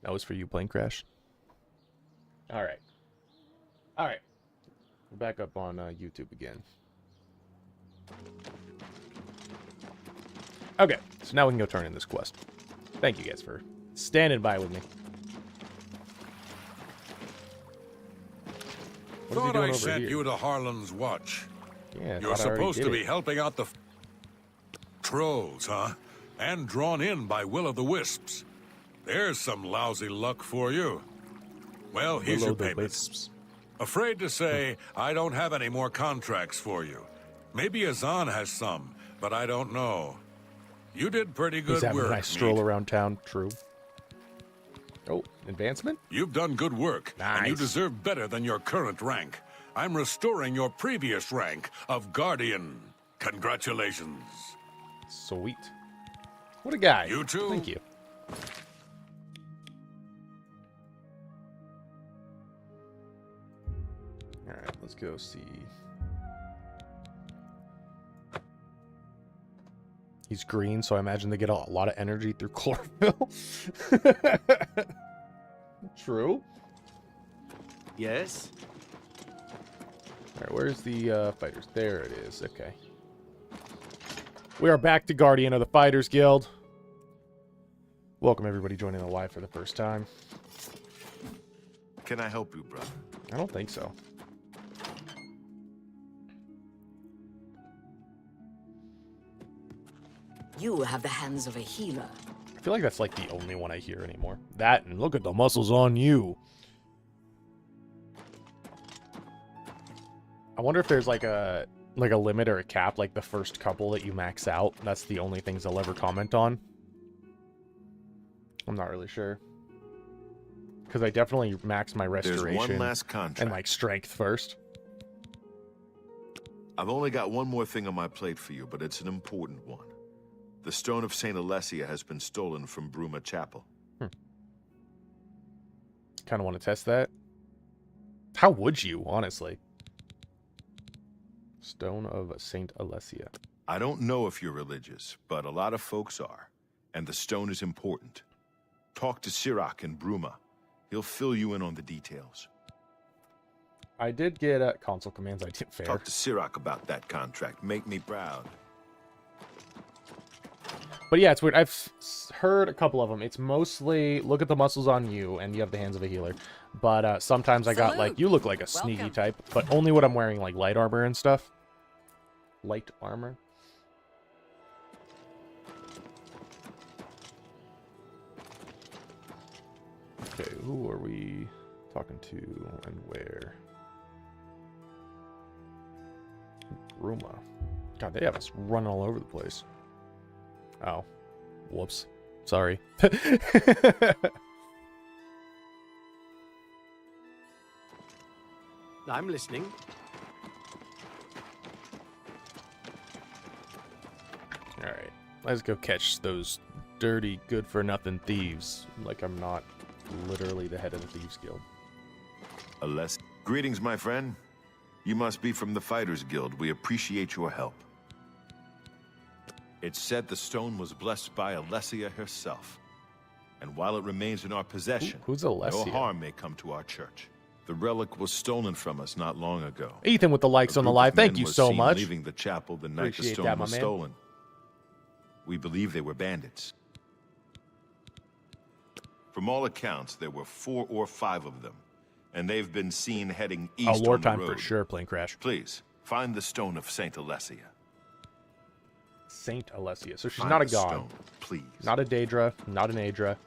That was for you, Plane Crash. All right. All right. We're back up on YouTube again. Okay, so now we can go turn in this quest. Thank you guys for standing by with me. Thought I sent you to Harlan's Watch. Yeah, you're supposed to be helping out the trolls, huh? And drawn in by Will-o'-the-Wisps. There's some lousy luck for you. Well, here's your payment. Afraid to say, I don't have any more contracts for you. Maybe Azan has some, but I don't know. You did pretty good work. He's having a nice stroll around town, true. Oh, advancement? You've done good work, nice. And you deserve better than your current rank. I'm restoring your previous rank of Guardian. Congratulations. Sweet. What a guy. You too. Thank you. Alright, let's go see. He's green, so I imagine they get a lot of energy through chlorophyll. True. Yes. Alright, where's the fighters? There it is. Okay. We are back to Guardian of the Fighters Guild. Welcome everybody joining the live for the first time. Can I help you, brother? I don't think so. You have the hands of a healer. I feel like that's like the only one I hear anymore. That and look at the muscles on you. I wonder if there's like a limit or a cap, like the first couple that you max out. That's the only things I'll ever comment on. I'm not really sure. Because I definitely max my restoration. There's one last contract. And like strength first. I've only got one more thing on my plate for you, but it's an important one. The stone of St. Alessia has been stolen from Bruma Chapel. Kind of want to test that. How would you, honestly? Stone of St. Alessia. I don't know if you're religious, but a lot of folks are. And the stone is important. Talk to Sirach in Bruma. He'll fill you in on the details. I did get console commands. I did fair. Talk to Sirach about that contract. Make me proud. But yeah, it's weird. I've heard a couple of them. It's mostly, look at the muscles on you, and you have the hands of a healer. But sometimes I got, like, you look like a sneaky type, but only when I'm wearing, like, light armor and stuff. Light armor? Okay, who are we talking to and where? Ruma. God, they have us running all over the place. Oh. Whoops. Sorry. I'm listening. Alright. Let's go catch those dirty, good-for-nothing thieves. Like I'm not literally the head of the Thieves Guild. Greetings, my friend. You must be from the Fighters Guild. We appreciate your help. It's said the stone was blessed by Alessia herself. And while it remains in our possession, who's Alessia? No harm may come to our church. The relic was stolen from us not long ago. Ethan with the likes on the live. Thank you so much. Leaving the chapel the night the stone was stolen. We believe they were bandits. From all accounts, there were 4 or 5 of them, and they've been seen heading east on the road. Lord time for sure, Plane Crash. Please, find the stone of St. Alessia. Saint Alessia. So she's not a god. Stone, please. Not a Daedra, not an Aedra.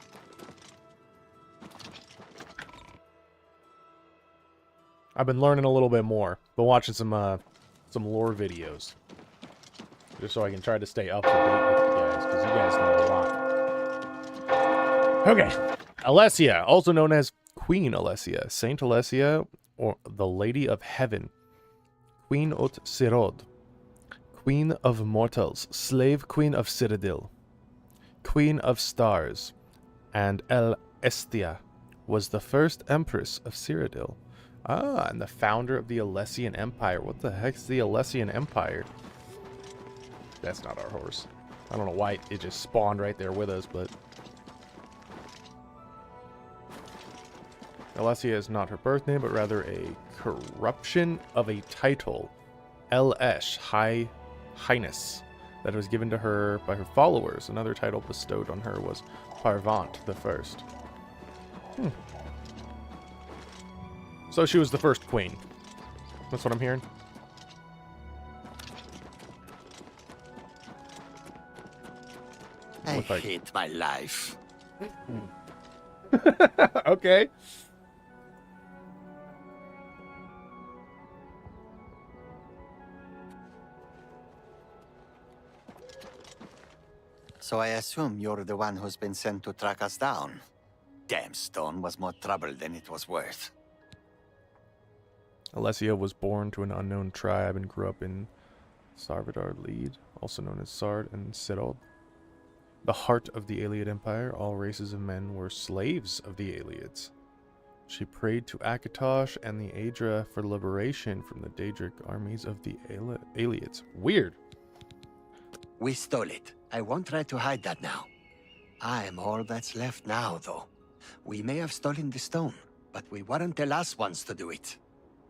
I've been learning a little bit more. Been watching some lore videos. Just so I can try to stay up to date with you guys, because you guys know a lot. Okay. Alessia, also known as Queen Alessia, Saint Alessia, or the Lady of Heaven. Queen Ot Sirod. Queen of Mortals, Slave Queen of Cyrodiil, Queen of Stars, and El Estia was the first Empress of Cyrodiil. Ah, and the founder of the Alessian Empire. What the heck's the Alessian Empire? That's not our horse. I don't know why it just spawned right there with us, but... Alessia is not her birth name, but rather a corruption of a title, L.S. High Highness, that was given to her by her followers. Another title bestowed on her was Parvant the First. So she was the first queen. That's what I'm hearing. I hate my life. Okay. So I assume you're the one who's been sent to track us down. Damn stone was more trouble than it was worth. Alessia was born to an unknown tribe and grew up in Sarvadar Lead, also known as Sard and Siddald. The heart of the Ayleid Empire, all races of men were slaves of the Ayleids. She prayed to Akatosh and the Aedra for liberation from the Daedric armies of the Ayleids. Weird. We stole it. I won't try to hide that now. I am all that's left now, though. We may have stolen the stone, but we weren't the last ones to do it.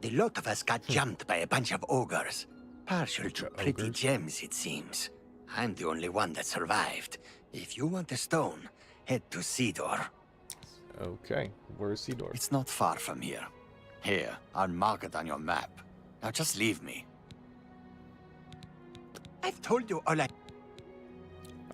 The lot of us got jumped by a bunch of ogres. Partial to pretty gems, it seems. I'm the only one that survived. If you want the stone, head to Cedar. Okay, where's Cedar? It's not far from here. Here, I'll mark it on your map. Now just leave me. I've told you all I...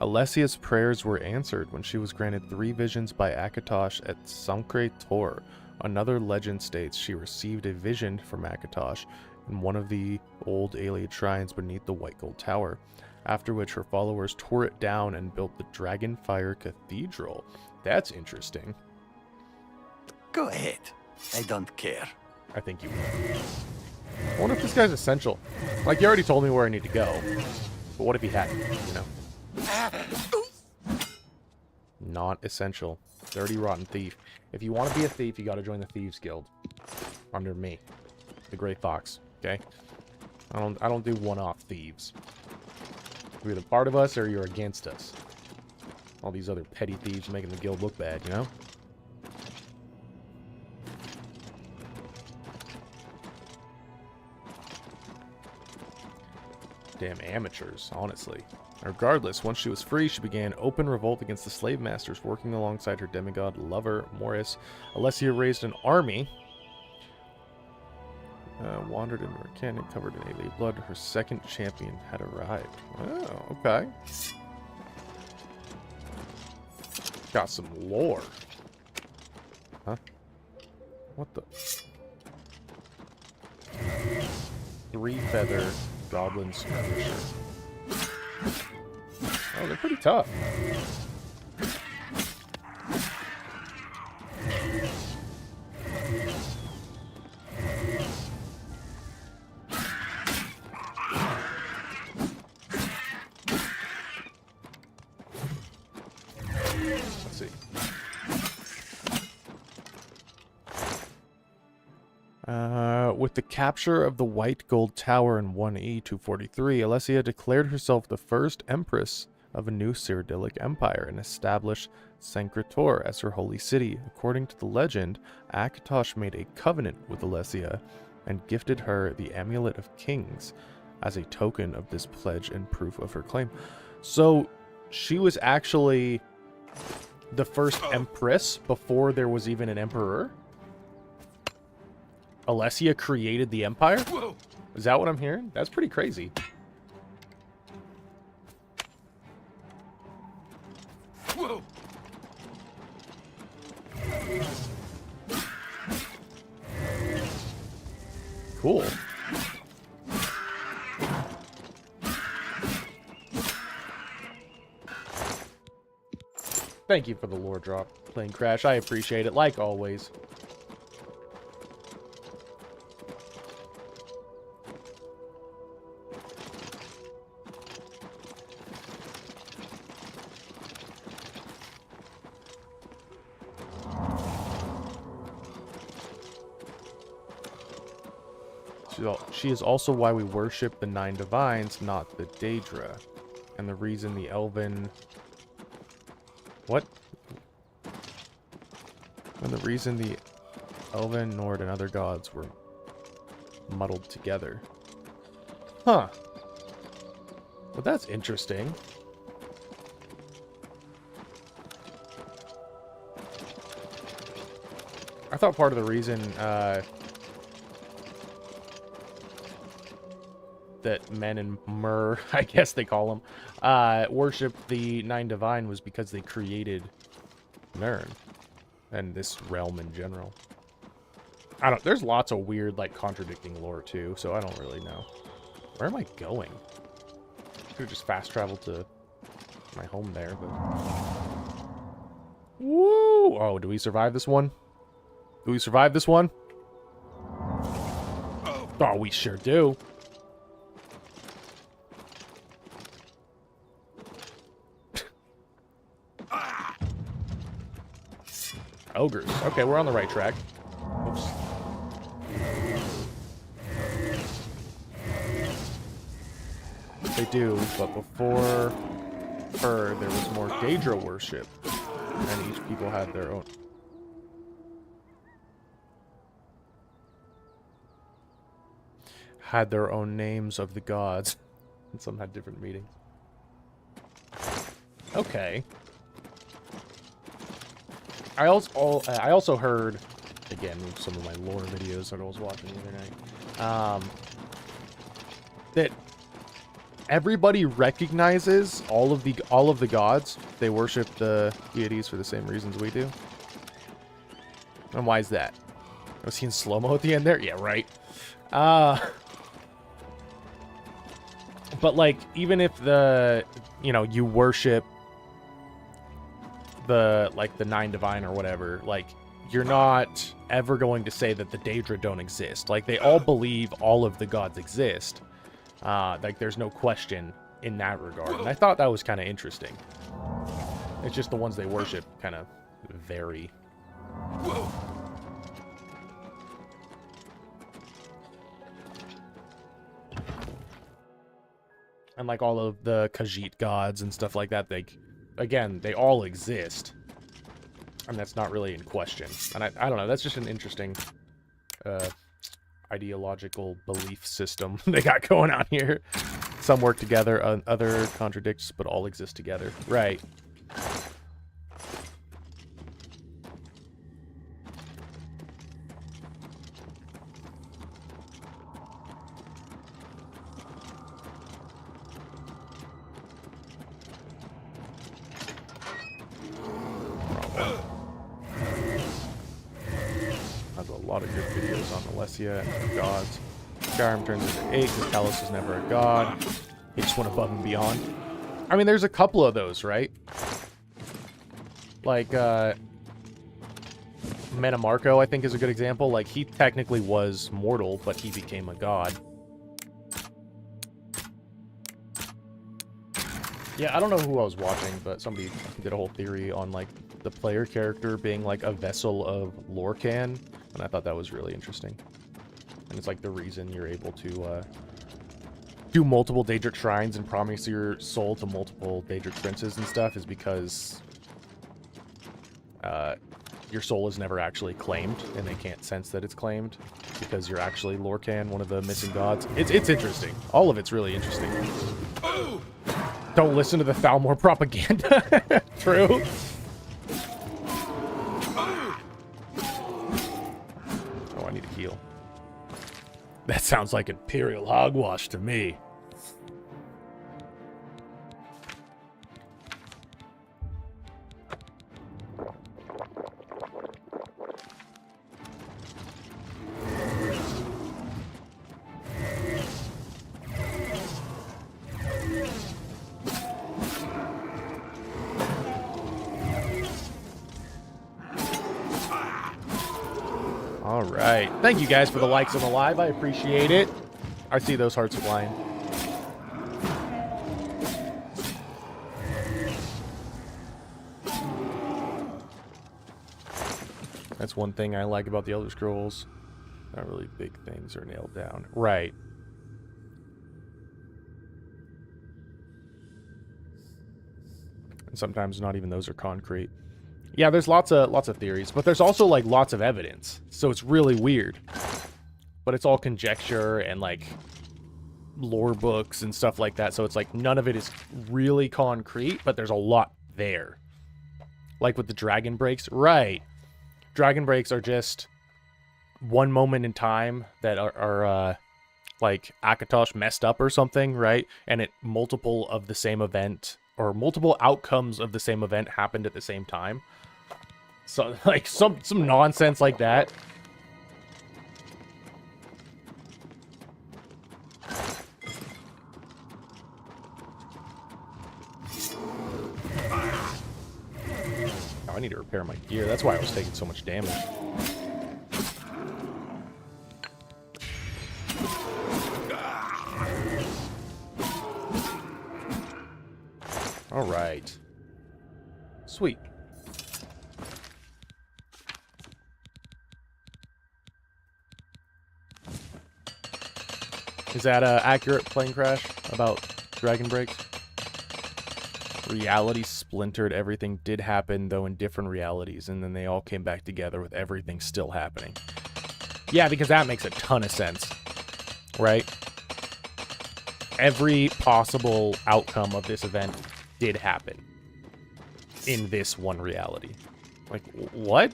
Alessia's prayers were answered when she was granted 3 visions by Akatosh at Samkre Tor. Another legend states she received a vision from Akatosh in one of the old Ayleid shrines beneath the White Gold Tower, after which her followers tore it down and built the Dragonfire Cathedral. That's interesting. Go ahead. I don't care. I think you will. I wonder if this guy's essential. Like, you already told me where I need to go. But what if he hadn't, you know? Not essential. Dirty, rotten thief. If you want to be a thief, you got to join the Thieves Guild. Under me. The Grey Fox. Okay? I don't do one-off thieves. You're either part of us or you're against us. All these other petty thieves making the guild look bad, you know? Damn amateurs, honestly. Regardless, once she was free, she began open revolt against the slave masters, working alongside her demigod lover, Morris. Alessia raised an army, wandered into her canyon covered in Ayleid blood. Her second champion had arrived. Oh, okay. Got some lore. Huh? What the? 3-feather goblin skirmisher. Oh, they're pretty tough. Let's see. With the capture of the White Gold Tower in 1E 243, Alessia declared herself the first empress of a new Cyrodiilic empire and established Sancre-Tor as her holy city. According to the legend, Akatosh made a covenant with Alessia and gifted her the Amulet of Kings as a token of this pledge and proof of her claim. So she was actually the first empress before there was even an emperor? Alessia created the empire? Whoa. Is that what I'm hearing? That's pretty crazy. Whoa. Cool. Thank you for the lore drop, Plane Crash. I appreciate it, like always. She is also why we worship the 9 divines, not the Daedra. And the reason the elven... What? And the reason the Elven, Nord, and other gods were muddled together. Huh. Well, that's interesting. I thought part of the reason that Men and Mer, I guess they call them, worshiped the Nine Divine was because they created Nirn and this realm in general. I don't. There's lots of weird, like, contradicting lore too, so I don't really know. Where am I going? Could have just fast traveled to my home there, but. Woo! Oh, do we survive this one? Do we survive this one? Oh, we sure do. Ogres. Okay, we're on the right track. Oops. They do, but before her, there was more Daedra worship, and each people had their own. Had their own names of the gods, and some had different meanings. Okay. I also heard, again, some of my lore videos that I was watching the other night, that everybody recognizes all of the gods. They worship the deities for the same reasons we do. And why is that? Was he in slow-mo at the end there? Yeah, right. But like, even if you worship the Nine Divine or whatever, like, you're not ever going to say that the Daedra don't exist. Like, they all believe all of the gods exist. Like, there's no question in that regard. And I thought that was kind of interesting. It's just the ones they worship kind of vary. And like all of the Khajiit gods and stuff like that, they all exist. And that's not really in question. And I don't know, that's just an interesting ideological belief system they got going on here. Some work together, other contradicts, but all exist together. Right. A lot of good videos on Alessia and the gods. Skyrim turns into 8 because Talos was never a god. He just went above and beyond. I mean, there's a couple of those, right? Like, Metamarco, I think, is a good example. Like, he technically was mortal, but he became a god. Yeah, I don't know who I was watching, but somebody did a whole theory on, like, the player character being, like, a vessel of Lorcan. And I thought that was really interesting. And it's like the reason you're able to do multiple Daedric shrines and promise your soul to multiple Daedric princes and stuff is because your soul is never actually claimed, and they can't sense that it's claimed because you're actually Lorcan, one of the missing gods. It's interesting. All of it's really interesting. Don't listen to the Thalmor propaganda. True. I need to heal. That sounds like Imperial hogwash to me. All right. Thank you guys for the likes on the live. I appreciate it. I see those hearts flying. That's one thing I like about the Elder Scrolls. Not really big things are nailed down. Right. And sometimes not even those are concrete. Yeah, there's lots of theories, but there's also like lots of evidence. So it's really weird. But it's all conjecture and like lore books and stuff like that. So it's like none of it is really concrete, but there's a lot there. Like with the dragon breaks, right? Dragon breaks are just one moment in time that are like Akatosh messed up or something, right? And it multiple of the same event or multiple outcomes of the same event happened at the same time. So like some nonsense like that. Oh, I need to repair my gear. That's why I was taking so much damage. All right. Sweet. Is that an accurate plane crash about Dragon Breaks? Reality splintered. Everything did happen, though, in different realities, and then they all came back together with everything still happening. Yeah, because that makes a ton of sense, right? Every possible outcome of this event did happen in this one reality. Like, what?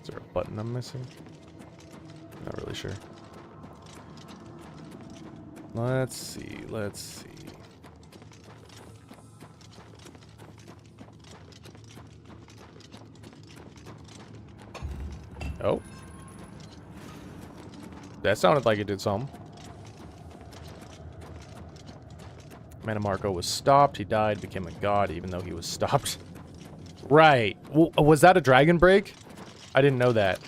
Is there a button I'm missing? Not really sure. Let's see. Oh. That sounded like it did something. Manamarco was stopped. He died, became a god, even though he was stopped. Right. Well, was that a dragon break? I didn't know that.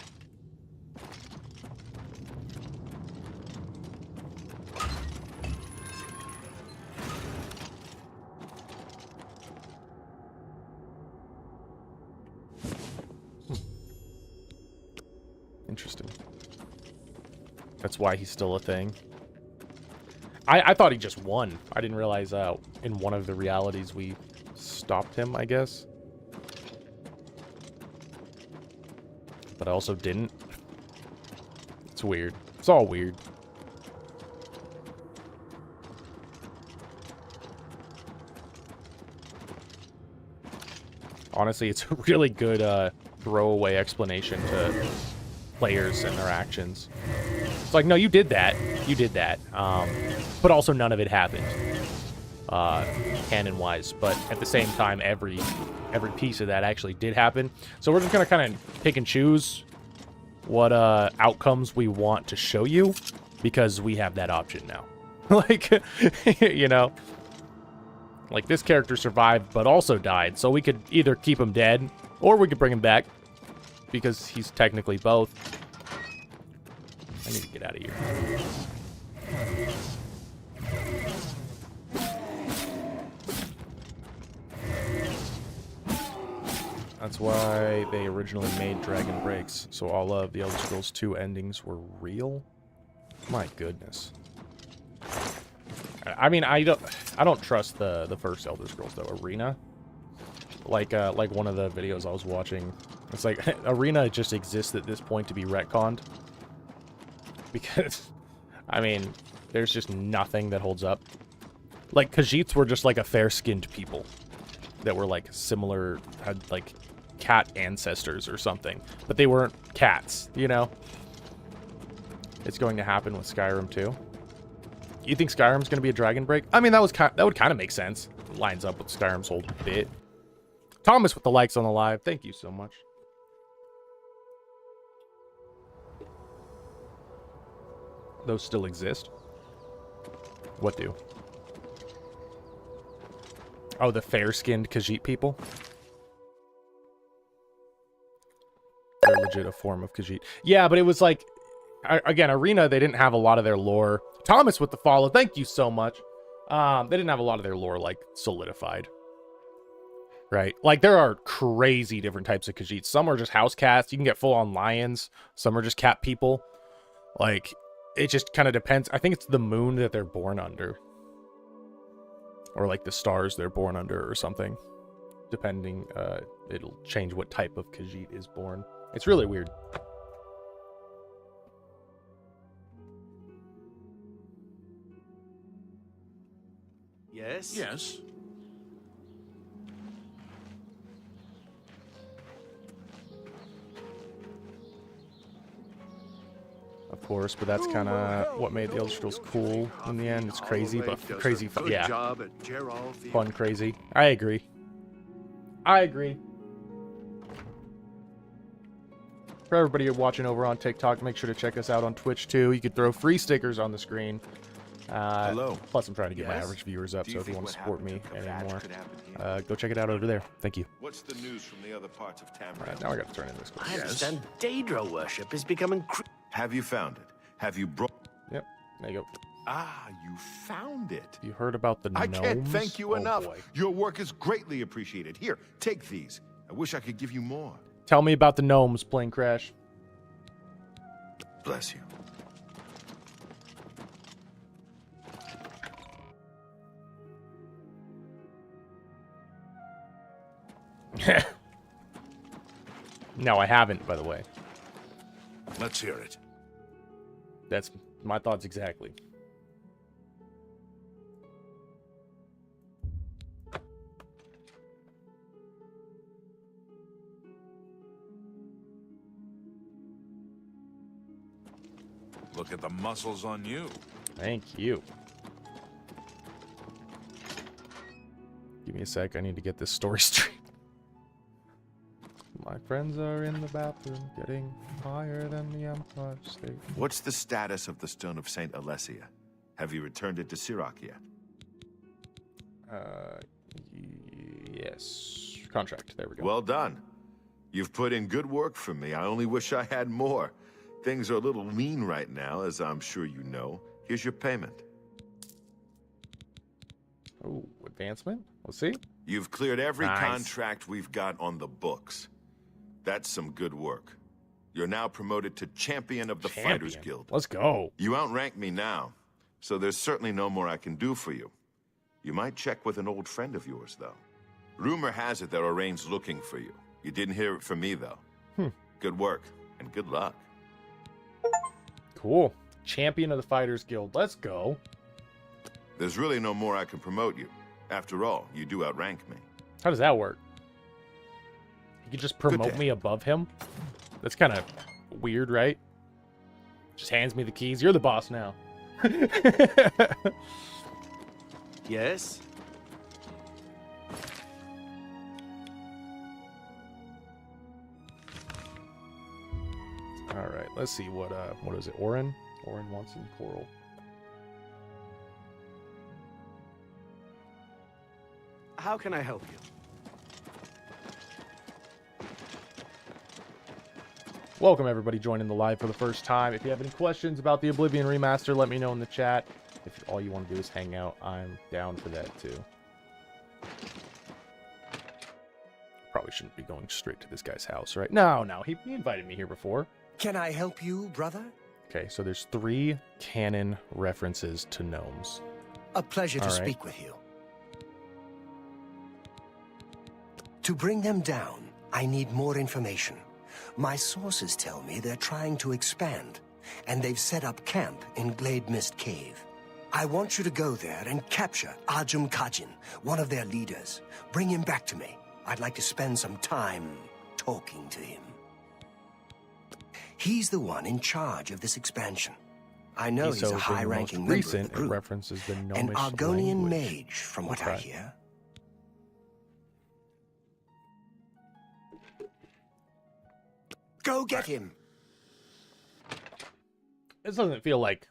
Interesting. That's why he's still a thing. I thought he just won. I didn't realize in one of the realities we stopped him, I guess. But I also didn't. It's weird. It's all weird. Honestly, it's a really good throwaway explanation to players and their actions. It's like, no, you did that. You did that. But also none of it happened. Canon-wise. But at the same time, every piece of that actually did happen. So we're just going to kind of pick and choose what outcomes we want to show you, because we have that option now. Like, you know, like this character survived but also died, so we could either keep him dead or we could bring him back, because he's technically both. I need to get out of here. That's why they originally made Dragon Breaks, so all of the Elder Scrolls 2 endings were real. My goodness. I mean, I don't trust the first Elder Scrolls though. Arena, like one of the videos I was watching, it's like Arena just exists at this point to be retconned, because I mean, there's just nothing that holds up. Like Khajiits were just like a fair-skinned people that were like similar, had like cat ancestors or something, but they weren't cats, you know? It's going to happen with Skyrim too. You think Skyrim's going to be a Dragon Break? I mean, that would kind of make sense. It lines up with Skyrim's whole bit. Thomas with the likes on the live. Thank you so much. Those still exist? What do? Oh, the fair-skinned Khajiit people? They're legit a form of Khajiit. Yeah, but it was like, again, Arena, they didn't have a lot of their lore. Thomas with the follow, thank you so much. They didn't have a lot of their lore, like, solidified. right? Like, there are crazy different types of Khajiits. Some are just house cats. You can get full-on lions. Some are just cat people. Like, it just kind of depends. I think it's the moon that they're born under. Or, like, the stars they're born under or something. Depending, it'll change what type of Khajiit is born. It's really weird. Yes? Yes. Of course, but that's kind of what made the Elder Scrolls cool in the end. It's crazy, but crazy fun. Yeah, fun, crazy. I agree. I agree. For everybody watching over on TikTok, make sure to check us out on Twitch too. You could throw free stickers on the screen. Hello. Plus, I'm trying to get my Yes? average viewers up, Do so you if you think want to what support me happened to Kavad anymore, could happen here? go check it out over there. Thank you. What's the news from the other parts of All Tamriel? right, now I got to turn in this. I understand Daedra worship is becoming Have you found it? Have you brought... Yep, there you go. Ah, you found it. You heard about the I gnomes? can't thank you Oh, enough. boy. Your work is greatly appreciated. Here, take these. I wish I could give you more. Tell me about the gnomes, plane crash. Bless you. No, I haven't, by the way. Let's hear it. That's my thoughts exactly. Look at the muscles on you. Thank you. Give me a sec. I need to get this story straight. My friends are in the bathroom, getting higher than the Empire State. What's the status of the Stone of Saint Alessia? Have you returned it to Sirach yet? Yes. Contract. There we go. Well done. You've put in good work for me. I only wish I had more. Things are a little lean right now, as I'm sure you know. Here's your payment. Oh, advancement? Let's see. You've cleared every Nice. contract we've got on the books. That's some good work. You're now promoted to Champion of the Fighters Champion. Guild. Let's go. You outrank me now, so there's certainly no more I can do for you. You might check with an old friend of yours, though. Rumor has it that Oraine's looking for you. You didn't hear it from me, though. Good work, and good luck. Cool. Champion of the Fighters Guild. Let's go. There's really no more I can promote you. After all, you do outrank me. How does that work? You could just promote day. me above him? That's kind of weird, right? Just hands me the keys. You're the boss now. Yes? All right, let's see what is it? Orin? Orin wants some coral. How can I help you? Welcome everybody joining the live for the first time. If you have any questions about the Oblivion Remaster, let me know in the chat. If all you want to do is hang out, I'm down for that too. Probably shouldn't be going straight to this guy's house, right? No, he invited me here before. Can I help you, brother? Okay, so there's 3 canon references to gnomes. A pleasure to All right. speak with you. To bring them down, I need more information. My sources tell me they're trying to expand, and they've set up camp in Glade Mist Cave. I want you to go there and capture Ajum Kajin, one of their leaders. Bring him back to me. I'd like to spend some time talking to him. He's the one in charge of this expansion. I know he's So a for the most high-ranking member of recent, the group. it references the An gnomish Argonian language. mage, from what I Okay. hear. Go get him! This doesn't feel like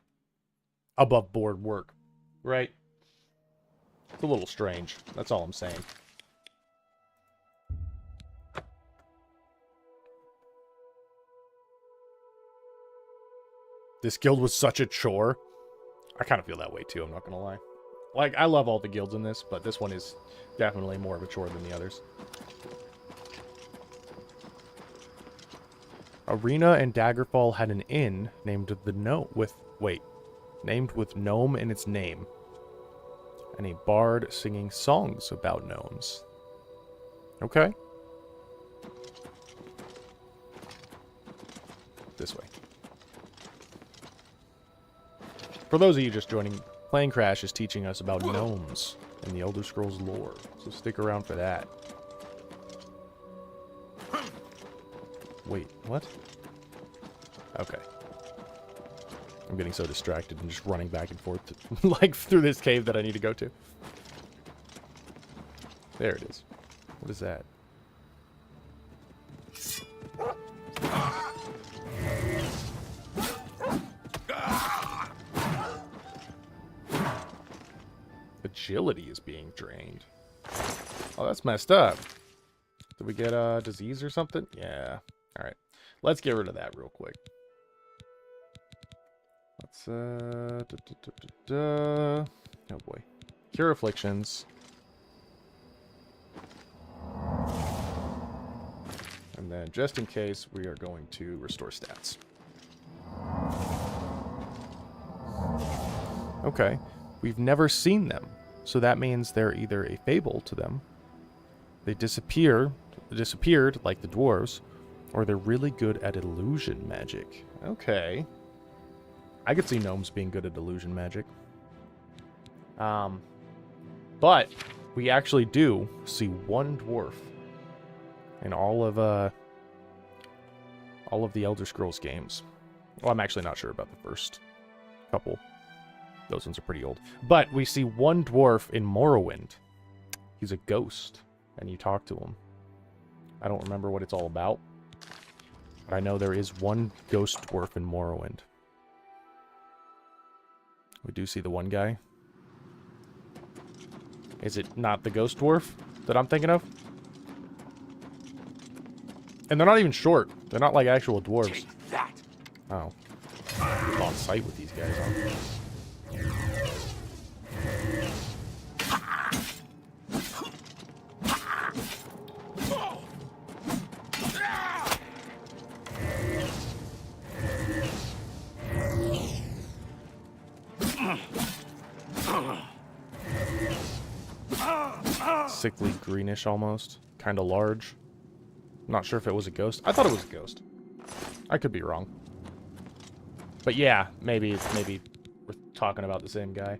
above board work, right? It's a little strange. That's all I'm saying. This guild was such a chore. I kind of feel that way too, I'm not gonna lie. Like, I love all the guilds in this, but this one is definitely more of a chore than the others. Arena and Daggerfall had an inn named the named with gnome in its name, and a bard singing songs about gnomes. Okay. This way. For those of you just joining, Plane Crash is teaching us about gnomes in the Elder Scrolls lore, so stick around for that. Wait, what? Okay. I'm getting so distracted and just running back and forth to, like through this cave that I need to go to. There it is. What is that? Agility is being drained. Oh, that's messed up. Did we get a disease or something? Yeah. All right. Let's get rid of that real quick. Let's oh boy. Cure afflictions. And then just in case, we are going to restore stats. Okay. We've never seen them. So that means they're either a fable to them, they disappeared like the dwarves, or they're really good at illusion magic. Okay. I could see gnomes being good at illusion magic. But we actually do see one dwarf in all of the Elder Scrolls games. Well, I'm actually not sure about the first couple. Those ones are pretty old. But we see one dwarf in Morrowind. He's a ghost, and you talk to him. I don't remember what it's all about, but I know there is one ghost dwarf in Morrowind. We do see the one guy. Is it not the ghost dwarf that I'm thinking of? And they're not even short. They're not like actual dwarves. Take that. Oh. I'm on site with these guys, huh? Sickly greenish almost. Kind of large. Not sure if it was a ghost. I thought it was a ghost. I could be wrong. But yeah, maybe we're talking about the same guy.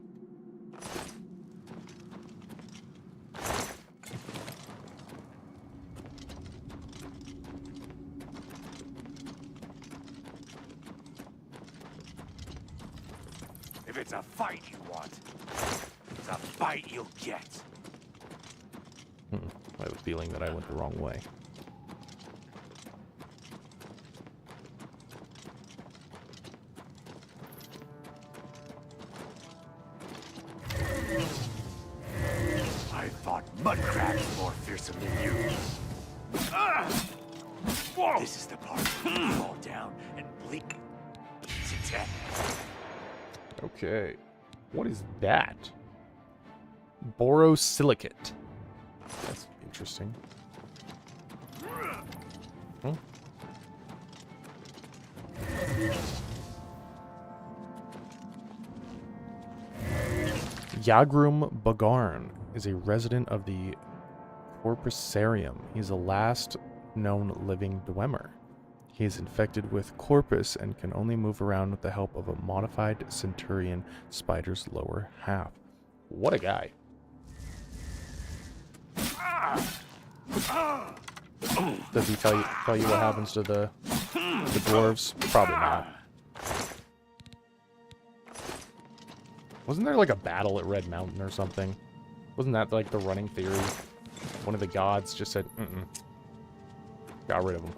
If it's a fight you want, it's a fight you'll get. I have a feeling that I went the wrong way. I thought mud crabs were more fearsome than you. This is the part where you fall down and blink to death. Okay. What is that? Borosilicate. That's interesting. Hmm. Yagrum Bagarn is a resident of the Corpusarium. He's the last known living Dwemer. He is infected with Corpus and can only move around with the help of a modified Centurion spider's lower half. What a guy. Does he tell you what happens to the dwarves? Probably not. Wasn't there like a battle at Red Mountain or something? Wasn't that like the running theory? One of the gods just said, got rid of him.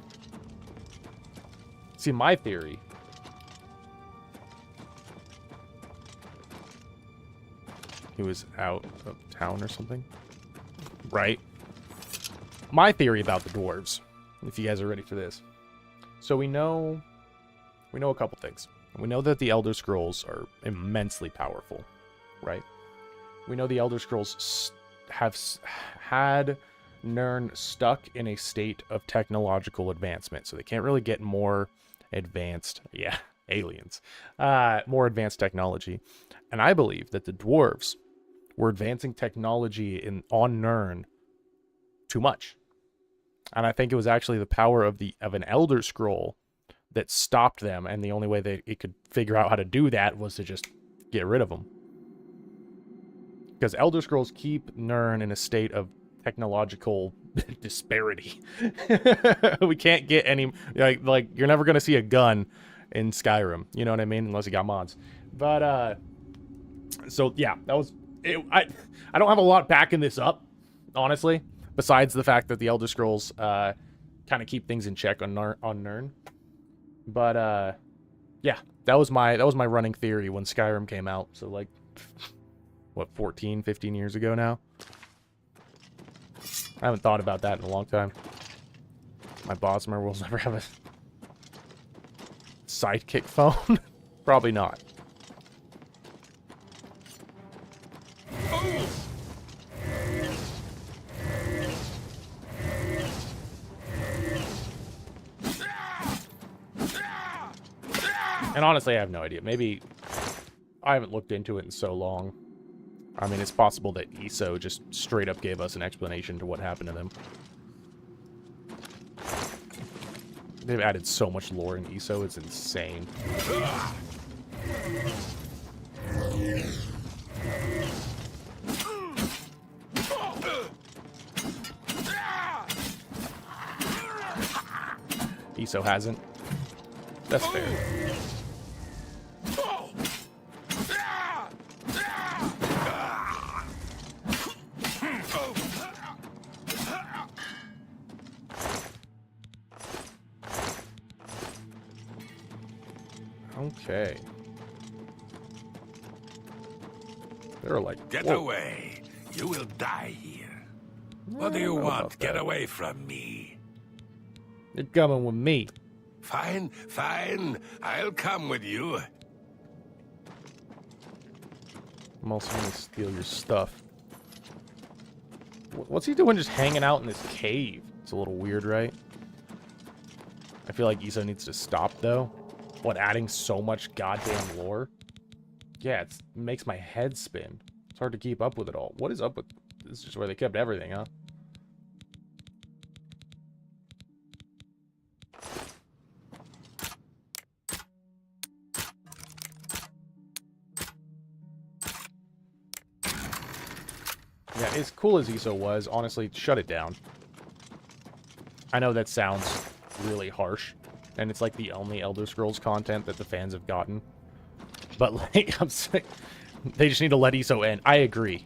See, my theory he was out of town or something, right? My theory about the dwarves, if you guys are ready for this. So we know a couple things. We know that the Elder Scrolls are immensely powerful, right? We know the Elder Scrolls had Nirn stuck in a state of technological advancement, so they can't really get more advanced. Yeah, aliens. More advanced technology. And I believe that the dwarves were advancing technology on Nirn too much. And I think it was actually the power of an Elder Scroll that stopped them, and the only way it could figure out how to do that was to just get rid of them. Because Elder Scrolls keep Nirn in a state of technological disparity. We can't get any, like you're never going to see a gun in Skyrim, you know what I mean, unless you got mods. But so yeah, that was it. I don't have a lot backing this up, honestly, besides the fact that the Elder Scrolls kind of keep things in check on Nirn. But yeah, that was my running theory when Skyrim came out. So like what, 14, 15 years ago now? I haven't thought about that in a long time. My Bosmer will never have a sidekick phone? Probably not. And honestly, I have no idea. Maybe I haven't looked into it in so long. I mean, it's possible that ESO just straight up gave us an explanation to what happened to them. They've added so much lore in ESO, it's insane. ESO hasn't. That's fair. Okay. They're like, Get whoa. away. You will die here. What do you want? Get away from me. You're coming with me. Fine, fine. I'll come with you. I'm also gonna steal your stuff. What's he doing just hanging out in this cave? It's a little weird, right? I feel like ESO needs to stop, though. What, adding so much goddamn lore? Yeah, it makes my head spin. It's hard to keep up with it all. What is up with... This is just where they kept everything, huh? Yeah, as cool as ESO was, honestly, shut it down. I know that sounds really harsh, and it's like the only Elder Scrolls content that the fans have gotten. But, like, I'm saying, they just need to let ESO end. I agree.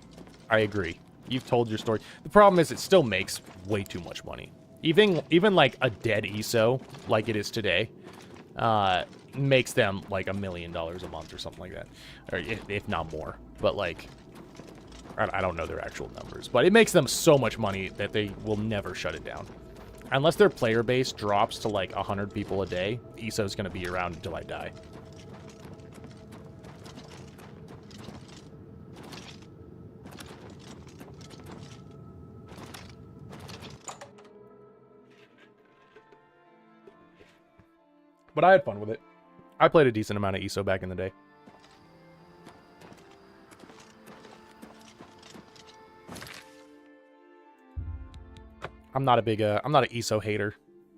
I agree. You've told your story. The problem is it still makes way too much money. Even like, a dead ESO, like it is today, makes them, like, $1 million a month or something like that. Or if not more. But, like... I don't know their actual numbers, but it makes them so much money that they will never shut it down. Unless their player base drops to like 100 people a day, ESO's going to be around until I die. But I had fun with it. I played a decent amount of ESO back in the day. I'm not an ESO hater.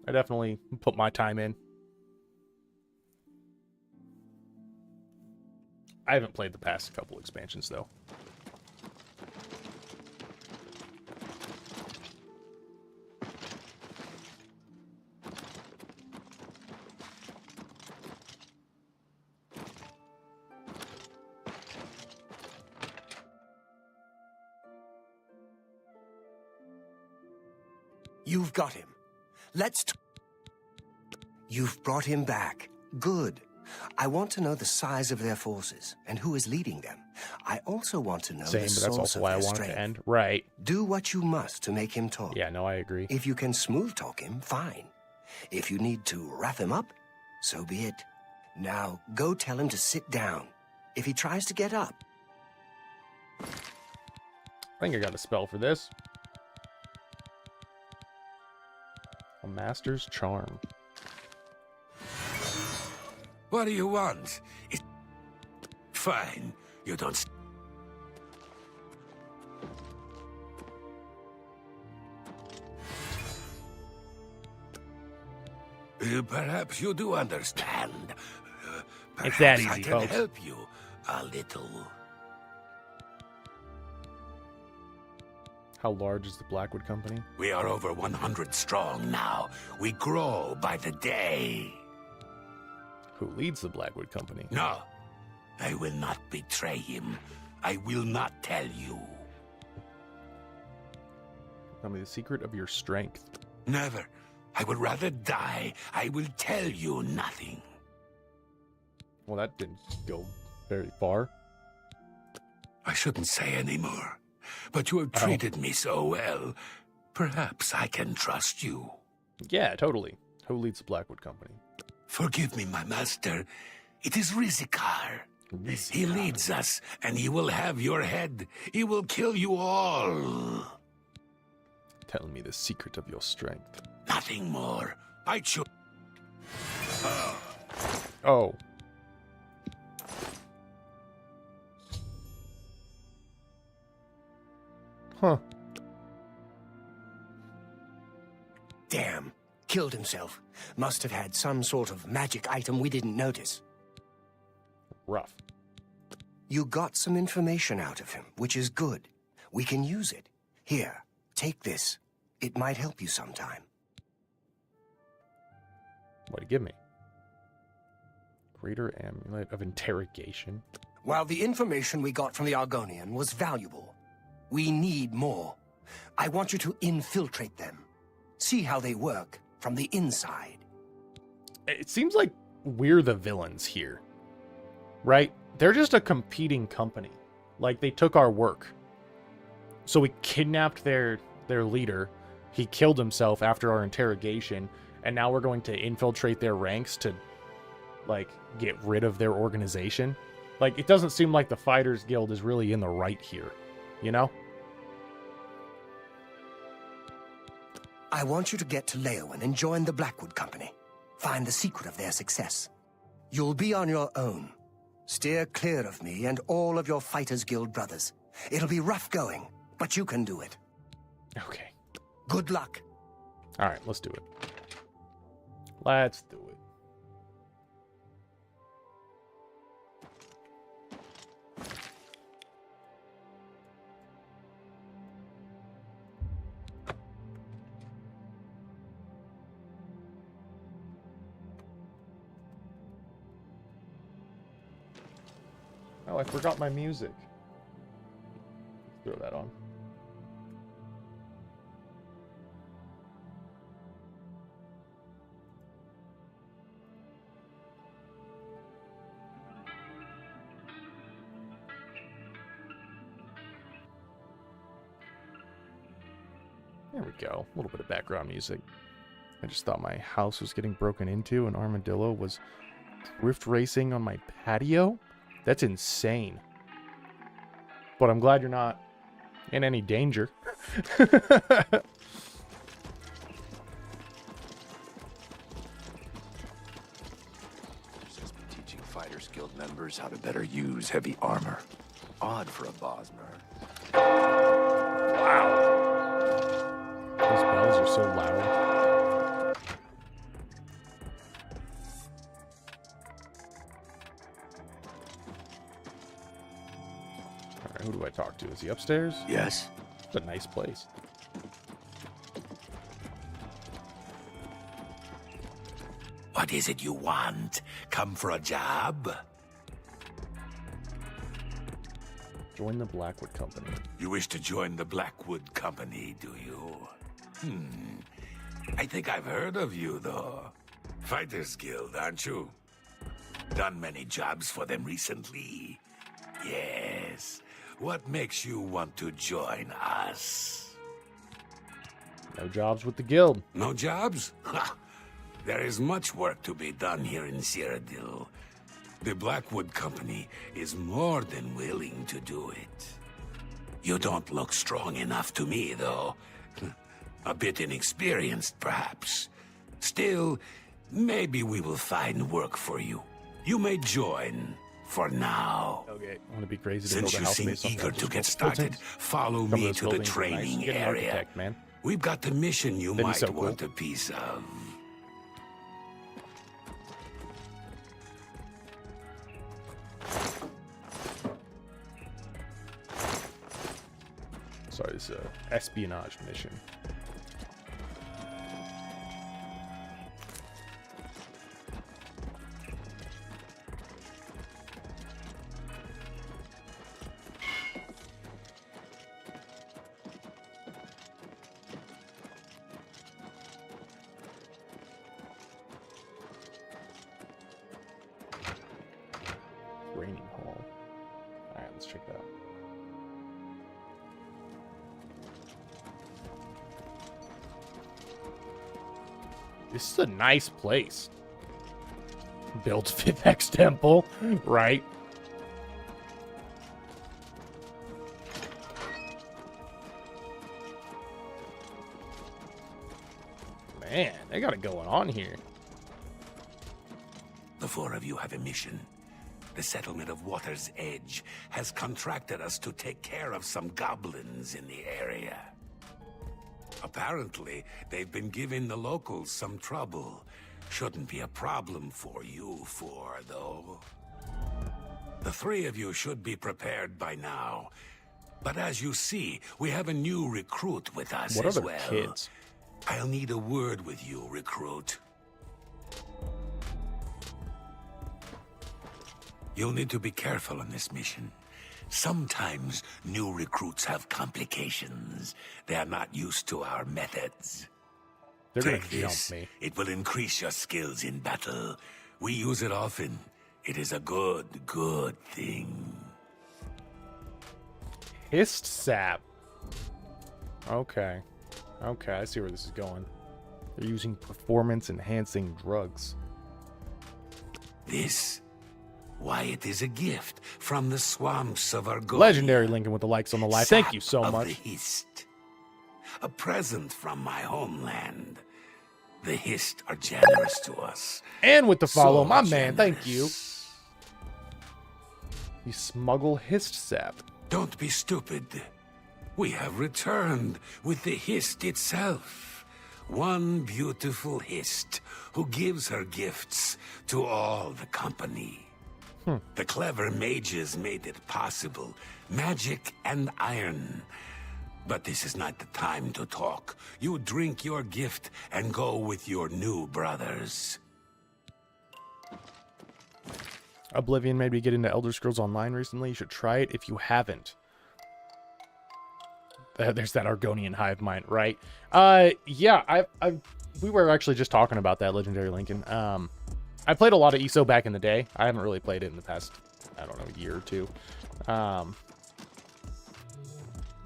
I definitely put my time in. I haven't played the past couple expansions, though. You've got him. You've brought him back. Good. I want to know the size of their forces and who is leading them. I also want to know Same, the but source that's also of why I their want it strength. to end. Right. Do what you must to make him talk. Yeah, no, I agree. If you can smooth talk him, fine. If you need to wrap him up, so be it. Now, go tell him to sit down. If he tries to get up... I think I got a spell for this. A Master's Charm. What do you want? Fine. You don't... Perhaps you do understand. It's that Perhaps easy, I can folks. help you a little. How large is the Blackwood Company? We are over 100 strong now. We grow by the day. Who leads the Blackwood Company? No, I will not betray him. I will not tell you. Tell me the secret of your strength. Never. I would rather die. I will tell you nothing. Well, that didn't go very far. I shouldn't say any more. But you have treated me so well. Perhaps I can trust you. Yeah, totally. Who leads the Blackwood Company? Forgive me, my master. It is Rizikar. He leads us, and he will have your head. He will kill you all. Tell me the secret of your strength. Nothing more. I choose. Oh. Huh. Damn. Killed himself. Must have had some sort of magic item we didn't notice. Rough. You got some information out of him, which is good. We can use it. Here, take this. It might help you sometime. What'd he give me? Greater Amulet of Interrogation. While the information we got from the Argonian was valuable, we need more. I want you to infiltrate them. See how they work from the inside. It seems like we're the villains here. Right? They're just a competing company. Like, they took our work. So we kidnapped their leader. He killed himself after our interrogation. And now we're going to infiltrate their ranks to, like, get rid of their organization. Like, it doesn't seem like the Fighters Guild is really in the right here. You know? I want you to get to Leowen and join the Blackwood Company. Find the secret of their success. You'll be on your own. Steer clear of me and all of your Fighters Guild brothers. It'll be rough going, but you can do it. Okay. Good luck. Alright, let's do it. Let's do it. Oh, I forgot my music. Throw that on. There we go. A little bit of background music. I just thought my house was getting broken into and Armadillo was drift racing on my patio. That's insane. But I'm glad you're not in any danger. Just teaching Fighters Guild members how to better use heavy armor. Odd for a Bosmer. Wow. Those bells are so loud. Alright, who do I talk to? Is he upstairs? Yes? It's a nice place. What is it you want? Come for a job? Join the Blackwood Company. You wish to join the Blackwood Company, do you? I think I've heard of you, though. Fighters Guild, aren't you? Done many jobs for them recently. Yes. What makes you want to join us? No jobs with the guild. No jobs? Ha! There is much work to be done here in Cyrodiil. The Blackwood Company is more than willing to do it. You don't look strong enough to me, though. A bit inexperienced, perhaps. Still, maybe we will find work for you. You may join for now. Okay, I want to be crazy to Since build a you house seem based off eager that. to get Just started, follow some of me those to the buildings are nice. training Get an area. architect, man. We've got the mission you That'd be might so cool. want a piece of. Sorry, it's a espionage mission. Training hall. Alright, let's check that out. This is a nice place. Built 5X temple, right? Man, they got it going on here. The four of you have a mission. The settlement of Water's Edge has contracted us to take care of some goblins in the area. Apparently, they've been giving the locals some trouble. Shouldn't be a problem for you four, though. The three of you should be prepared by now. But as you see, we have a new recruit with us What as other well. kids? I'll need a word with you, recruit. You'll need to be careful on this mission. Sometimes new recruits have complications. They are not used to our methods. They're gonna Take jump this. me. It will increase your skills in battle. We use it often. It is a good thing. Hist sap. Okay. Okay, I see where this is going. They're using performance-enhancing drugs. This? Why, it is a gift from the swamps of Argonia. Legendary Lincoln with the likes on the live. Thank you so Sap of much. the Hist. A present from my homeland. The Hist are generous to us. And with the follow, So my man. Thank you. generous. You smuggle Hist sap. Don't be stupid. We have returned with the Hist itself. One beautiful Hist who gives her gifts to all the company. The clever mages made it possible. Magic and iron. But this is not the time to talk. You drink your gift and go with your new brothers. Oblivion made me get into Elder Scrolls Online recently. You should try it if you haven't. There's that Argonian hive mind, right? Yeah, we were actually just talking about that, Legendary Lincoln. I played a lot of ESO back in the day. I haven't really played it in the past, I don't know, year or two.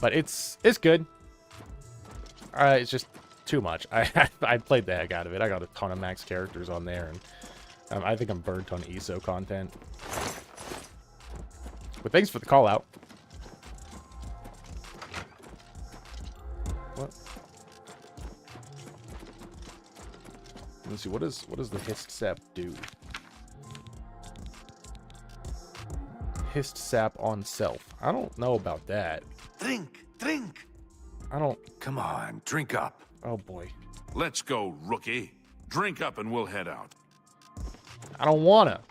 But it's good. It's just too much. I played the heck out of it. I got a ton of max characters on there, and I think I'm burnt on ESO content. But thanks for the call out. What? Let's see. What does the Hist sap do? Hist sap on self. I don't know about that. Drink, drink. I don't. Come on, drink up. Oh boy. Let's go, rookie. Drink up and we'll head out. I don't wanna.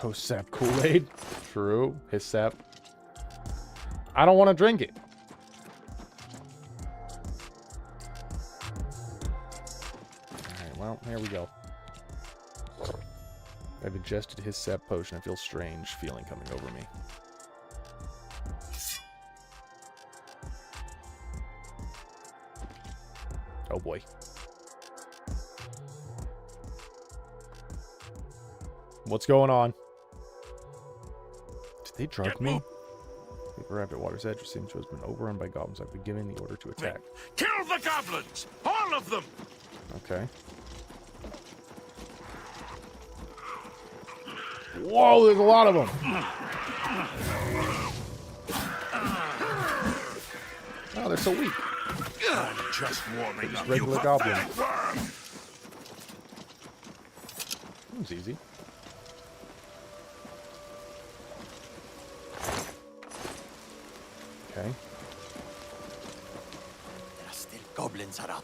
Oh, sap Kool-Aid. True. His sap. I don't want to drink it. Alright, well, here we go. I've ingested his sap potion. I feel strange feeling coming over me. Oh boy. What's going on? Did they drug me? arrived at Water's Edge, it seems to have been overrun by goblins. I've been given the order to attack. Kill the goblins! All of them! Okay. Whoa, there's a lot of them. Oh, they're so weak. Just warming Just up, regular you goblins. pathetic worm! That was easy. Okay. There are still goblins around.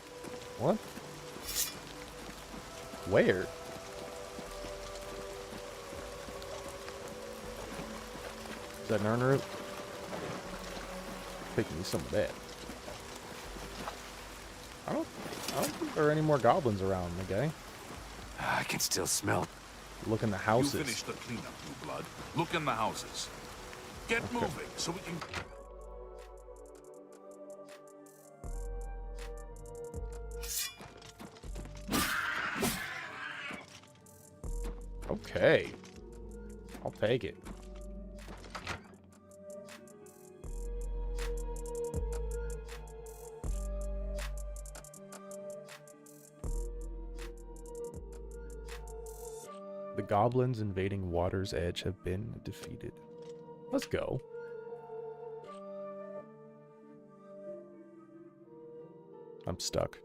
What? Where? Is that an urn root? Taking me some of that. I don't think there are any more goblins around, okay? I can still smell. Look in the You houses. finish the cleanup, Blue Blood. Look in the houses. Get moving so we can... Okay. I'll take it. The goblins invading Water's Edge have been defeated. Let's go. I'm stuck.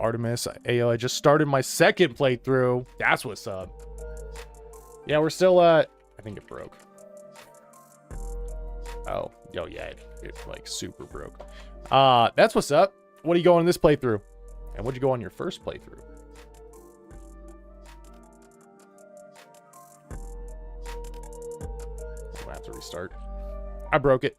Artemis, Ayo, I just started my second playthrough. That's what's up. Yeah, we're still, I think it broke. Oh, yeah, it like super broke. That's what's up. What do you go on this playthrough? And what'd you go on your first playthrough? I'm gonna have to restart. I broke it.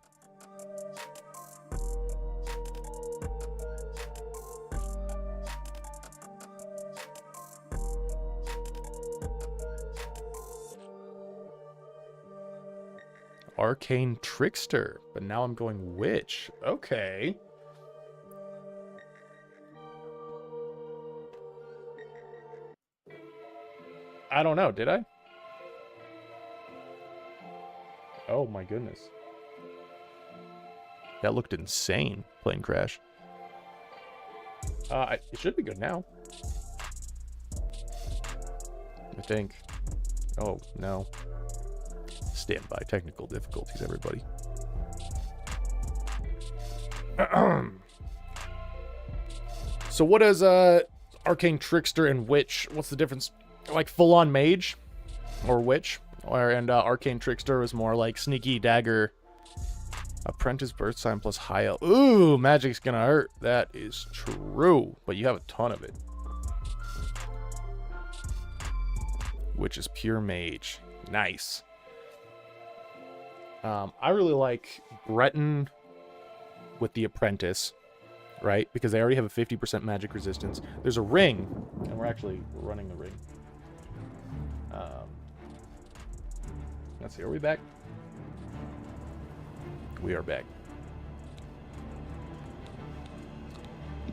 Arcane Trickster, but now I'm going Witch. Okay. I don't know, did I? Oh my goodness. That looked insane, plane crash. It should be good now. I think. Oh, no. Stand by. Technical difficulties, everybody. So what is Arcane Trickster and Witch? What's the difference? Like full-on mage? Or witch? And Arcane Trickster is more like sneaky dagger. Apprentice birth sign plus high elf. Ooh, magic's gonna hurt. That is true. But you have a ton of it. Which is pure mage. Nice. I really like Breton with the apprentice, right? Because they already have a 50% magic resistance. There's a ring, and we're running the ring. Let's see, are we back? We are back.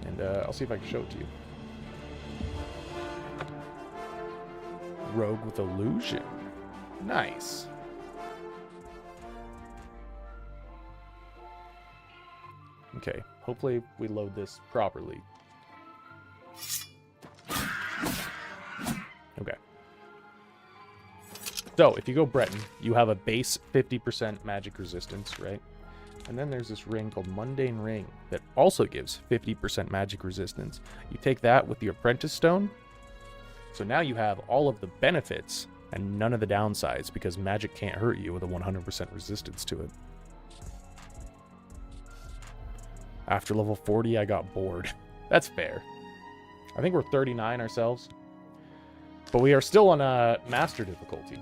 And I'll see if I can show it to you. Rogue with illusion. Nice. Okay, hopefully we load this properly. Okay. So, if you go Breton, you have a base 50% magic resistance, right? And then there's this ring called Mundane Ring that also gives 50% magic resistance. You take that with the Apprentice Stone. So now you have all of the benefits and none of the downsides because magic can't hurt you with a 100% resistance to it. After level 40, I got bored. That's fair. I think we're 39 ourselves. But we are still on a master difficulty.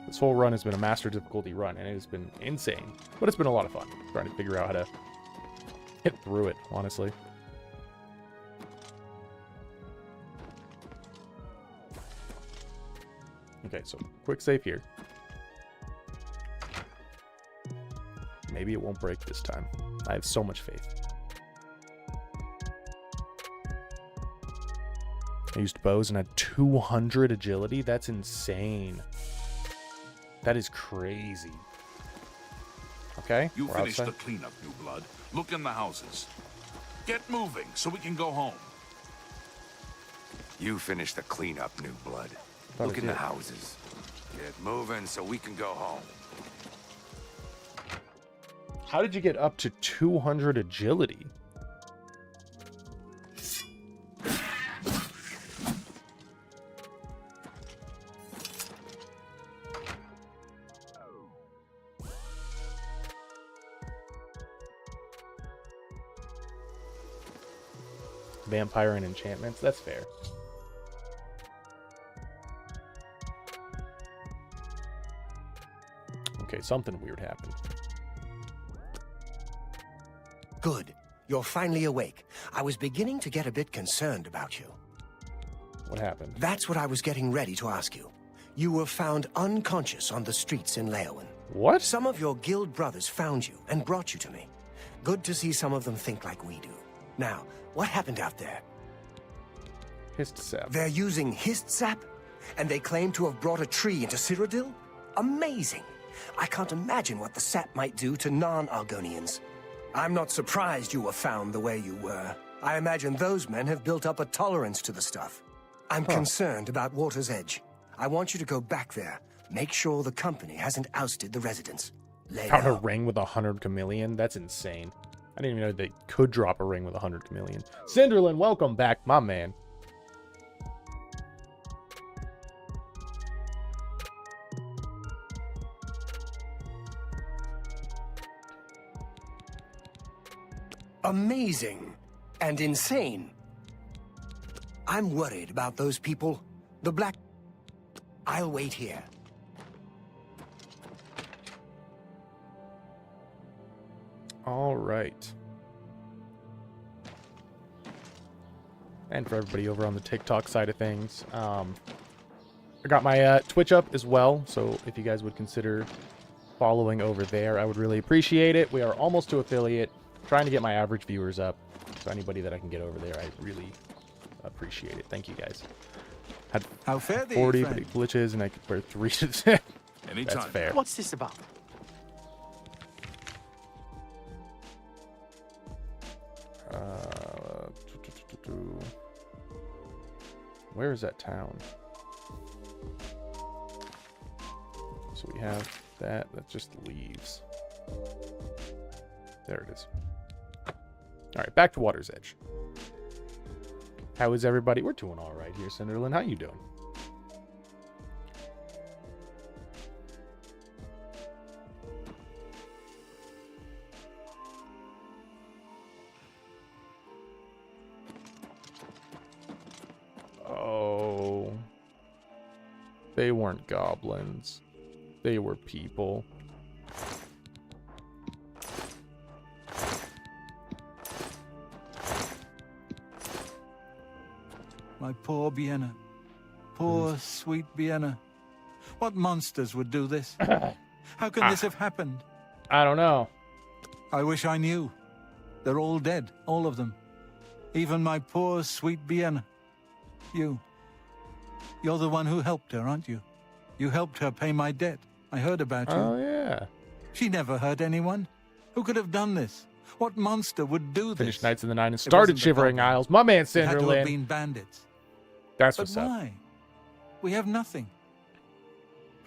This whole run has been a master difficulty run, and it has been insane. But it's been a lot of fun trying to figure out how to get through it, honestly. Okay, so quick save here. Maybe it won't break this time. I have so much faith. I used bows and had 200 agility. That's insane. That is crazy. Okay, You we're finished outside. the cleanup, New Blood. Look in the houses. Get moving so we can go home. You finish the cleanup, New Blood. Thought Look I in the did. houses. Get moving so we can go home. How did you get up to 200 agility? Vampire and enchantments, that's fair. Okay, something weird happened. Good. You're finally awake. I was beginning to get a bit concerned about you. What happened? That's what I was getting ready to ask you. You were found unconscious on the streets in Leowen. What? Some of your guild brothers found you and brought you to me. Good to see some of them think like we do. Now, what happened out there? Hist sap. They're using hist sap? And they claim to have brought a tree into Cyrodiil? Amazing! I can't imagine what the sap might do to non-Argonians. I'm not surprised you were found the way you were. I imagine those men have built up a tolerance to the stuff. I'm concerned about Water's Edge. I want you to go back there. Make sure the company hasn't ousted the residents. Lay Found a low. ring with 100 chameleon? That's insane. I didn't even know they could drop a ring with 100 chameleon. Cinderlin, welcome back, my man. Amazing and insane. I'm worried about those people. The Black... I'll wait here. All right. And for everybody over on the TikTok side of things, I got my Twitch up as well, so if you guys would consider following over there, I would really appreciate it. We are almost to affiliate, trying to get my average viewers up, so anybody that I can get over there, I really appreciate it. Thank you guys. Had How fair thee, 40 friend. glitches, and I could wear 3. Anytime. That's fair. What's this about? Where is that town? So we have that. That just leaves. There it is. All right, back to Water's Edge. How is everybody? We're doing all right here, Cinderlin. How you doing? Oh. They weren't goblins. They were people. My poor Vienna. Poor, sweet Vienna. What monsters would do this? How can this have happened? I don't know. I wish I knew. They're all dead, all of them. Even my poor, sweet Vienna. You're the one who helped her, aren't you? You helped her pay my debt. I heard about you. Oh, yeah. She never hurt anyone. Who could have done this? What monster would do this? Finished Knights in the Nine and It started wasn't the Shivering goblin. Isles. My man, It had to have Cinderlin. been bandits. That's But what's up. why? We have nothing.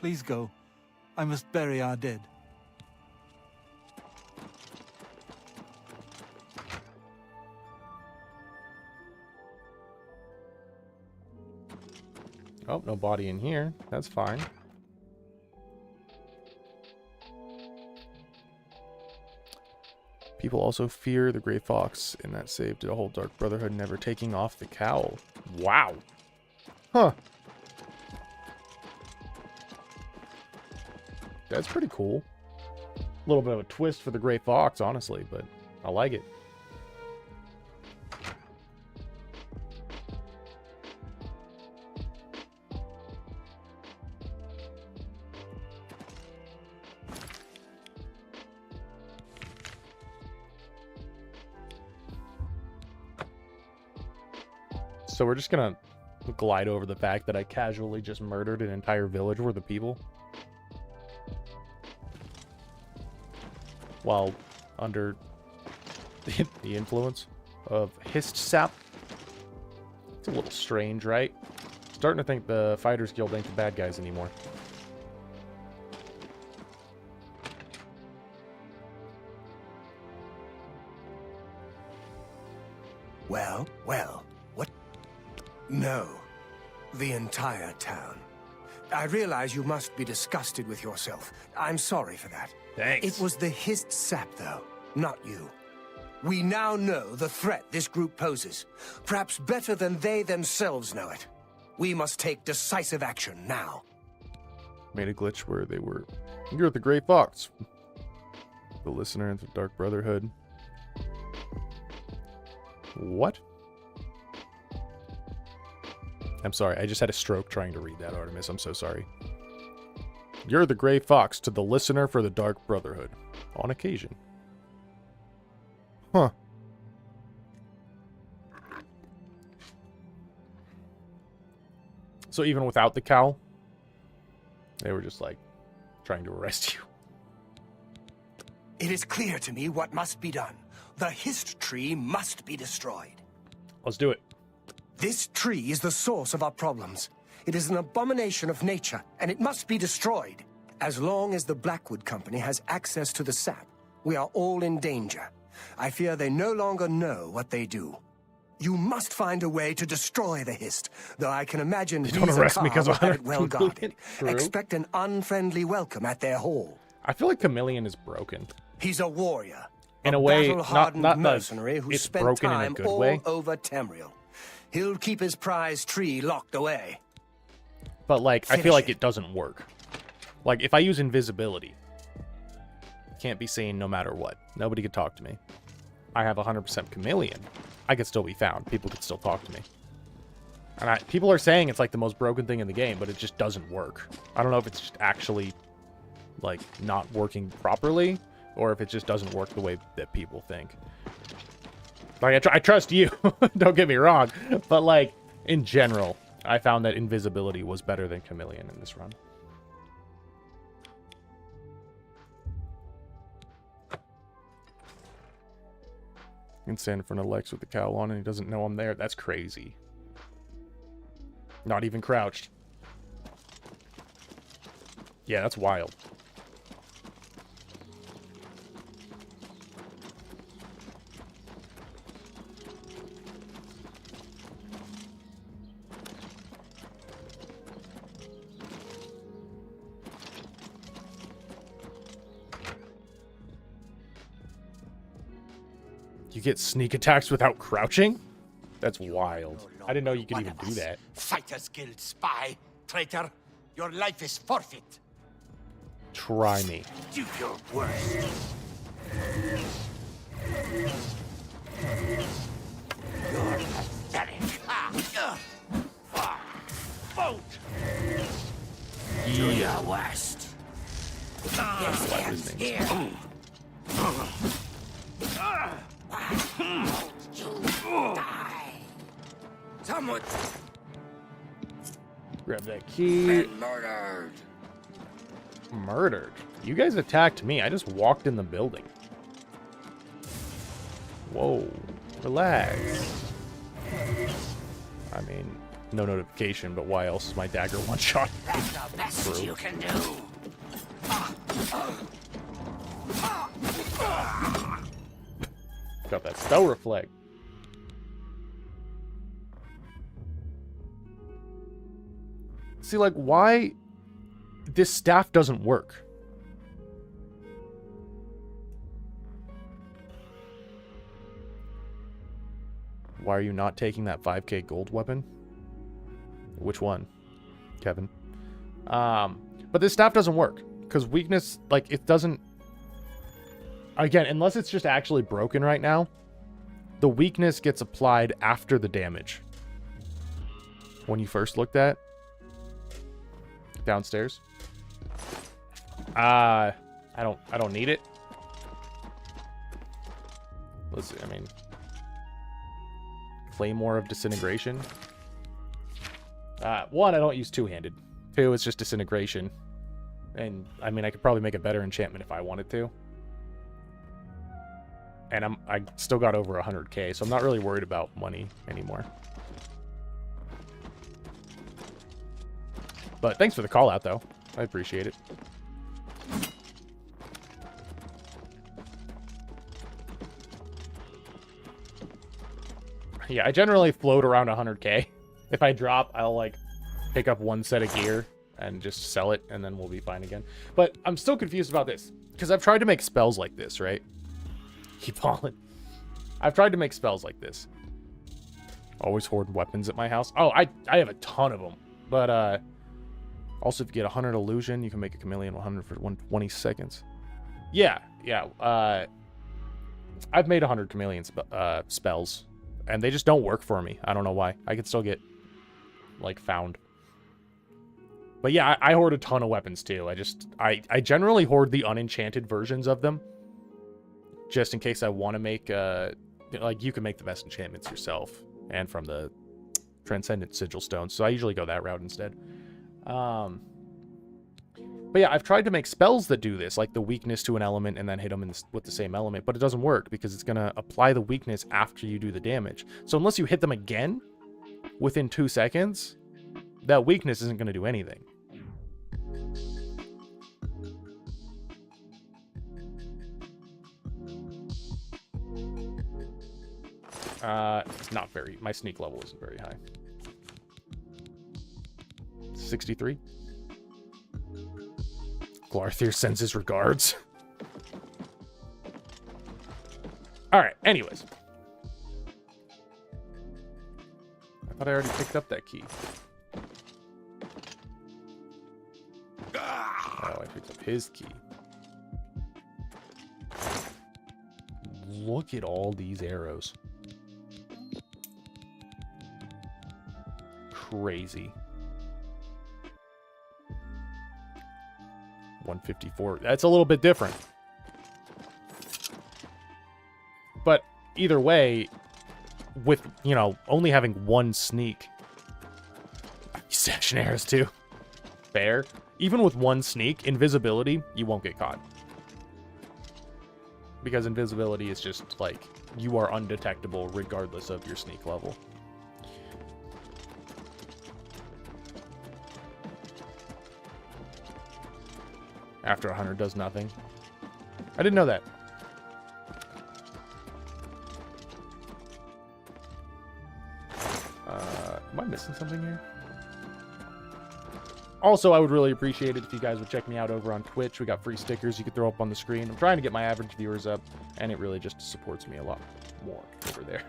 Please go. I must bury our dead. Oh, no body in here. That's fine. People also fear the Grey Fox in that save to the whole Dark Brotherhood never taking off the cowl. Wow. Huh. That's pretty cool. A little bit of a twist for the Grey Fox, honestly, but I like it. So we're just gonna glide over the fact that I casually just murdered an entire village worth of people. while under the influence of hist sap. It's a little strange, right? Starting to think the Fighters Guild ain't the bad guys anymore. Well, what? No. The entire town. I realize you must be disgusted with yourself. I'm sorry for that. Thanks. It was the hist sap, though, not you. We now know the threat this group poses, perhaps better than they themselves know it. We must take decisive action now. Made a glitch where they were... You're the Gray Fox. The Listener and the Dark Brotherhood. What? I'm sorry, I just had a stroke trying to read that, Artemis. I'm so sorry. You're the Gray Fox to the Listener for the Dark Brotherhood. On occasion. Huh. So even without the cowl, they were just like trying to arrest you. It is clear to me what must be done. The hist tree must be destroyed. Let's do it. This tree is the source of our problems. It is an abomination of nature, and it must be destroyed. As long as the Blackwood Company has access to the sap, we are all in danger. I fear they no longer know what they do. You must find a way to destroy the hist, though I can imagine Don't arrest me because will of have it well guarded. True. Expect an unfriendly welcome at their hall. I feel like Chameleon is broken. He's a warrior. In a way, battle-hardened not mercenary who it's spent broken in a time good all way. over Tamriel. He'll keep his prize tree locked away. But, like, I Finish feel like it. it doesn't work. Like, if I use invisibility, can't be seen no matter what. Nobody could talk to me. I have 100% Chameleon. I could still be found. People could still talk to me. And people are saying it's, like, the most broken thing in the game, but it just doesn't work. I don't know if it's just actually, like, not working properly, or if it just doesn't work the way that people think. Like, I trust you. Don't get me wrong. But, like, in general, I found that invisibility was better than Chameleon in this run. You can stand in front of Lex with the cowl on and he doesn't know I'm there. That's crazy. Not even crouched. Yeah, that's wild. You get sneak attacks without crouching? That's wild. I didn't know you could even do that. Fighters Guild spy, traitor. Your life is forfeit. Try me. Do your worst. You're pathetic. Vote. Do your worst. Yes, What's his name? here. You die. Someone Grab that key. murdered. Murdered? You guys attacked me. I just walked in the building. Whoa. Relax. I mean, no notification, but why else is my dagger one shot? That's the best True. you can do. Got that spell reflect. See, like, why this staff doesn't work? Why are you not taking that 5k gold weapon? Which one, Kevin? But this staff doesn't work because weakness, like, it doesn't. Again, unless it's just actually broken right now, the weakness gets applied after the damage. When you first looked at downstairs. I don't need it. Let's see, I mean, Claymore of Disintegration. One, I don't use two-handed. Two, it's just disintegration. And I mean, I could probably make a better enchantment if I wanted to. And I still got over 100K, so I'm not really worried about money anymore. But thanks for the call out, though. I appreciate it. Yeah, I generally float around 100K. If I drop, I'll, like, pick up one set of gear and just sell it, and then we'll be fine again. But I'm still confused about this, because I've tried to make spells like this, right? Keep falling. I've tried to make spells like this. Always hoard weapons at my house. Oh, I have a ton of them. But, also, if you get 100 illusion, you can make a chameleon 100 for 120 seconds. Yeah. I've made 100 chameleon spells, and they just don't work for me. I don't know why. I could still get, like, found. But yeah, I hoard a ton of weapons, too. I generally hoard the unenchanted versions of them, just in case I want to make, like, you can make the best enchantments yourself, and from the Transcendent Sigil Stones, so I usually go that route instead. But yeah, I've tried to make spells that do this, like the weakness to an element and then hit them with the same element, but it doesn't work because it's going to apply the weakness after you do the damage. So unless you hit them again within 2 seconds, that weakness isn't going to do anything. It's not very, my sneak level isn't very high. 63. Glarthir sends his regards. Alright, anyways. I thought I already picked up that key. Oh, I picked up his key. Look at all these arrows. Crazy. 154. That's a little bit different. But either way, with, you know, only having one sneak. Session arrows too. Fair. Even with one sneak, invisibility, you won't get caught. Because invisibility is just like, you are undetectable regardless of your sneak level. After 100 does nothing. I didn't know that. Am I missing something here? Also, I would really appreciate it if you guys would check me out over on Twitch. We got free stickers you could throw up on the screen. I'm trying to get my average viewers up, and it really just supports me a lot more over there.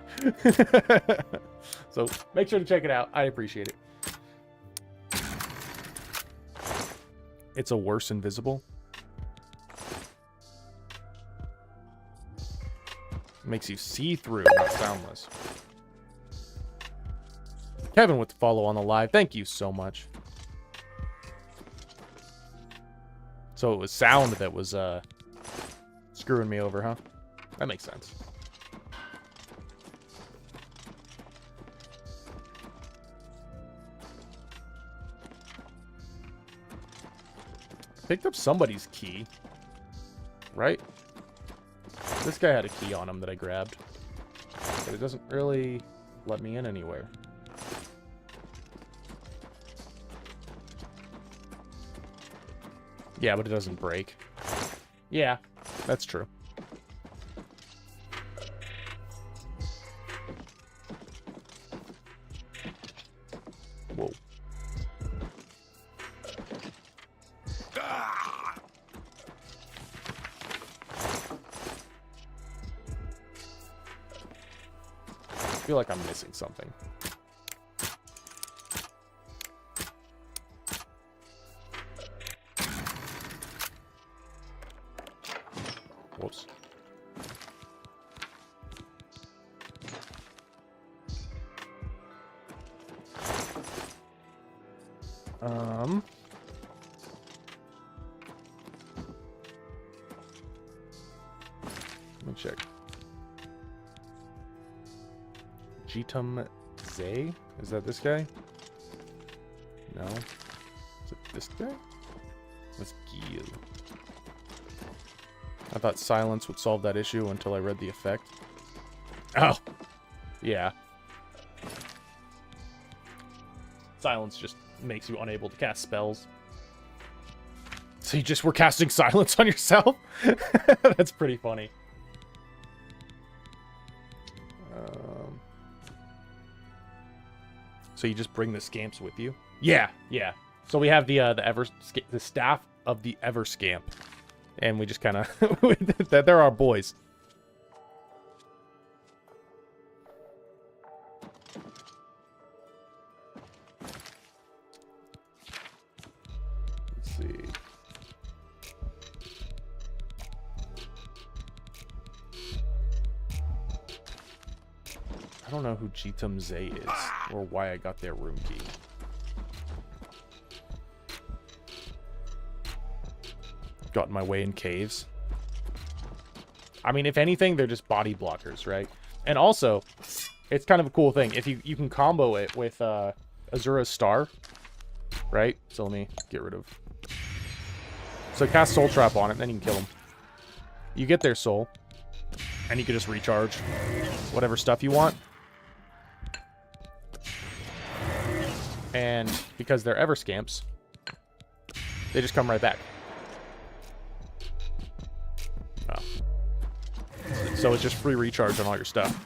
So make sure to check it out. I appreciate it. It's a worse invisible. Makes you see through, not soundless. Kevin with the follow on the live. Thank you so much. So it was sound that was screwing me over, huh? That makes sense. Picked up somebody's key, right? This guy had a key on him that I grabbed, but it doesn't really let me in anywhere. Yeah, but it doesn't break. Yeah, that's true. Whoa. I feel like I'm missing something. Whoops. Let me check. Jitum Zay? Is that this guy? No. Is it this guy? That's Gil. I thought silence would solve that issue until I read the effect. Oh. Yeah. Silence just makes you unable to cast spells. So you just were casting silence on yourself? That's pretty funny. So you just bring the scamps with you? Yeah, yeah. So we have the staff of the Ever Scamp, and we just kind of they're our boys. Let's see. I don't know who Jitum Zay is, or why I got their room key. Got in my way in caves. I mean, if anything, they're just body blockers, right? And also, it's kind of a cool thing. If you can combo it with Azura's Star, right? So let me get rid of... So cast Soul Trap on it, and then you can kill them. You get their soul, and you can just recharge whatever stuff you want. And because they're Ever Scamps, they just come right back. Oh. So it's just free recharge on all your stuff.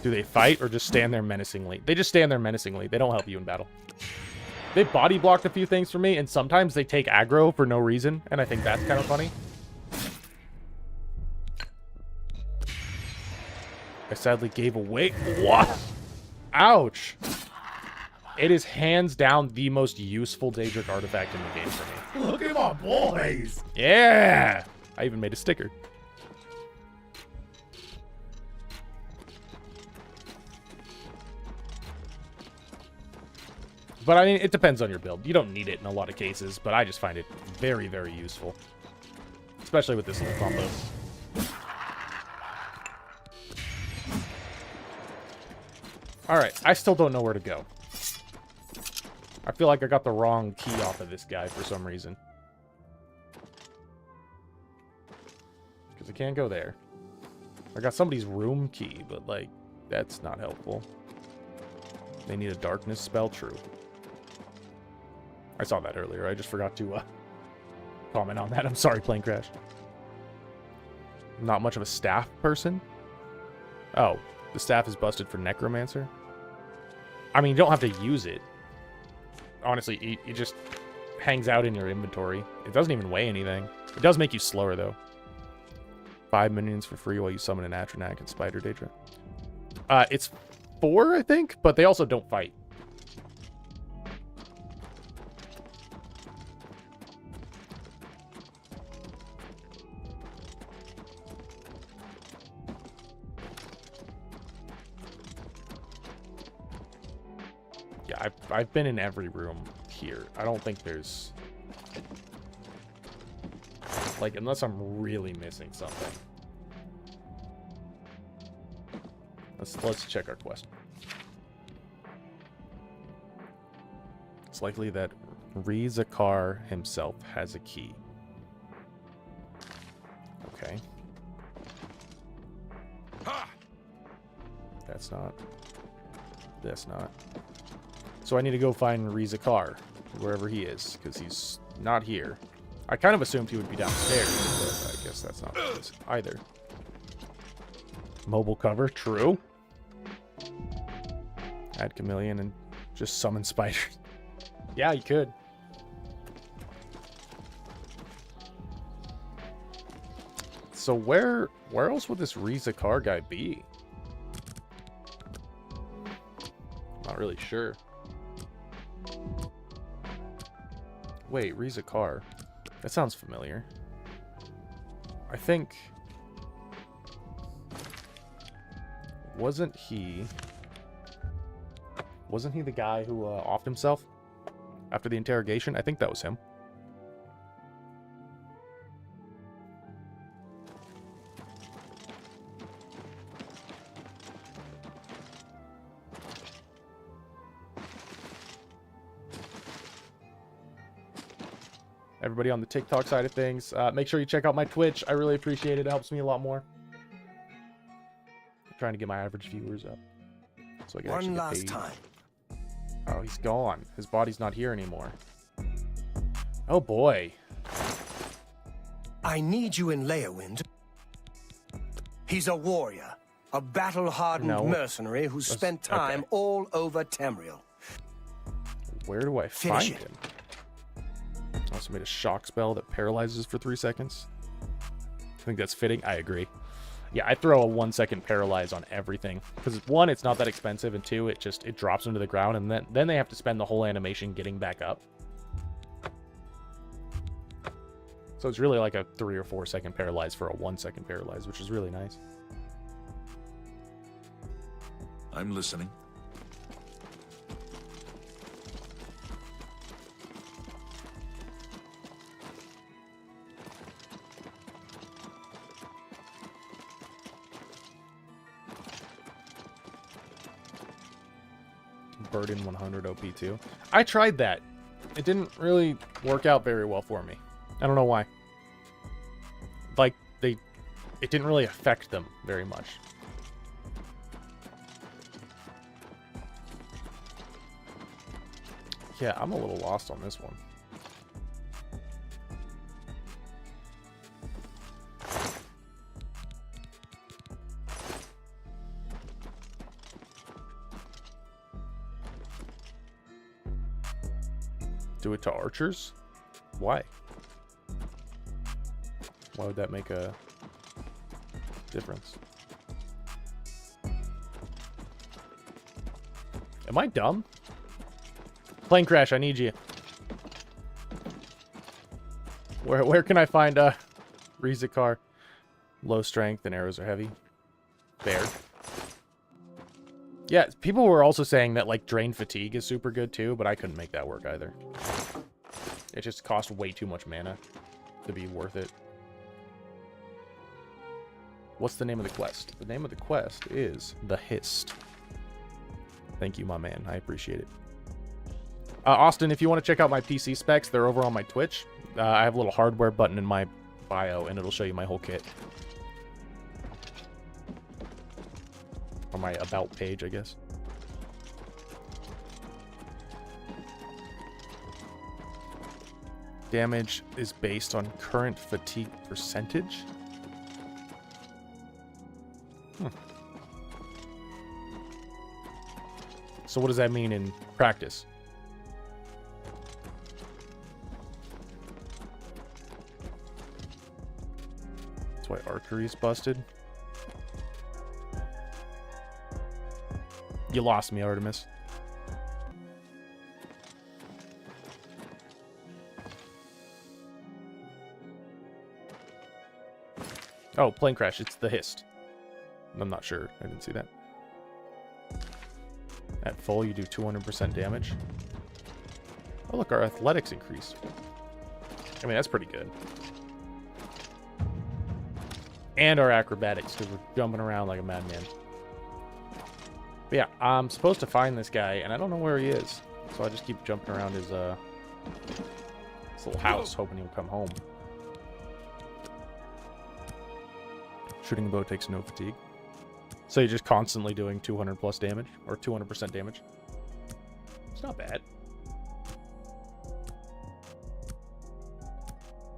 Do they fight or just stand there menacingly? They just stand there menacingly. They don't help you in battle. They body blocked a few things for me, and sometimes they take aggro for no reason, and I think that's kind of funny. I sadly gave away... What? Ouch. It is hands down the most useful Daedric artifact in the game for me. Look at my boys! Yeah! I even made a sticker. But I mean, it depends on your build. You don't need it in a lot of cases, but I just find it very, very useful. Especially with this little combo. Alright, I still don't know where to go. I feel like I got the wrong key off of this guy for some reason. Because I can't go there. I got somebody's room key, but, like, that's not helpful. They need a darkness spell, true. I saw that earlier. I just forgot to comment on that. I'm sorry, plane crash. Not much of a staff person. Oh, the staff is busted for Necromancer. I mean, you don't have to use it. Honestly, it just hangs out in your inventory. It doesn't even weigh anything. It does make you slower, though. 5 minions for free while you summon an Atronak and Spider Daedra. It's 4, I think, but they also don't fight. Yeah, I've been in every room here. I don't think there's... Like, unless I'm really missing something. Let's check our quest. It's likely that Rizakar himself has a key. Okay. That's not. That's not. So I need to go find Rizakar, wherever he is, because he's not here. I kind of assumed he would be downstairs, but I guess that's not what it is either. Mobile cover, true. Add Chameleon and just summon spiders. Yeah, you could. So where else would this Rizakar guy be? Not really sure. Wait, Rizakar. That sounds familiar. I think... Wasn't he the guy who offed himself after the interrogation? I think that was him. Everybody on the TikTok side of things. Make sure you check out my Twitch. I really appreciate it. It helps me a lot more. I'm trying to get my average viewers up. So I can actually One get last paid. time. Oh, he's gone. His body's not here anymore. Oh, boy. I need you in Leyawind. He's a warrior, a battle-hardened No. mercenary who spent time okay. all over Tamriel. Where do I Finish find it. him? Also made a shock spell that paralyzes for 3 seconds. I think that's fitting. I agree. Yeah, I throw a 1-second paralyze on everything. Because 1, it's not that expensive, and 2, it drops them to the ground, and then they have to spend the whole animation getting back up. So it's really like a 3 or 4 second paralyze for a 1-second paralyze, which is really nice. I'm listening. Burden 100 OP too. I tried that. It didn't really work out very well for me. I don't know why. Like, it didn't really affect them very much. Yeah, I'm a little lost on this one. Do it to archers? Why? Why would that make a difference? Am I dumb? Plane crash, I need you. Where can I find Rizikar? Low strength and arrows are heavy. Fair. Yeah, people were also saying that like drain fatigue is super good too, but I couldn't make that work either. It just cost way too much mana to be worth it. What's the name of the quest? The name of the quest is The Hist. Thank you, my man. I appreciate it. Austin, if you want to check out my PC specs, they're over on my Twitch. I have a little hardware button in my bio, and it'll show you my whole kit. On my about page, I guess. Damage is based on current fatigue percentage? So what does that mean in practice? That's why archery is busted. You lost me, Artemis. Oh, plane crash. It's the Hist. I'm not sure. I didn't see that. At full, you do 200% damage. Oh, look, our athletics increased. I mean, that's pretty good. And our acrobatics, because we're jumping around like a madman. But yeah, I'm supposed to find this guy, and I don't know where he is. So I just keep jumping around his little house, hoping he'll come home. Shooting bow takes no fatigue. So you're just constantly doing 200 plus damage, or 200% damage. It's not bad.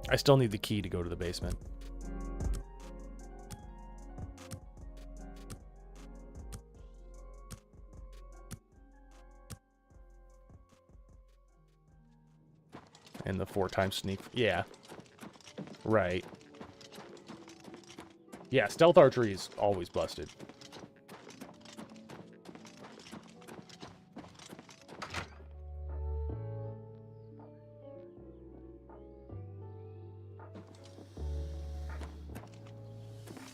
I still need the key to go to the basement. And the 4 times sneak. Yeah. Right. Yeah, stealth archery is always busted.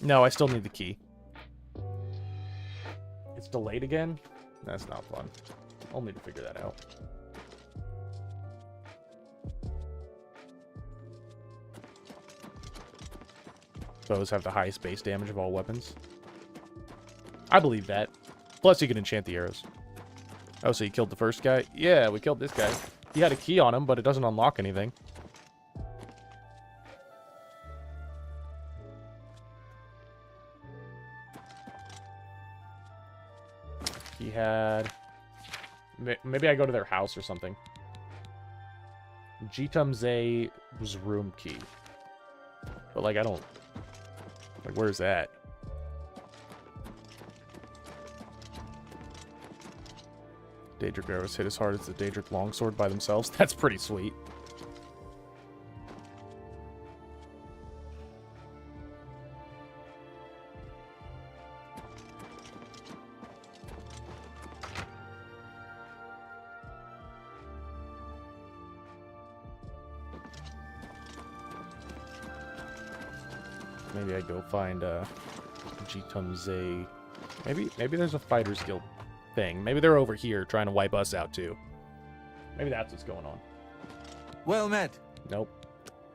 No, I still need the key. It's delayed again? That's not fun. I'll need to figure that out. Bows have the highest base damage of all weapons. I believe that. Plus, you can enchant the arrows. Oh, so you killed the first guy? Yeah, we killed this guy. He had a key on him, but it doesn't unlock anything. He had... Maybe I go to their house or something. Jitumze's room key. But, like, I don't... Like, where's that? Daedric arrows hit as hard as the Daedric longsword by themselves. That's pretty sweet. Maybe I go find Jitumze. Maybe there's a Fighters Guild thing. Maybe they're over here trying to wipe us out too. Maybe that's what's going on. Well met. Nope.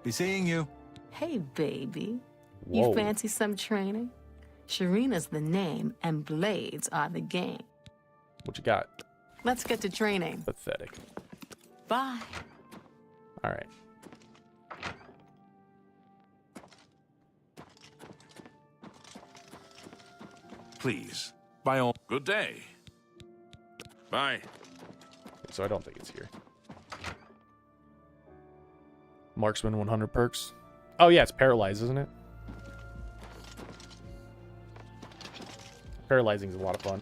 Be seeing you. Hey, baby. Whoa. You fancy some training? Sharina's the name, and blades are the game. What you got? Let's get to training. Pathetic. Bye. All right. Please. By all. Good day. Bye. So I don't think it's here. Marksman 100 perks. Oh yeah, it's paralyzed, isn't it? Paralyzing is a lot of fun.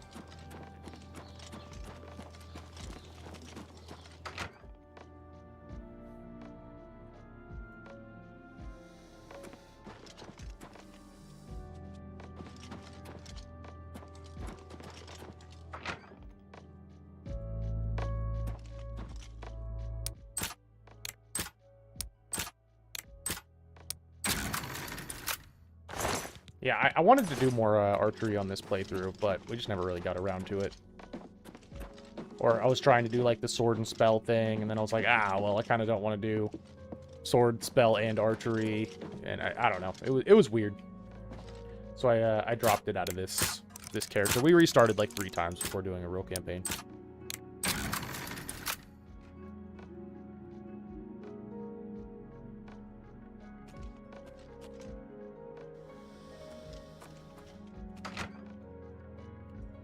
Yeah, I wanted to do more archery on this playthrough, but we just never really got around to it. Or I was trying to do like the sword and spell thing, and then I was like, well, I kind of don't want to do sword, spell, and archery, and I don't know. It was weird. So I dropped it out of this character. We restarted like 3 times before doing a real campaign.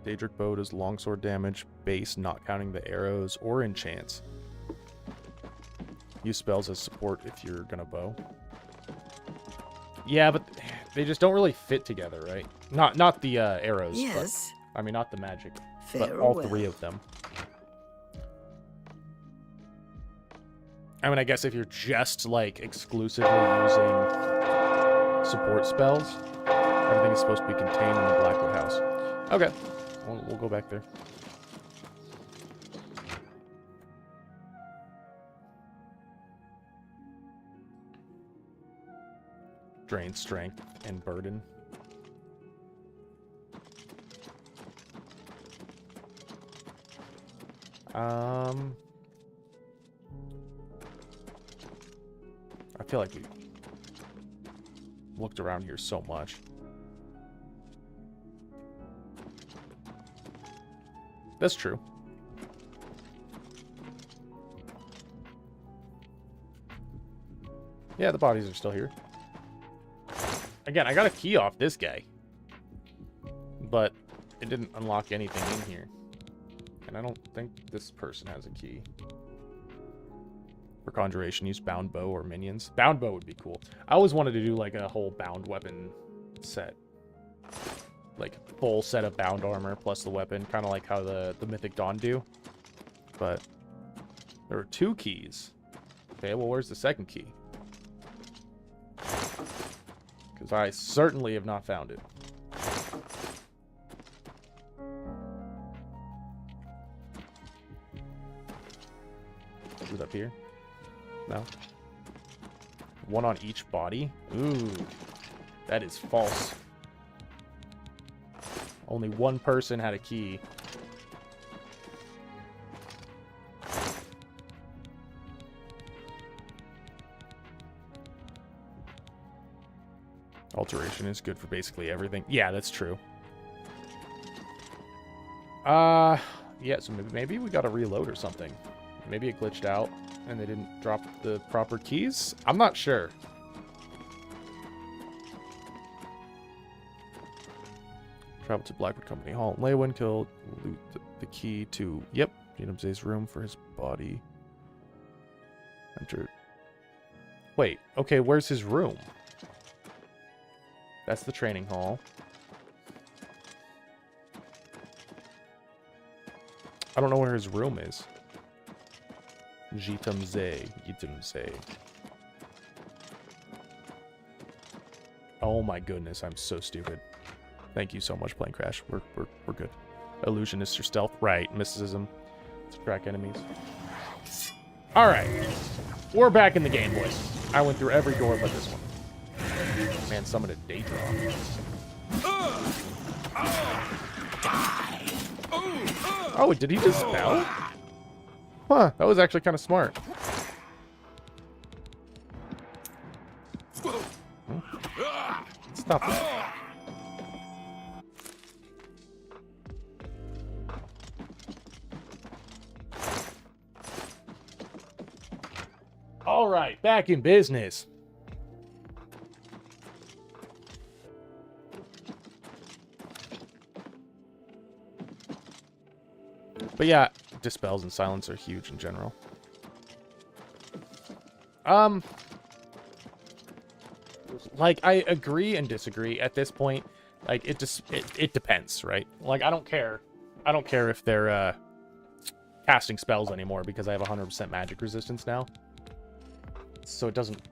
Daedric bow does longsword damage, base, not counting the arrows or enchants. Use spells as support if you're gonna bow. Yeah, but they just don't really fit together, right? Not the arrows. Yes. But, I mean, not the magic, but Farewell. all 3 of them. I mean, I guess if you're just like exclusively using support spells, everything is supposed to be contained in the Blackwood house. Okay. We'll go back there. Drain strength and burden. I feel like we looked around here so much. That's true. Yeah, the bodies are still here. Again, I got a key off this guy. But it didn't unlock anything in here. And I don't think this person has a key. For conjuration, use bound bow or minions. Bound bow would be cool. I always wanted to do like a whole bound weapon set. Like full set of bound armor plus the weapon, kind of like how the Mythic Dawn do. But there are 2 keys. Okay, well, where's the second key? Because I certainly have not found it. Is it up here? No. 1 on each body? Ooh, that is false. Only 1 person had a key. Alteration is good for basically everything. Yeah, that's true. Yeah, so maybe we gotta reload or something. Maybe it glitched out and they didn't drop the proper keys? I'm not sure. Travel to Blackwood Company Hall in Leyland, kill, loot the key to, yep, Zay's room for his body. Enter. Wait, okay, where's his room? That's the training hall. I don't know where his room is. Jitamze. Oh my goodness, I'm so stupid. Thank you so much, Plane Crash. We're good. Illusionist or stealth. Right, mysticism. Let's crack enemies. Alright. We're back in the game, boys. I went through every door but this one. Man, summoned a Daedra. Oh, did he just spell? Huh, that was actually kind of smart. Stop it. All right, back in business. But yeah, dispels and silence are huge in general. Like, I agree and disagree at this point. Like, it depends, right? Like, I don't care. I don't care if they're casting spells anymore because I have 100% magic resistance now. So it doesn't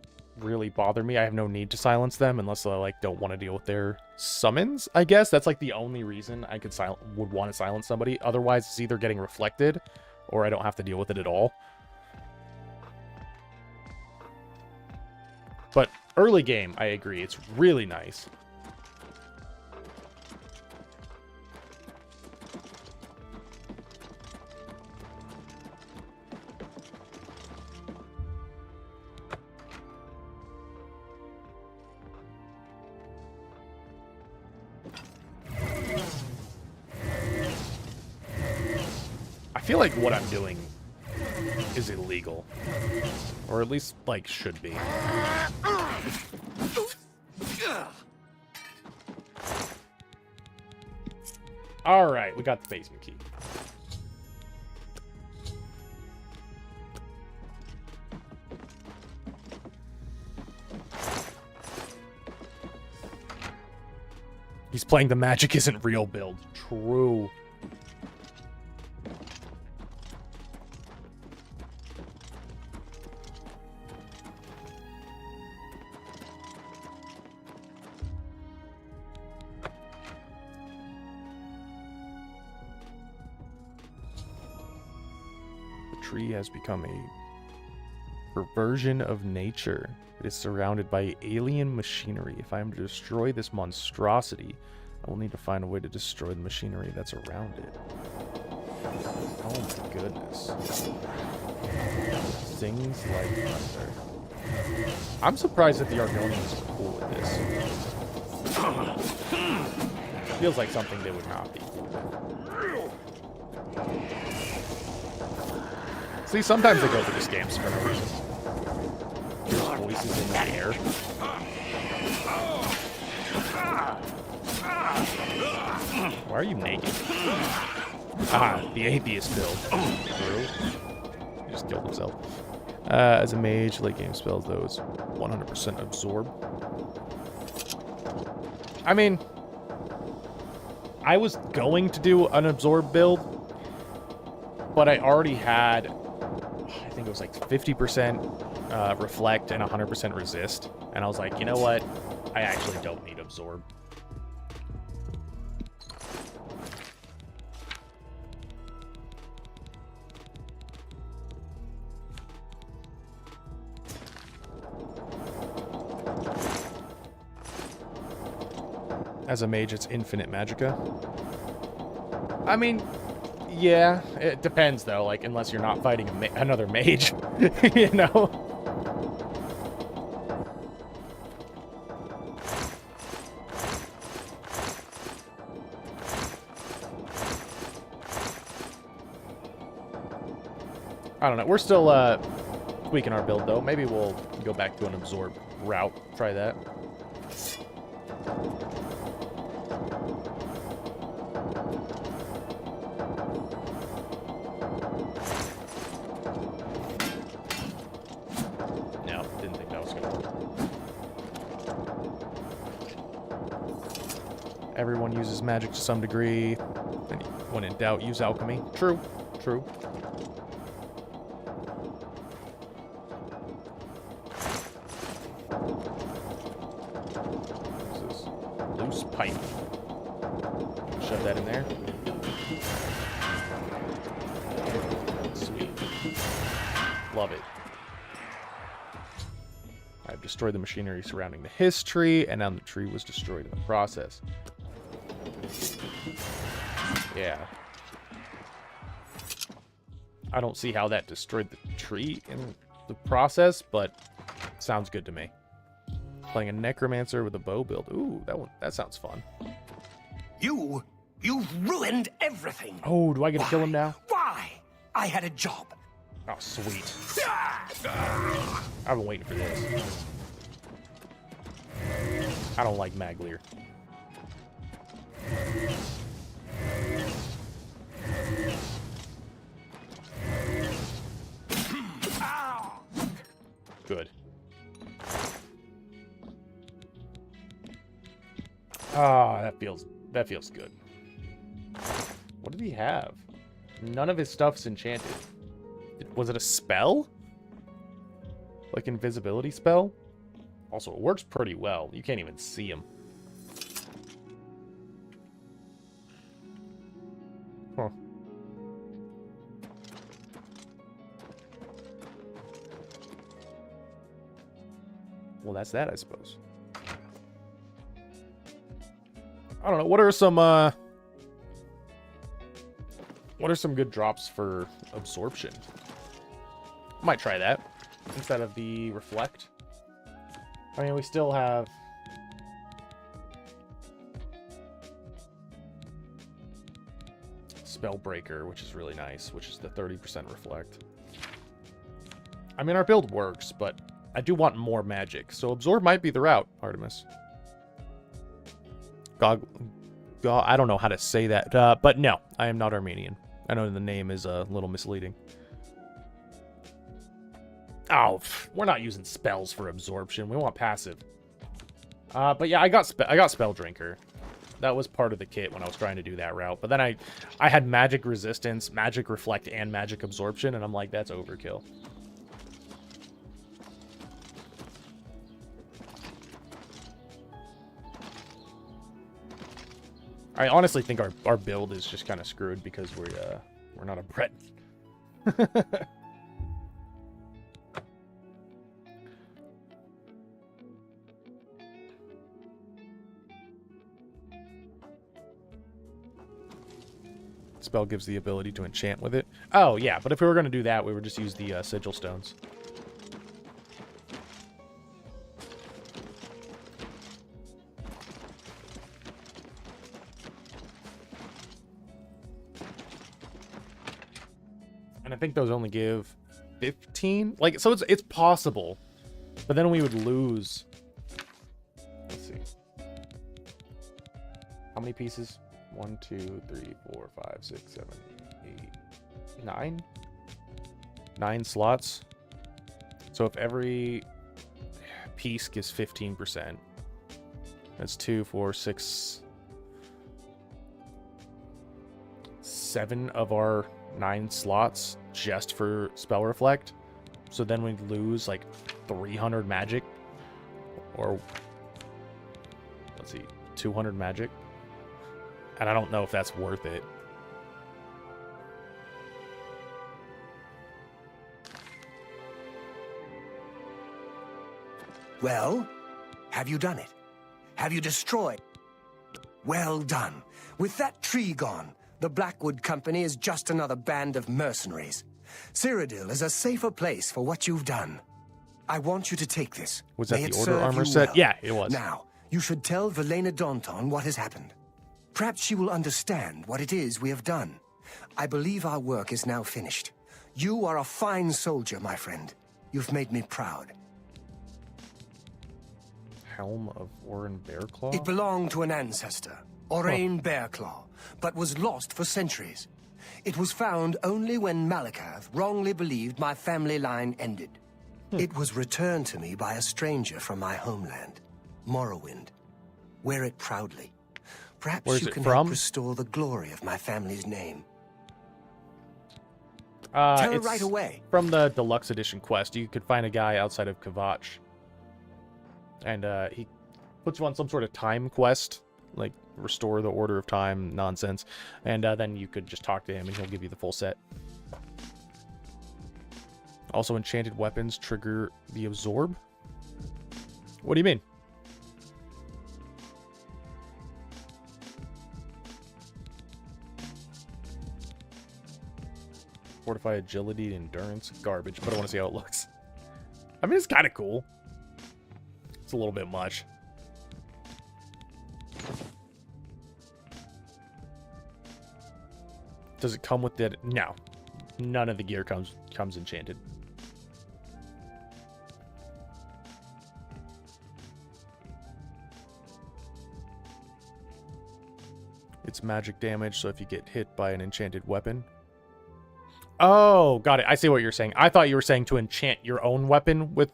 really bother me. I have no need to silence them unless I, like, don't want to deal with their summons, I guess. That's, like, the only reason I would want to silence somebody. Otherwise, it's either getting reflected or I don't have to deal with it at all. But early game, I agree. It's really nice. I feel like what I'm doing is illegal. Or at least, like, should be. Alright, we got the basement key. He's playing the magic isn't real build. True. Tree has become a perversion of nature. It is surrounded by alien machinery. If I am to destroy this monstrosity, I will need to find a way to destroy the machinery that's around it. Oh my goodness. Sings like thunder. I'm surprised that the Argonians are cool with this. Feels like something they would not be cool with. See, sometimes they go for the scams for no reason. There's voices in the air. Why are you naked? Ah, the atheist build. He just killed himself. As a mage, late game spells, those 100% absorb. I mean, I was going to do an absorb build, but I already had, I think it was like 50% reflect and 100% resist. And I was like, you know what? I actually don't need absorb. As a mage, it's infinite magicka. I mean, yeah, it depends though. Like, unless you're not fighting another mage, you know. I don't know. We're still tweaking our build though. Maybe we'll go back to an absorb route. Try that. Everyone uses magic to some degree. And when in doubt, use alchemy. True. True. What's this? Loose pipe. Shove that in there. Sweet. Love it. I've destroyed the machinery surrounding the history, and now the tree was destroyed in the process. Yeah. I don't see how that destroyed the tree in the process, but sounds good to me. Playing a necromancer with a bow build. Ooh, that sounds fun. You've ruined everything. Oh, do I get to kill him now? Why? I had a job. Oh, sweet. I've been waiting for this. I don't like Maglier. Good. Ah, that feels good. What did he have? None of his stuff's enchanted. Was it a spell? Like invisibility spell? Also, it works pretty well. You can't even see him. Huh. Well, that's that, I suppose. I don't know. What are some good drops for absorption? Might try that instead of the reflect. I mean, we still have Spellbreaker, which is really nice, which is the 30% reflect. I mean, our build works, but I do want more magic, so absorb might be the route, Artemis. God, I don't know how to say that, but no, I am not Armenian. I know the name is a little misleading. Oh, we're not using spells for absorption. We want passive. But yeah, I got Spell Drinker. That was part of the kit when I was trying to do that route. But then I had magic resistance, magic reflect, and magic absorption, and I'm like, that's overkill. I honestly think our build is just kind of screwed because we're not a Breton. Spell gives the ability to enchant with it. Oh, yeah, but if we were going to do that, we would just use the sigil stones. And I think those only give 15. Like, so it's possible, but then we would lose. Let's see. How many pieces? 1, 2, 3, 4, 5, 6, 7, 8, 9? 9 slots. So if every piece gives 15%, that's 2, 4, 6, 7 of our 9 slots just for Spell Reflect. So then we'd lose like 300 magic. Or, let's see, 200 magic. And I don't know if that's worth it. Well, have you done it? Have you destroyed? Well done. With that tree gone, the Blackwood Company is just another band of mercenaries. Cyrodiil is a safer place for what you've done. I want you to take this. Was that May the it Order serve armor you set? well. Yeah, it was. Now, you should tell Velena Daunton what has happened. Perhaps she will understand what it is we have done. I believe our work is now finished. You are a fine soldier, my friend. You've made me proud. Helm of Orin Bearclaw? It belonged to an ancestor, Orain Bearclaw, but was lost for centuries. It was found only when Malakath wrongly believed my family line ended. It was returned to me by a stranger from my homeland, Morrowind. Wear it proudly. Perhaps Where's you it can from? help restore the glory of my family's name. Tell her It's right away. from the deluxe edition quest. You could find a guy outside of Kvatch, and he puts you on some sort of time quest, like restore the order of time nonsense, and then you could just talk to him, and he'll give you the full set. Also, enchanted weapons trigger the absorb. What do you mean? Fortify agility, endurance, garbage, but I want to see how it looks. I mean, it's kind of cool. It's a little bit much. Does it come with that? No. None of the gear comes enchanted. It's magic damage, so if you get hit by an enchanted weapon. Oh, got it. I see what you're saying. I thought you were saying to enchant your own weapon with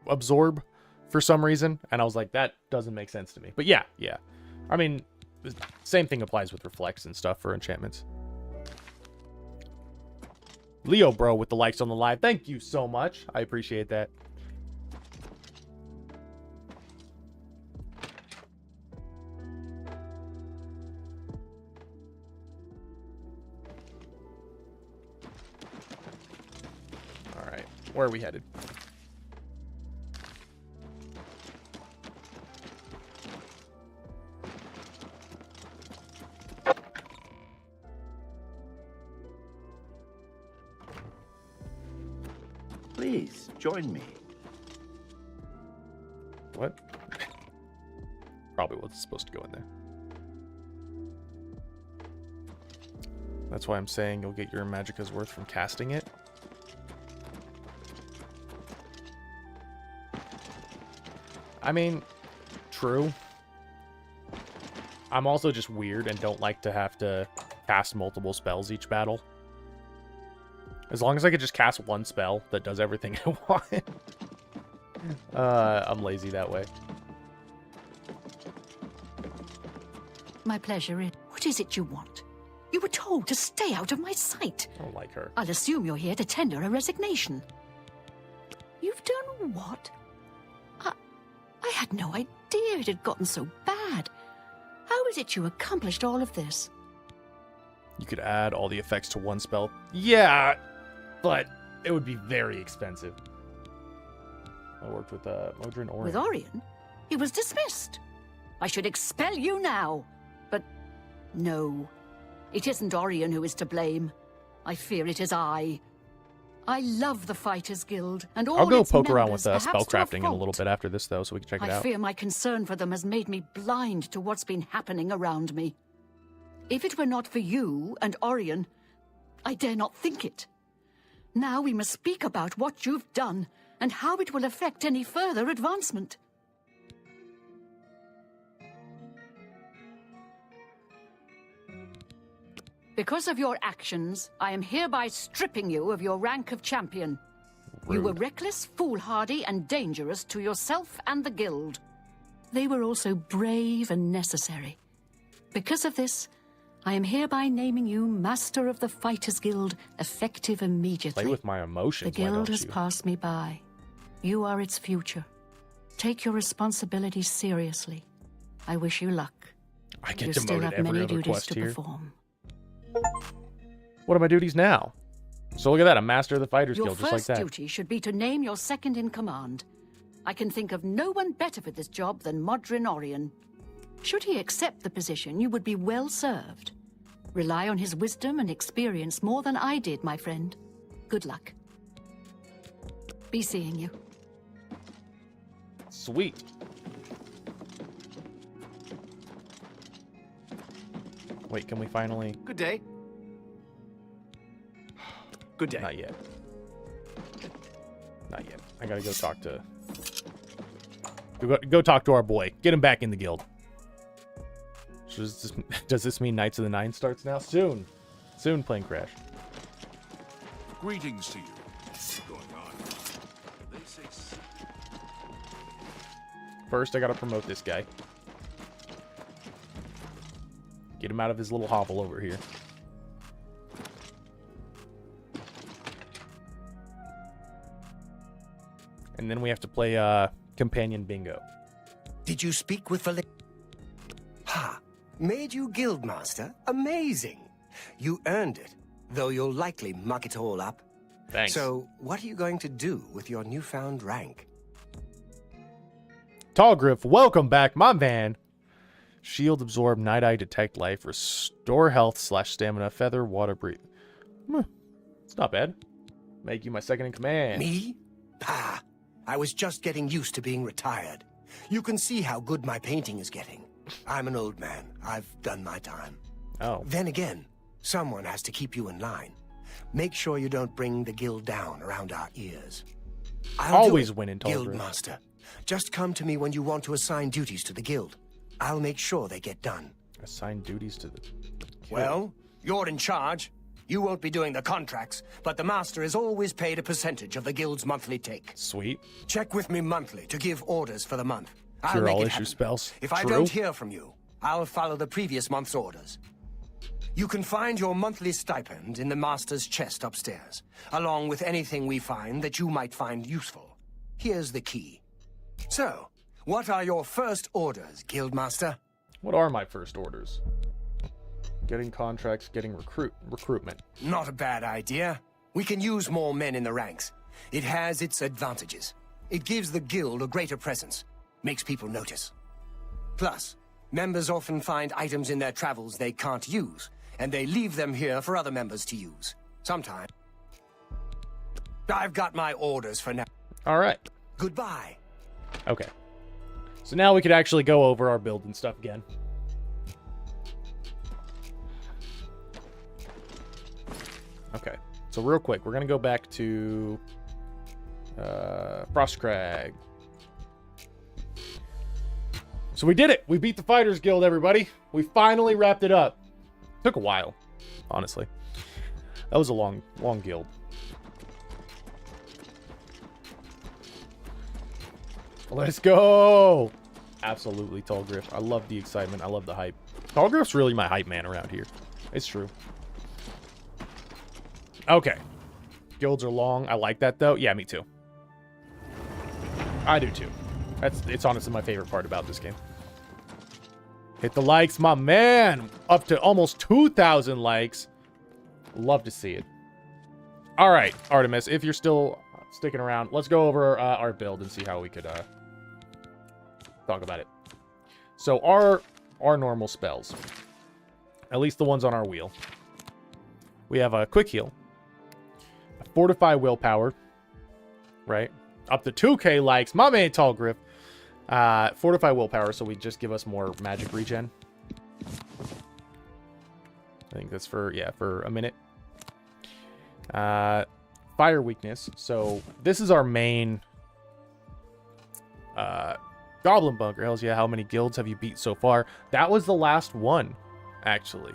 absorb for some reason, and I was like, that doesn't make sense to me. But yeah. I mean, the same thing applies with reflex and stuff for enchantments. Leo bro with the likes on the live. Thank you so much. I appreciate that. All right, where are we headed? Please, join me. What? Probably wasn't supposed to go in there. That's why I'm saying you'll get your magicka's worth from casting it. I mean, true. I'm also just weird and don't like to have to cast multiple spells each battle. As long as I could just cast one spell that does everything I want. I'm lazy that way. My pleasure. What is it you want? You were told to stay out of my sight. I don't like her. I'll assume you're here to tender a resignation. You've done what? I had no idea it had gotten so bad. How is it you accomplished all of this? You could add all the effects to one spell. Yeah, but it would be very expensive. I worked with Modron Orion. With Orion? He was dismissed. I should expel you now. But no, it isn't Orion who is to blame. I fear it is I. I love the Fighters Guild and all I'll go its poke around members, with perhaps to a spellcrafting in a little fault. bit after this, though, so we can check it I out. fear my concern for them has made me blind to what's been happening around me. If it were not for you and Orion, I dare not think it. Now we must speak about what you've done and how it will affect any further advancement. Because of your actions, I am hereby stripping you of your rank of champion. You were reckless, foolhardy, and dangerous to yourself and the guild. They were also brave and necessary. Because of this, I am hereby naming you Master of the Fighters Guild, effective immediately. Play with my emotions, The why guild don't has you? passed me by. You are its future. Take your responsibilities seriously. I wish you luck. I get You still demoted have every many other duties quest to here. perform. What are my duties now? So look at that, I'm Master of the Fighters Your Guild, just like first that. duty should be to name your second in command. I can think of no one better for this job than Modron Orion. Should he accept the position, you would be well served. Rely on his wisdom and experience more than I did, my friend. Good luck. Be seeing you. Sweet. Wait, can we finally... Good day. Good day. Not yet. Not yet. I gotta go talk to... Go talk to our boy. Get him back in the guild. So does this mean Knights of the Nine starts now? Soon. Soon, Plane Crash. Greetings to you. What's going on? They say First, I gotta promote this guy. him out of his little hovel over here. And then we have to play companion bingo. Did you speak with Valer? Ha! Made you guildmaster? Amazing! You earned it, though you'll likely muck it all up. Thanks. So, what are you going to do with your newfound rank? Tallgriff, welcome back, my man. Shield absorb, night eye, detect life, restore health / stamina, feather, water breathe. It's not bad. Make you my second in command. Me? Ha! I was just getting used to being retired. You can see how good my painting is getting. I'm an old man. I've done my time. Oh. Then again, someone has to keep you in line. Make sure you don't bring the guild down around our ears. I'll Always do it, win in Tallgriff. Guildmaster. Just come to me when you want to assign duties to the guild. I'll make sure they get done. Assign duties to the guild. Well, you're in charge. You won't be doing the contracts, but the master is always paid a percentage of the guild's monthly take. Sweet. Check with me monthly to give orders for the month. I'll Cure make all it issue happen. spells. If I don't hear from you, I'll follow the previous month's orders. You can find your monthly stipend in the master's chest upstairs, along with anything we find that you might find useful. Here's the key. So, what are your first orders, Guildmaster? What are my first orders? Getting contracts, getting recruitment. Not a bad idea. We can use more men in the ranks. It has its advantages. It gives the guild a greater presence, makes people notice. Plus, members often find items in their travels they can't use, and they leave them here for other members to use. Sometimes. I've got my orders for now. All right. Goodbye. Okay. So now we could actually go over our build and stuff again. Okay. So real quick, we're going to go back to Frostcrag. So we did it. We beat the Fighters Guild, everybody. We finally wrapped it up. Took a while, honestly. That was a long guild. Let's go! Absolutely, Tallgriff. I love the excitement. I love the hype. Tallgriff's really my hype man around here. It's true. Okay. Guilds are long. I like that, though. Yeah, me too. I do, too. It's honestly my favorite part about this game. Hit the likes, my man! Up to almost 2,000 likes. Love to see it. All right, Artemis, if you're still sticking around, let's go over our build and see how we could talk about it. So our normal spells, at least the ones on our wheel. We have a quick heal, a fortify willpower, right? Up to 2k likes, my man Tallgriff. Fortify willpower, so we just give us more magic regen. I think that's for a minute. Fire weakness. So this is our main Goblin Bunker. Hells yeah, how many guilds have you beat so far? That was the last one, actually.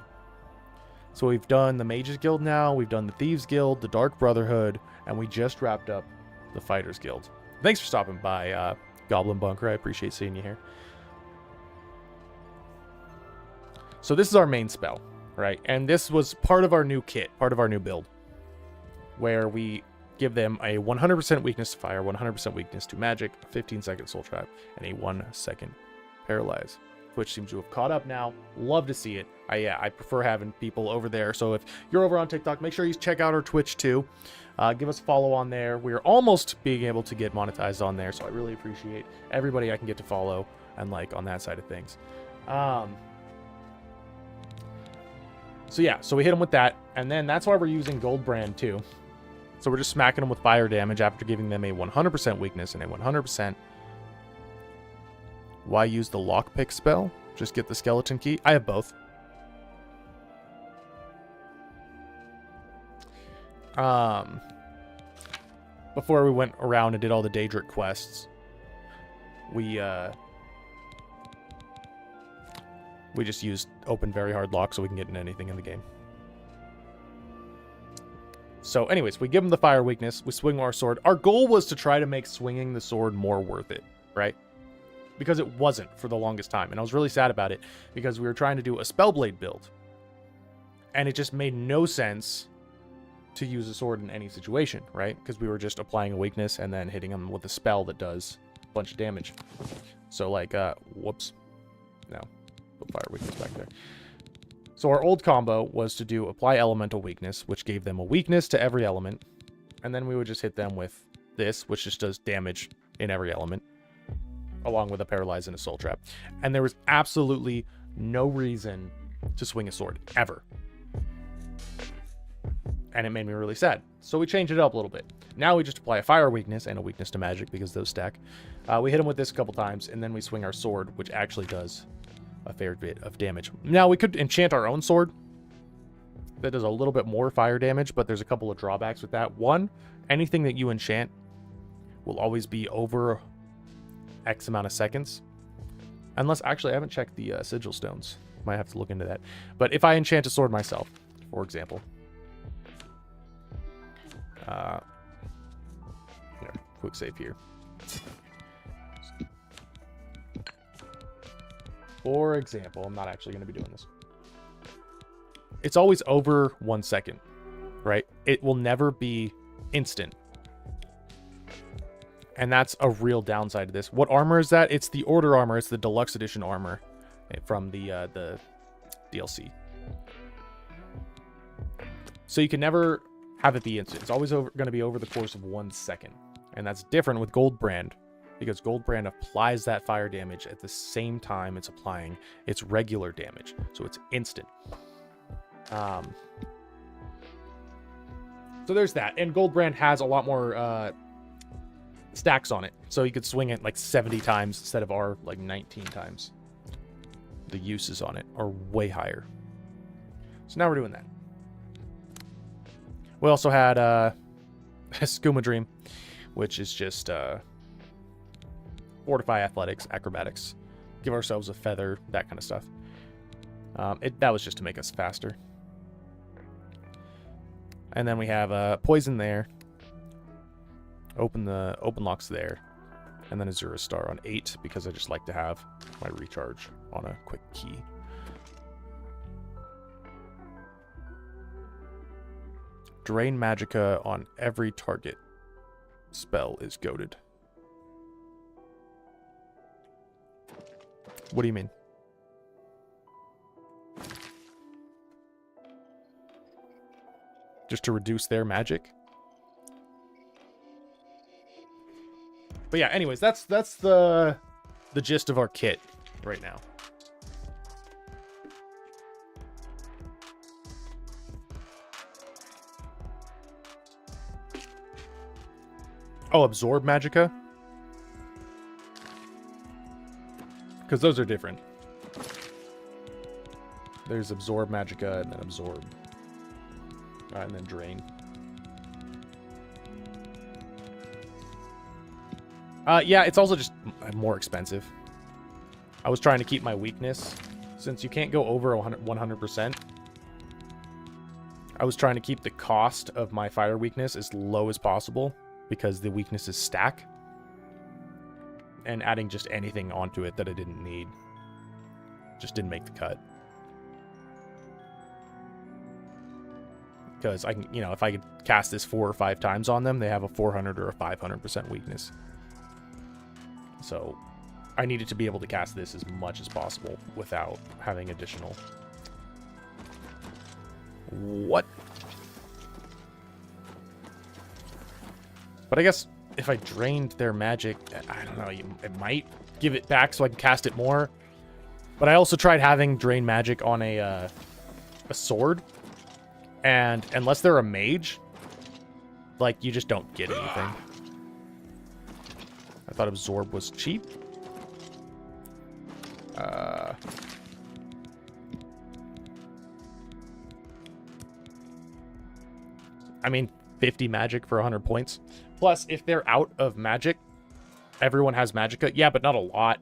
So we've done the Mages Guild now, we've done the Thieves Guild, the Dark Brotherhood, and we just wrapped up the Fighters Guild. Thanks for stopping by, Goblin Bunker. I appreciate seeing you here. So this is our main spell, right? And this was part of our new kit, part of our new build, where we give them a 100% weakness to fire, 100% weakness to magic, a 15-second soul trap, and a 1-second paralyze. Twitch seems to have caught up now. Love to see it. I prefer having people over there. So if you're over on TikTok, make sure you check out our Twitch too. Give us a follow on there. We're almost being able to get monetized on there, so I really appreciate everybody I can get to follow and like on that side of things. So yeah, so we hit them with that, and then that's why we're using Gold Brand too. So we're just smacking them with fire damage after giving them a 100% weakness and a 100%. Why use the lockpick spell? Just get the skeleton key? I have both. Before we went around and did all the Daedric quests, we just used open very hard lock so we can get in anything in the game. So anyways, we give him the fire weakness, we swing our sword. Our goal was to try to make swinging the sword more worth it, right? because it wasn't for the longest time. And I was really sad about it because we were trying to do a Spellblade build. And it just made no sense to use a sword in any situation, right? Because we were just applying a weakness and then hitting them with a spell that does a bunch of damage. So like, whoops. No, put fire weakness back there. So our old combo was to do apply elemental weakness, which gave them a weakness to every element. And then we would just hit them with this, which just does damage in every element, along with a paralyze and a soul trap. And there was absolutely no reason to swing a sword, ever. And it made me really sad. So we changed it up a little bit. Now we just apply a fire weakness and a weakness to magic because those stack. We hit him with this a couple times, and then we swing our sword, which actually does a fair bit of damage. Now we could enchant our own sword. That does a little bit more fire damage, but there's a couple of drawbacks with that. One, anything that you enchant will always be over X amount of seconds. Unless, actually, I haven't checked the sigil stones. Might have to look into that. But if I enchant a sword myself, for example... here, quick save here. For example, I'm not actually going to be doing this. It's always over 1 second, right? It will never be instant. And that's a real downside to this. What armor is that? It's the Order armor. It's the deluxe edition armor from the DLC. So you can never have it be instant. It's always going to be over the course of 1 second. And that's different with Goldbrand, because Goldbrand applies that fire damage at the same time it's applying its regular damage. So it's instant. So there's that. And Goldbrand has a lot more stacks on it. So you could swing it like 70 times instead of our like 19 times. The uses on it are way higher. So now we're doing that. We also had Skooma Dream, which is just fortify athletics, acrobatics, give ourselves a feather, that kind of stuff. That was just to make us faster. And then we have poison there, open locks there, and then Azura Star on 8 because I just like to have my recharge on a quick key. Drain Magicka on every target spell is goated. What do you mean? Just to reduce their magic? But yeah, anyways, that's the gist of our kit right now. Oh, Absorb Magicka? Because those are different. There's Absorb Magicka and then Absorb. And then Drain. Yeah, it's also just more expensive. I was trying to keep my weakness. Since you can't go over 100%, I was trying to keep the cost of my fire weakness as low as possible, because the weaknesses stack. And adding just anything onto it that I didn't need just didn't make the cut. Because I can, you know, if I could cast this 4 or 5 times on them, they have a 400 or a 500% weakness. So I needed to be able to cast this as much as possible without having additional. What? But I guess if I drained their magic, I don't know, it might give it back so I can cast it more. But I also tried having drain magic on a sword. And unless they're a mage, like, you just don't get anything. I thought Absorb was cheap. I mean, 50 magic for 100 points. Plus, if they're out of magic, everyone has Magicka. Yeah, but not a lot.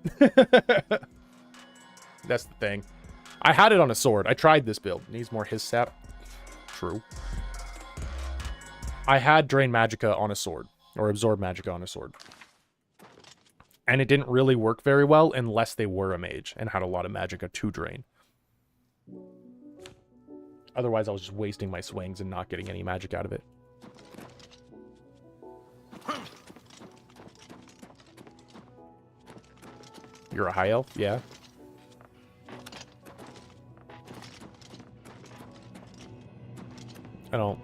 That's the thing. I had it on a sword. I tried this build. Needs more his sap. True. I had Drain Magicka on a sword. Or Absorb Magicka on a sword. And it didn't really work very well unless they were a mage and had a lot of magicka to drain. Otherwise, I was just wasting my swings and not getting any magic out of it. You're a high elf? Yeah. I don't...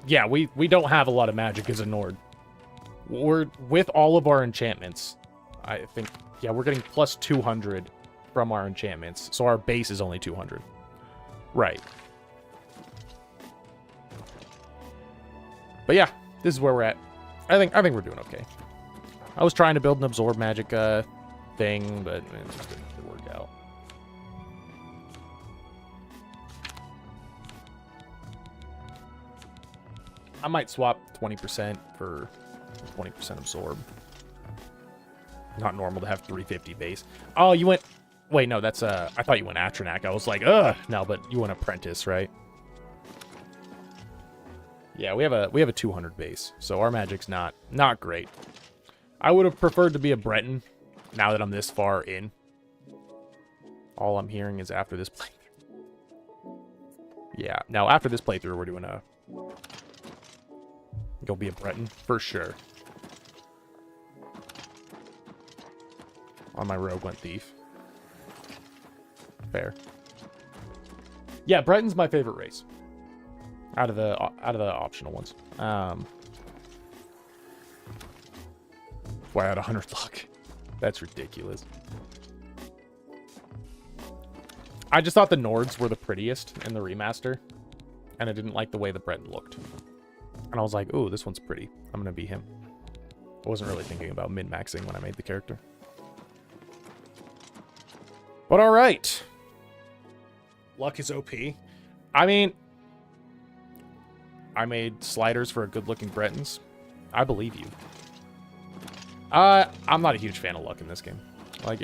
Yeah, we don't have a lot of magic as a Nord. We're with all of our enchantments. I think, yeah, we're getting plus 200 from our enchantments. So our base is only 200. Right. But yeah, this is where we're at. I think we're doing okay. I was trying to build an absorb magic thing, but it just didn't work out. I might swap 20% for 20% absorb. Not normal to have 350 base. Oh, you went... Wait, no, that's... I thought you went Atronak. I was like, ugh! No, but you went Apprentice, right? Yeah, we have a 200 base, so our magic's not great. I would have preferred to be a Breton, now that I'm this far in. All I'm hearing is after this playthrough. Yeah, now after this playthrough, we're doing a... You'll be a Breton, for sure. On my rogue went Thief. Fair. Yeah, Breton's my favorite race. Out of the optional ones. Why I had 100 luck. That's ridiculous. I just thought the Nords were the prettiest in the remaster. And I didn't like the way the Breton looked. And I was like, ooh, this one's pretty. I'm going to be him. I wasn't really thinking about min-maxing when I made the character. But alright. Luck is OP. I mean, I made sliders for good-looking Bretons. I believe you. I'm not a huge fan of luck in this game. Like,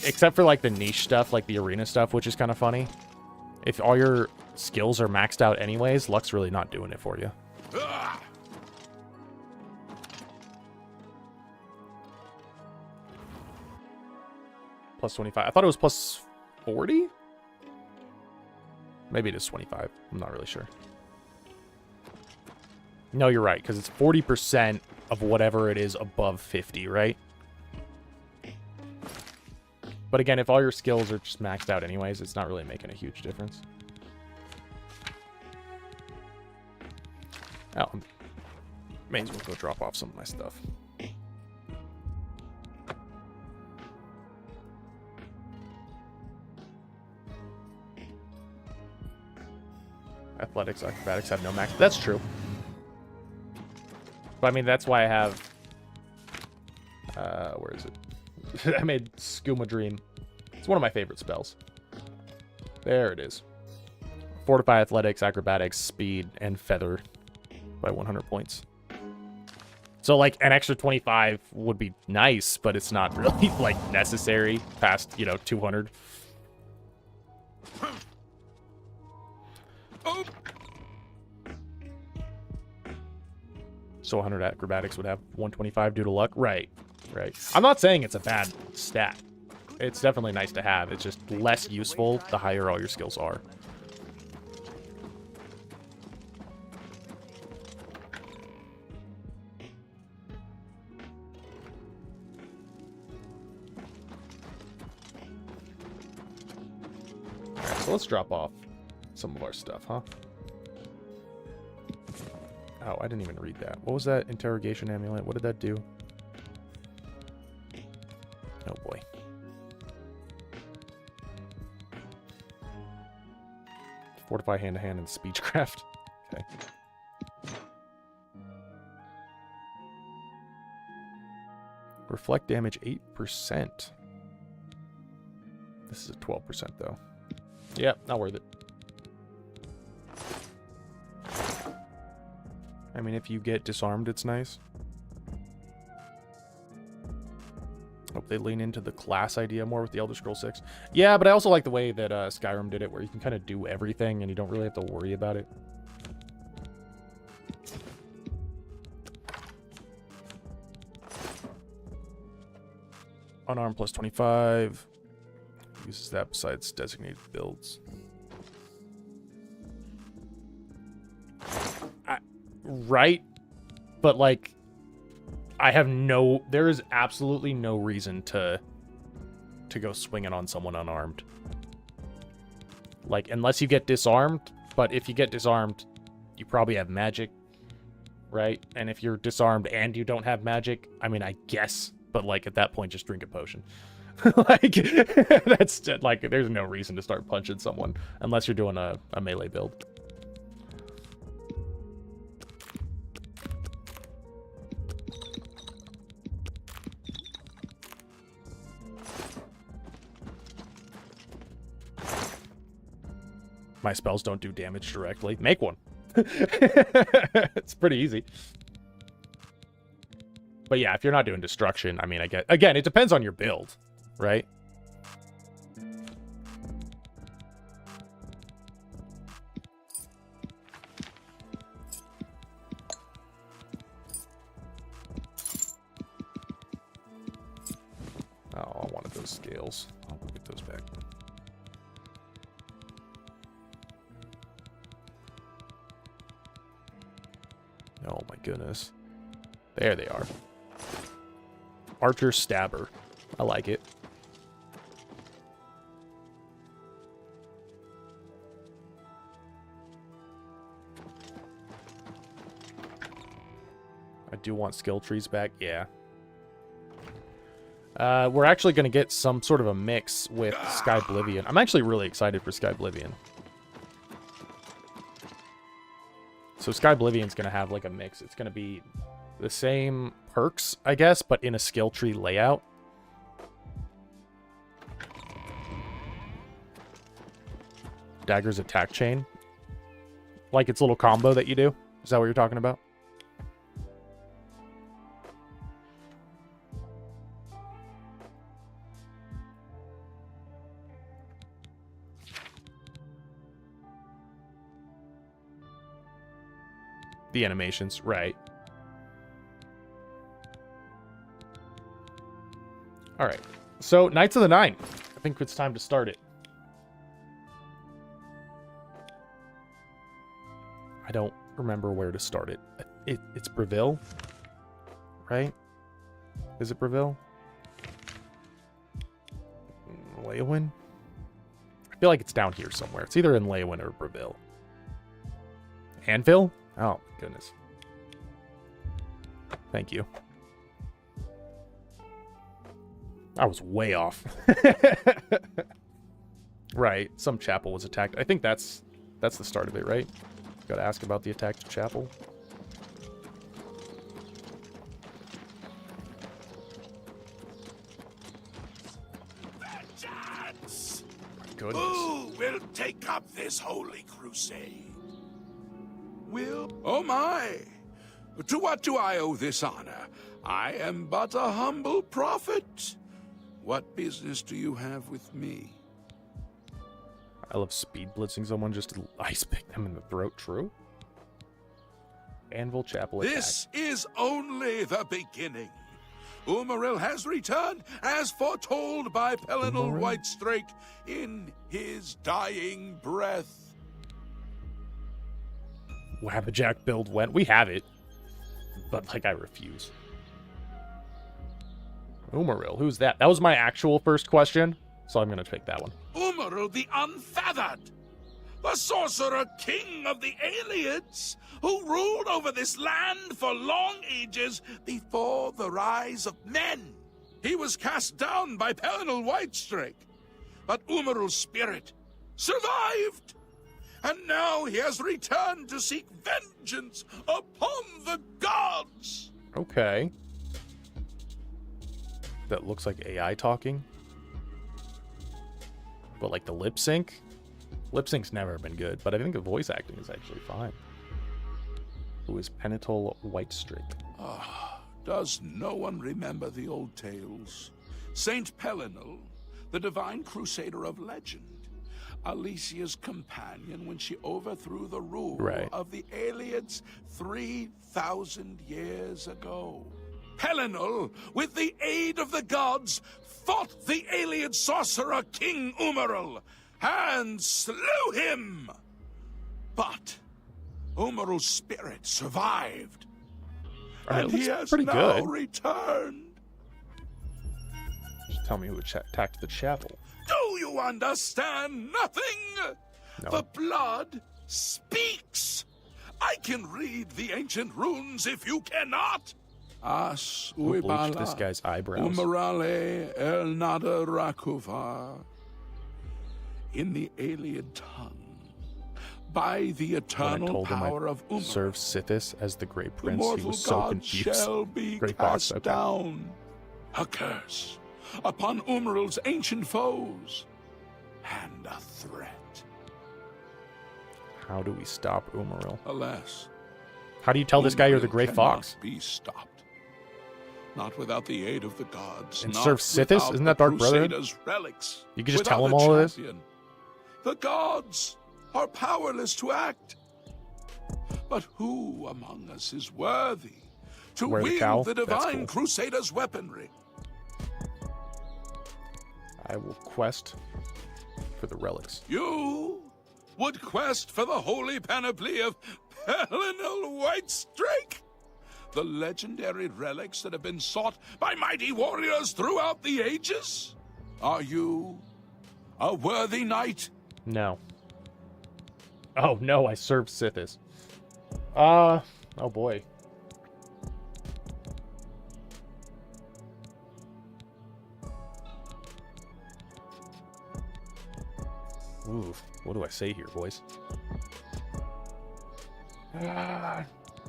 except for, like, the niche stuff, like the arena stuff, which is kind of funny. If all your skills are maxed out anyways, luck's really not doing it for you. Plus 25. I thought it was plus 40? Maybe it is 25. I'm not really sure. No, you're right, because it's 40% of whatever it is above 50, right? But again, if all your skills are just maxed out anyways, it's not really making a huge difference. Oh, may as well go drop off some of my stuff. Athletics, acrobatics have no max. That's true. But I mean, that's why I have... where is it? I made Skooma Dream. It's one of my favorite spells. There it is. Fortify athletics, acrobatics, speed, and feather by 100 points. So, like, an extra 25 would be nice, but it's not really, like, necessary past, 200. So 100 acrobatics would have 125 due to luck? Right. I'm not saying it's a bad stat. It's definitely nice to have. It's just less useful the higher all your skills are. Alright, so let's drop off some of our stuff, huh? Oh, I didn't even read that. What was that interrogation amulet? What did that do? Oh boy. Fortify hand-to-hand and speechcraft. Okay. Reflect damage 8%. This is a 12% though. Yep, not worth it. I mean, if you get disarmed, it's nice. Hope they lean into the class idea more with the Elder Scrolls 6. Yeah, but I also like the way that Skyrim did it, where you can kind of do everything and you don't really have to worry about it. Unarmed plus 25. Uses that besides designated builds. Right? But, like, there is absolutely no reason to go swinging on someone unarmed. Like, unless you get disarmed, but if you get disarmed, you probably have magic, right? And if you're disarmed and you don't have magic, I mean, I guess, but, like, at that point, just drink a potion. Like, that's, like, there's no reason to start punching someone unless you're doing a melee build. My spells don't do damage directly. Make one. It's pretty easy. But yeah, if you're not doing destruction, I mean, I get, again, it depends on your build, right? Oh, I wanted those scales. I'll go get those back. Oh my goodness. There they are. Archer Stabber. I like it. I do want skill trees back. Yeah. We're actually going to get some sort of a mix with Sky Oblivion. I'm actually really excited for Sky Oblivion. So Sky Oblivion's going to have like a mix. It's going to be the same perks, I guess, but in a skill tree layout. Dagger's attack chain. Like its little combo that you do. Is that what you're talking about? The animations, right. Alright, so Knights of the Nine. I think it's time to start it. I don't remember where to start it. It's Breville, right? Is it Breville? Leywin? I feel like it's down here somewhere. It's either in Leywin or Breville. Anvil? Oh, goodness. Thank you. I was way off. Right, some chapel was attacked. I think that's the start of it, right? Gotta ask about the attacked chapel. Vengeance! My goodness. Who will take up this holy crusade? Oh my! To what do I owe this honor? I am but a humble prophet. What business do you have with me? I love speed blitzing someone just to ice pick them in the throat. True. Anvil Chapel attack. This is only the beginning. Umaril has returned as foretold by Pelinal Whitestrake in his dying breath. Wabbajack build went. We have it. But, like, I refuse. Umaril, who's that? That was my actual first question, so I'm going to pick that one. Umaril the Unfeathered, the sorcerer king of the Aliens, who ruled over this land for long ages before the rise of men. He was cast down by Pelinal Whitestrake, but Umaril's spirit survived. And now he has returned to seek vengeance upon the gods. Okay. That looks like AI talking. But like the lip sync? Lip sync's never been good, but I think the voice acting is actually fine. Who is Pelinal Whitestrake? Does no one remember the old tales? Saint Pelinal, the divine crusader of legend. Alicia's companion when she overthrew the rule of the Aliens 3,000 years ago. Pelinal, with the aid of the gods, fought the alien sorcerer King Umaril and slew him. But Umaral's spirit survived, and he has now returned. Just tell me who attacked the chapel. Do you understand nothing? No. The blood speaks. I can read the ancient runes if you cannot. As Who bleached this guy's eyebrows? Umarale el nada rakuva. In the alien tongue, by the eternal power of Umar, serve Sithis as the Great the Prince. He mortal was so god confused. shall be Great Fox, cast down. A curse upon Umaril's ancient foes, and a threat. How do we stop Umaril? Alas, how do you tell this guy you're the Grey Fox? Be stopped. Not without the aid of the gods. And not serve Sithis? Isn't that Dark Brotherhood? Crusaders' relics. You can just Without tell him a all of this? champion. The gods are powerless to act. But who among us is worthy to Wear the wield cowl? the That's divine cool. crusader's weaponry? I will quest for the relics. You would quest for the holy panoply of Pelinal Whitestrake? The legendary relics that have been sought by mighty warriors throughout the ages? Are you a worthy knight? No. Oh no, I served Sithis. Oh boy. Ooh, what do I say here, boys?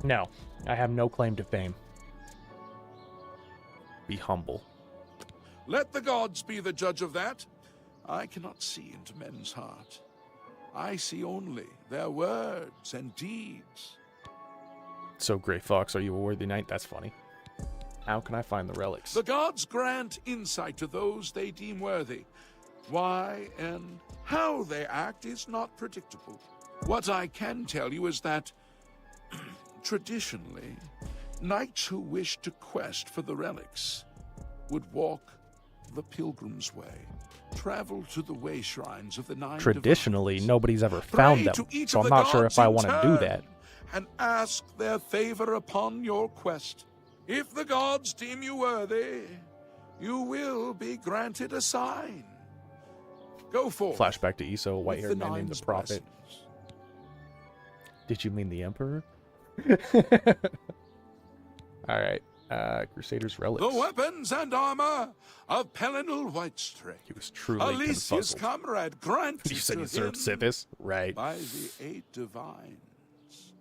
No, I have no claim to fame. Be humble. Let the gods be the judge of that. I cannot see into men's heart. I see only their words and deeds. So, Grey Fox, are you a worthy knight? That's funny. How can I find the relics? The gods grant insight to those they deem worthy. Why and how they act is not predictable. What I can tell you is that, traditionally, knights who wished to quest for the relics would walk the pilgrim's way, travel to the way shrines of the nine Traditionally, divines, nobody's ever pray found them, to each so of I'm the not sure gods if I in want to do turn, that. and ask their favor upon your quest. If the gods deem you worthy, you will be granted a sign. Go forth. Flashback to Iso, a with white-haired the man named the nine's Prophet. blessings. Did you mean the Emperor? Alright, Crusader's relics. The weapons and armor of Pelinal Whitestrake. He was truly Alicia's confuzzled. comrade granted You said to you served him Sithis? Right. by the 8 divines.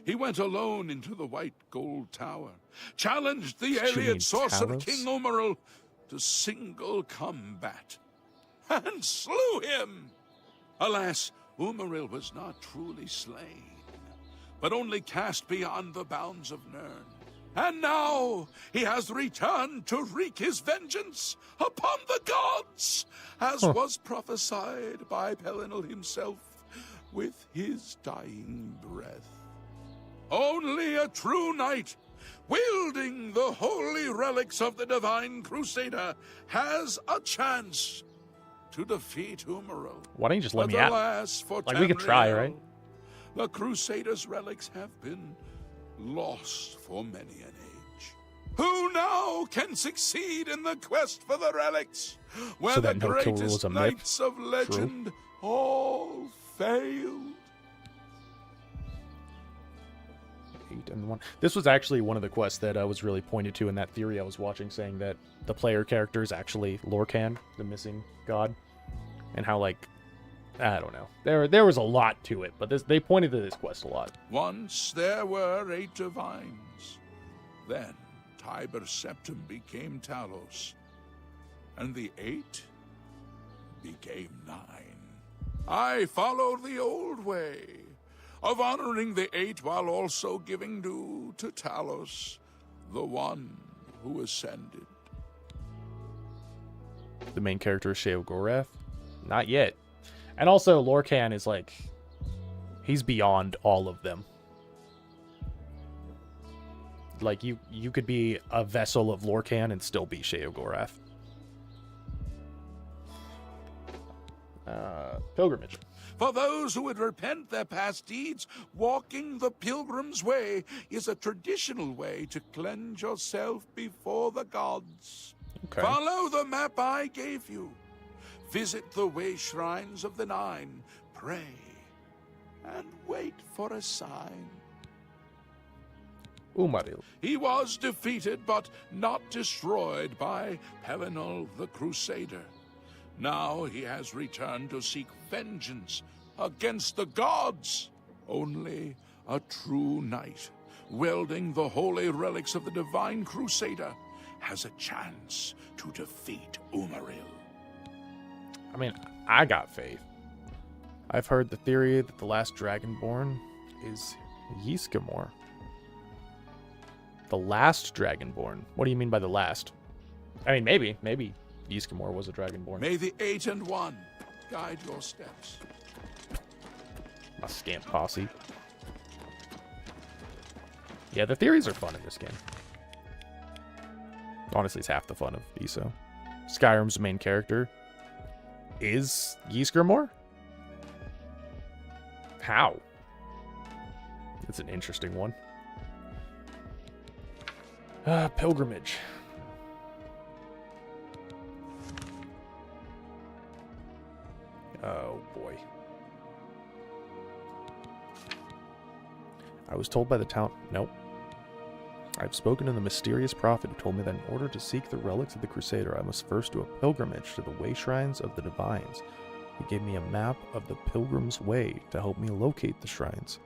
He went alone into the White Gold Tower, challenged the Did you alien mean sorcerer Talos? King Umaril to single combat, and slew him. Alas, Umaril was not truly slain, but only cast beyond the bounds of Nirn. And now he has returned to wreak his vengeance upon the gods, as was prophesied by Pelinal himself with his dying breath. Only a true knight, wielding the holy relics of the divine crusader, has a chance to defeat Umaril. Why don't you just let But me out? alas for Like, we could try, Tamriel, right? The crusader's relics have been lost for many an age. Who now can succeed in the quest for the relics, where So the that no-kill rule is greatest a myth? knights of legend all failed? 8 and 1. This was actually one of the quests that was really pointed to in that theory I was watching, saying that the player character is actually Lorcan, the missing god, and how, like, I don't know. There was a lot to it, but they pointed to this quest a lot. Once there were 8 divines. Then Tiber Septim became Talos, and the 8 became 9. I followed the old way of honoring the 8 while also giving due to Talos, the one who ascended. The main character is Sheogorath? Not yet. And also, Lorcan is like, he's beyond all of them. Like, you could be a vessel of Lorcan and still be Sheogorath. Pilgrimage. For those who would repent their past deeds, walking the pilgrim's way is a traditional way to cleanse yourself before the gods. Okay. Follow the map I gave you. Visit the way shrines of the Nine. Pray. And wait for a sign. Umaril. He was defeated, but not destroyed by Pelinal the Crusader. Now he has returned to seek vengeance against the gods. Only a true knight, wielding the holy relics of the Divine Crusader, has a chance to defeat Umaril. I mean, I got faith. I've heard the theory that the last Dragonborn is Ysgramor. The last Dragonborn? What do you mean by the last? I mean, maybe Ysgramor was a Dragonborn. May the 8 and 1 guide your steps. My scamp posse. Yeah, the theories are fun in this game. Honestly, it's half the fun of ESO. Skyrim's main character is Ysgramor? How? It's an interesting one. Pilgrimage. Oh boy. I was told by the town... Nope. I've spoken to the mysterious prophet who told me that in order to seek the relics of the Crusader, I must first do a pilgrimage to the way shrines of the Divines. He gave me a map of the Pilgrim's Way to help me locate the shrines.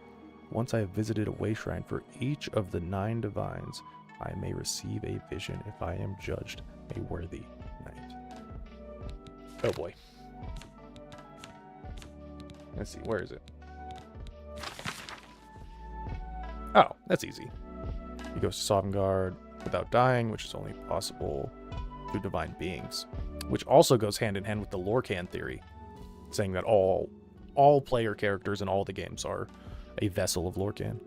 Once I have visited a way shrine for each of the 9 Divines, I may receive a vision if I am judged a worthy knight. Oh boy. Let's see, where is it? Oh, that's easy. He goes to Sovngarde without dying, which is only possible through divine beings. Which also goes hand in hand with the Lorcan theory, saying that all player characters in all the games are a vessel of Lorcan.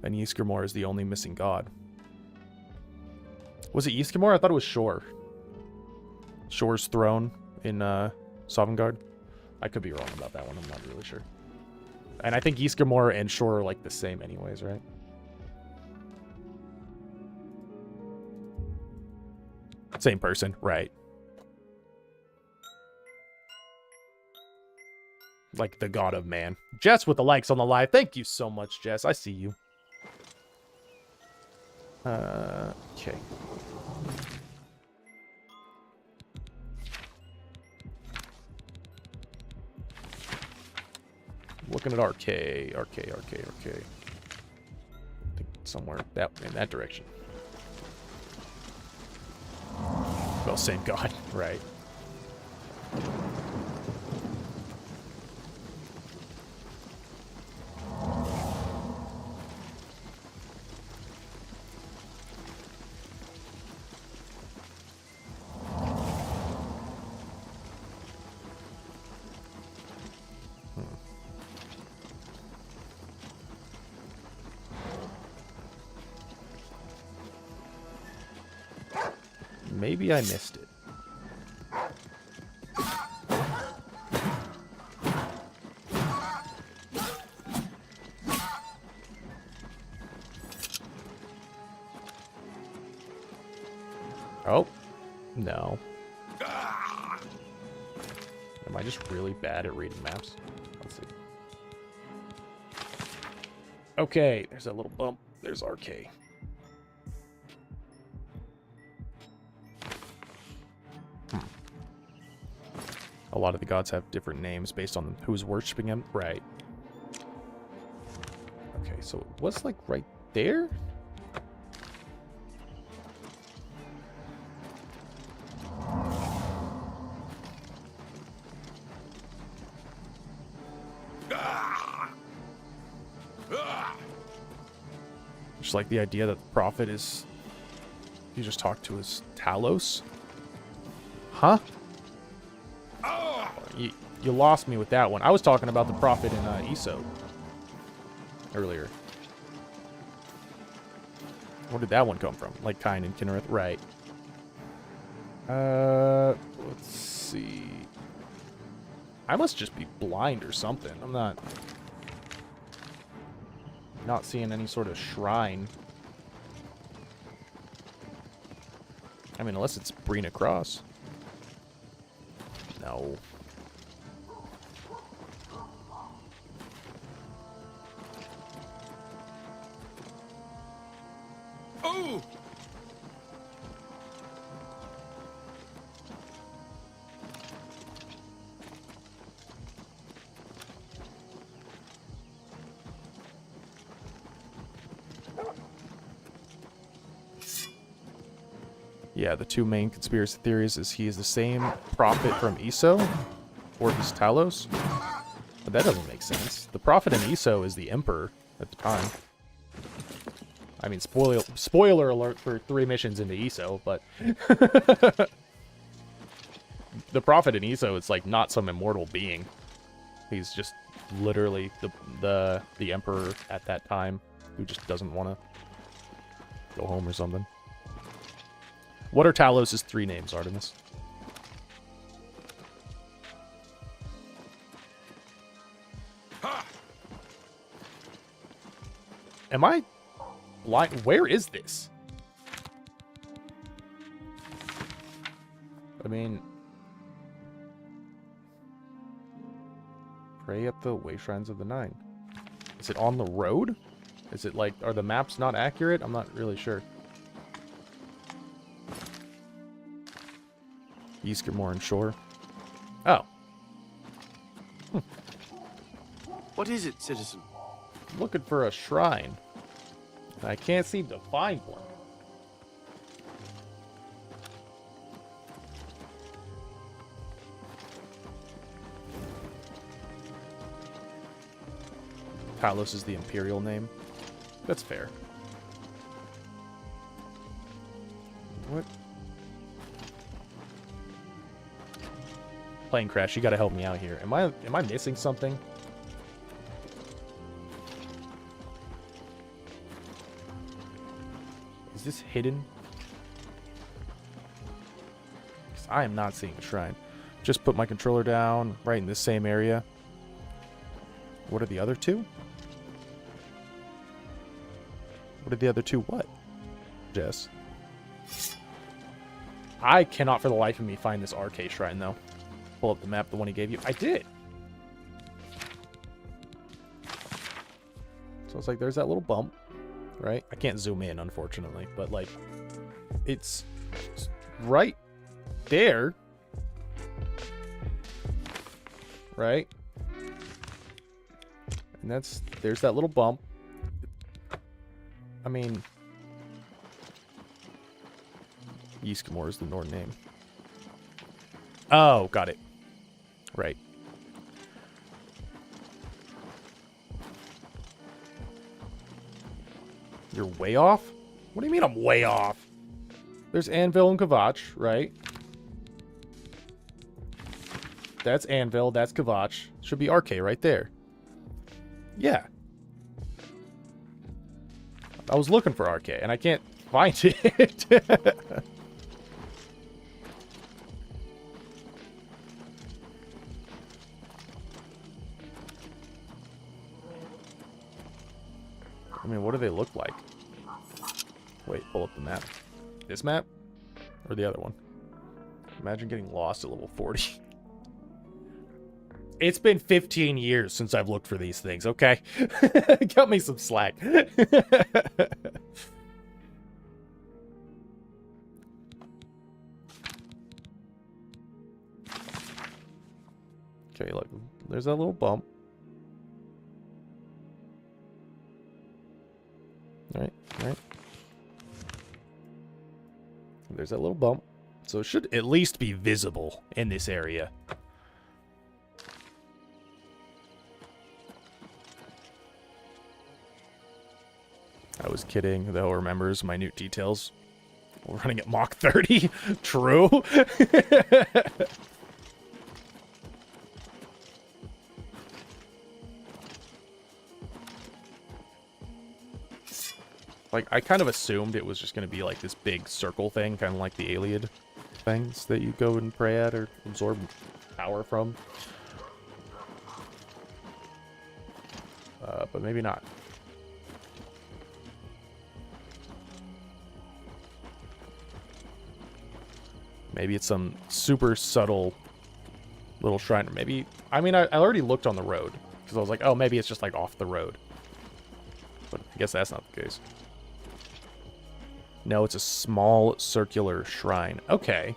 And Ysgramor is the only missing god. Was it Ysgramor? I thought it was Shor. Shor's throne in Sovngarde. I could be wrong about that one. I'm not really sure. And I think Ysgramor and Shor are like the same anyways, right? Same person, right. Like the god of man. Jess with the likes on the live. Thank you so much, Jess. I see you. Okay. Looking at RK. I think somewhere in that direction. Well, same god, right. Maybe I missed it. Oh, no. Am I just really bad at reading maps? Let's see. Okay, there's that little bump. There's RK. A lot of the gods have different names based on who's worshipping them. Right. Okay, so it was like right there? Just like the idea that the prophet is... You just talk to his Talos? Huh? You lost me with that one. I was talking about the prophet in ESO earlier. Where did that one come from? Like Kine and Kinnereth? Right. Let's see. I must just be blind or something. I'm not seeing any sort of shrine. I mean, unless it's Brina Cross. No. Oh! Yeah, the two main conspiracy theories is he is the same prophet from ESO, or he's Talos. But that doesn't make sense. The prophet in ESO is the Emperor at the time. I mean, spoiler alert for 3 missions into ESO, but the prophet in ESO is like not some immortal being. He's just literally the Emperor at that time who just doesn't want to go home or something. What are Talos' 3 names, Artemis? Ha! Am I blind? Where is this? I mean... Pray at the way shrines of the 9. Is it on the road? Is it like... Are the maps not accurate? I'm not really sure. Eastermore and Shore. Oh. What is it, citizen? Looking for a shrine. I can't seem to find one. Talos is the imperial name. That's fair. What? Plane crash, you gotta help me out here. Am I missing something? Is this hidden? Because I am not seeing a shrine. Just put my controller down right in this same area. What are the other 2? What are the other 2 what? Jess. I cannot for the life of me find this RK shrine though. Pull up the map, the one he gave you. I did! So it's like, there's that little bump, right? I can't zoom in, unfortunately, but like, it's right there, right? And there's that little bump. I mean, Yskamor is the Nord name. Oh, got it. Right. You're way off? What do you mean I'm way off? There's Anvil and Kvatch, right? That's Anvil, that's Kvatch. Should be RK right there. Yeah. I was looking for RK, and I can't find it. I mean, what do they look like? Wait, pull up the map. This map? Or the other one? Imagine getting lost at level 40. It's been 15 years since I've looked for these things, okay? Cut me some slack. Okay, look. There's that little bump. Right. There's that little bump. So it should at least be visible in this area. I was kidding, though remembers minute details. We're running at Mach 30. True. Like, I kind of assumed it was just going to be like this big circle thing, kind of like the Iliad things that you go and pray at or absorb power from. But maybe not. Maybe it's some super subtle little shrine. Or maybe, I mean, I already looked on the road. Because I was like, oh, maybe it's just like off the road. But I guess that's not the case. No, it's a small circular shrine. Okay.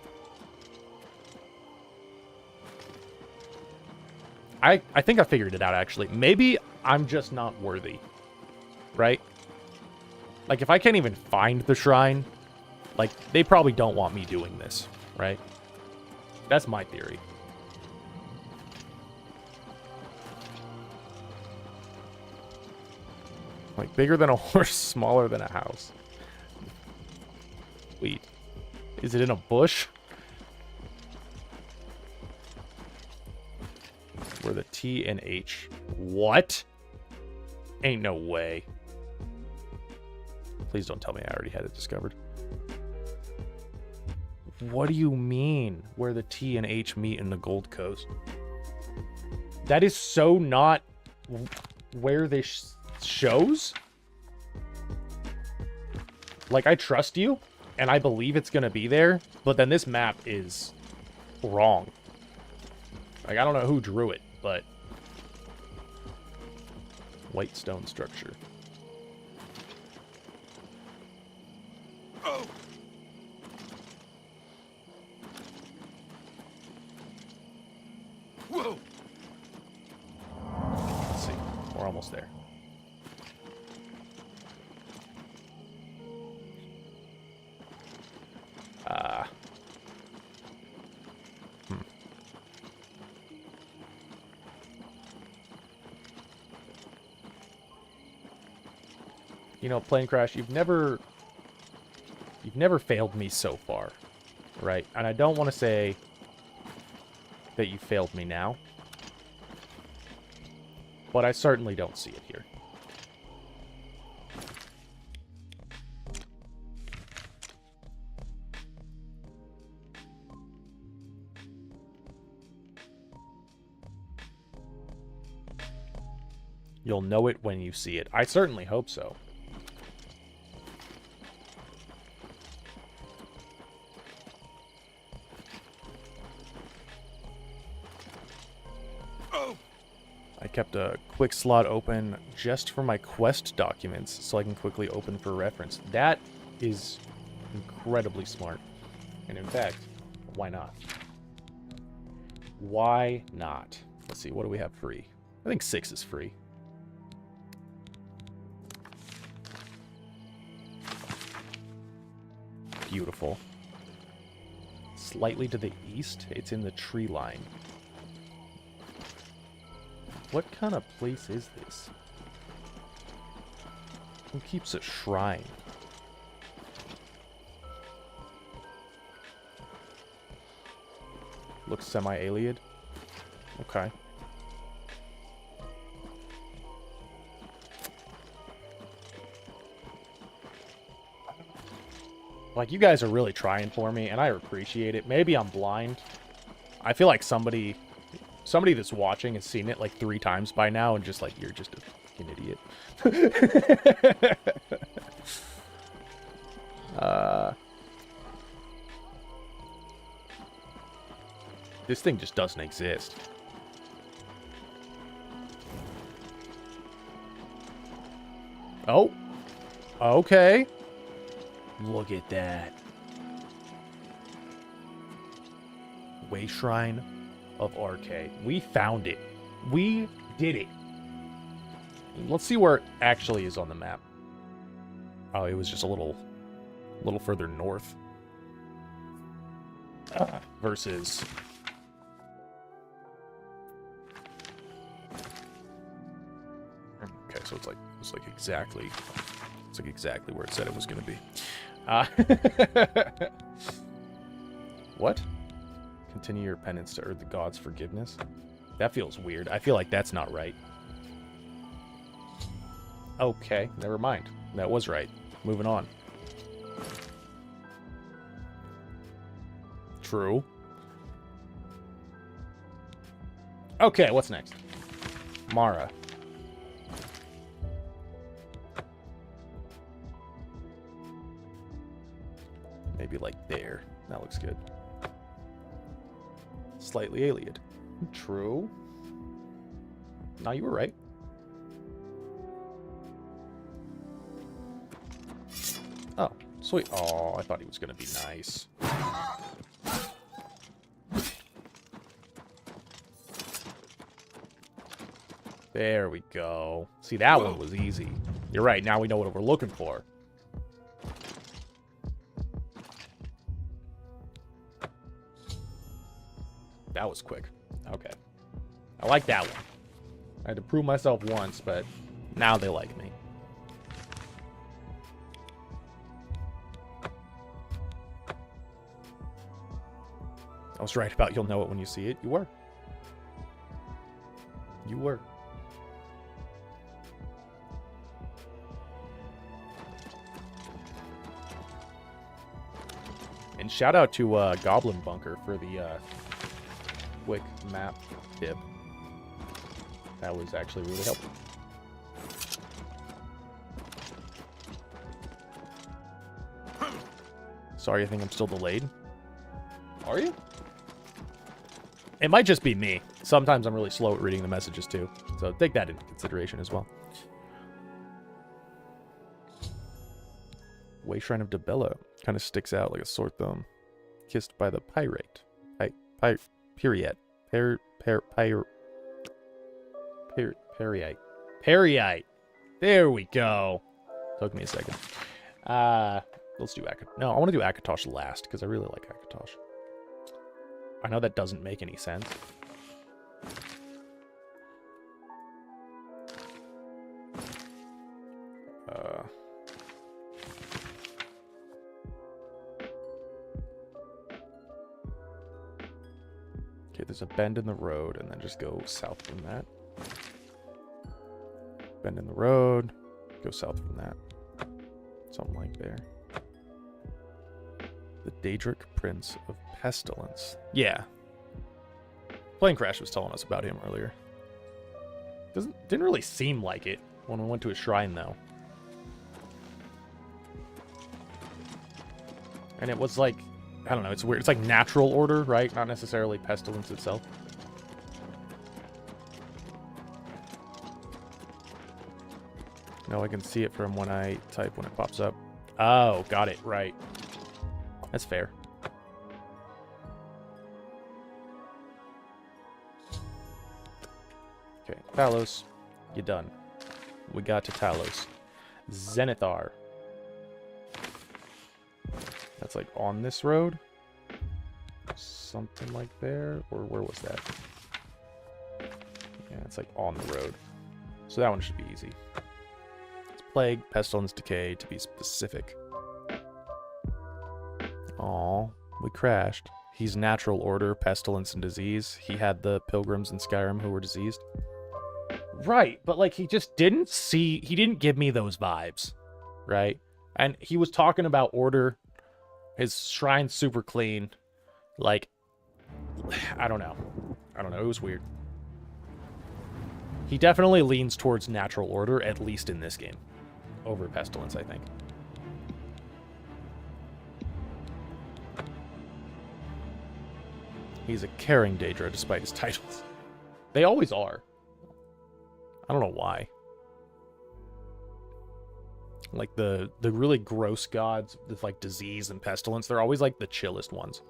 I think I figured it out, actually. Maybe I'm just not worthy. Right? Like, if I can't even find the shrine, like, they probably don't want me doing this. Right? That's my theory. Like, bigger than a horse, smaller than a house. Wait. Is it in a bush? Where the T and H... What? Ain't no way. Please don't tell me I already had it discovered. What do you mean, where the T and H meet in the Gold Coast? That is so not where this shows. Like, I trust you, and I believe it's gonna be there, but then this map is wrong. Like, I don't know who drew it, but... White stone structure. Oh! Whoa! Let's see. We're almost there. You know, Plane Crash, you've never failed me so far, right? And I don't want to say that you failed me now, but I certainly don't see it here. You'll know it when you see it. I certainly hope so. I kept a quick slot open just for my quest documents so I can quickly open for reference. That is incredibly smart. And in fact, why not? Why not? Let's see, what do we have free? I think 6 is free. Beautiful. Slightly to the east, it's in the tree line. What kind of place is this? Who keeps a shrine? Looks semi-Iliad. Okay. Like, you guys are really trying for me, and I appreciate it. Maybe I'm blind. I feel like somebody that's watching has seen it like 3 times by now, and just like, you're just a fucking idiot. This thing just doesn't exist. Oh. Okay. Look at that. Way Shrine of RK. We found it. We did it. Let's see where it actually is on the map. Oh, it was just a little further north. Versus... Okay, so it's like exactly where it said it was going to be. What? Continue your penance to earn the gods' forgiveness? That feels weird. I feel like that's not right. Okay, never mind. That was right. moving on. True. Okay, what's next? Mara. Maybe like there. That looks good. Slightly alien. True. No, you were right. Oh, sweet. Oh, I thought he was going to be nice. There we go. See, that one was easy. You're right. Now we know what we're looking for. That was quick. Okay. I like that one. I had to prove myself once, but now they like me. I was right about you'll know it when you see it. You were. You were. And shout out to Goblin Bunker for the quick map tip. That was actually really helpful. Sorry, I think I'm still delayed. Are you? It might just be me. Sometimes I'm really slow at reading the messages too. So take that into consideration as well. Way Shrine of Debella kind of sticks out like a sore thumb. Kissed by the Pirate. Periite. Periite. There we go. Took me a second. Let's do Akatosh. No, I want to do Akatosh last because I really like Akatosh. I know that doesn't make any sense. Okay, there's a bend in the road, and then just go south from that. Bend in the road, go south from that. Something like there. The Daedric Prince of Pestilence. Yeah. Plane Crash was telling us about him earlier. Didn't really seem like it when we went to his shrine, though. And it was like, I don't know, it's weird. It's like natural order, right? Not necessarily pestilence itself. No, I can see it from when I type when it pops up. Oh, got it. Right. That's fair. Okay, Talos. You're done. We got to Talos. Zenithar. That's like on this road. Something like there. Or where was that? Yeah, it's like on the road. So that one should be easy. It's Plague, Pestilence, Decay, to be specific. Aw, we crashed. He's natural order, pestilence, and disease. He had the pilgrims in Skyrim who were diseased. Right, but like he just didn't give me those vibes, right? And he was talking about order. His shrine's super clean. Like, I don't know. It was weird. He definitely leans towards natural order, at least in this game, over pestilence, I think. He's a caring Daedra despite his titles. They always are. I don't know why. Like the really gross gods with like disease and pestilence, they're always like the chillest ones.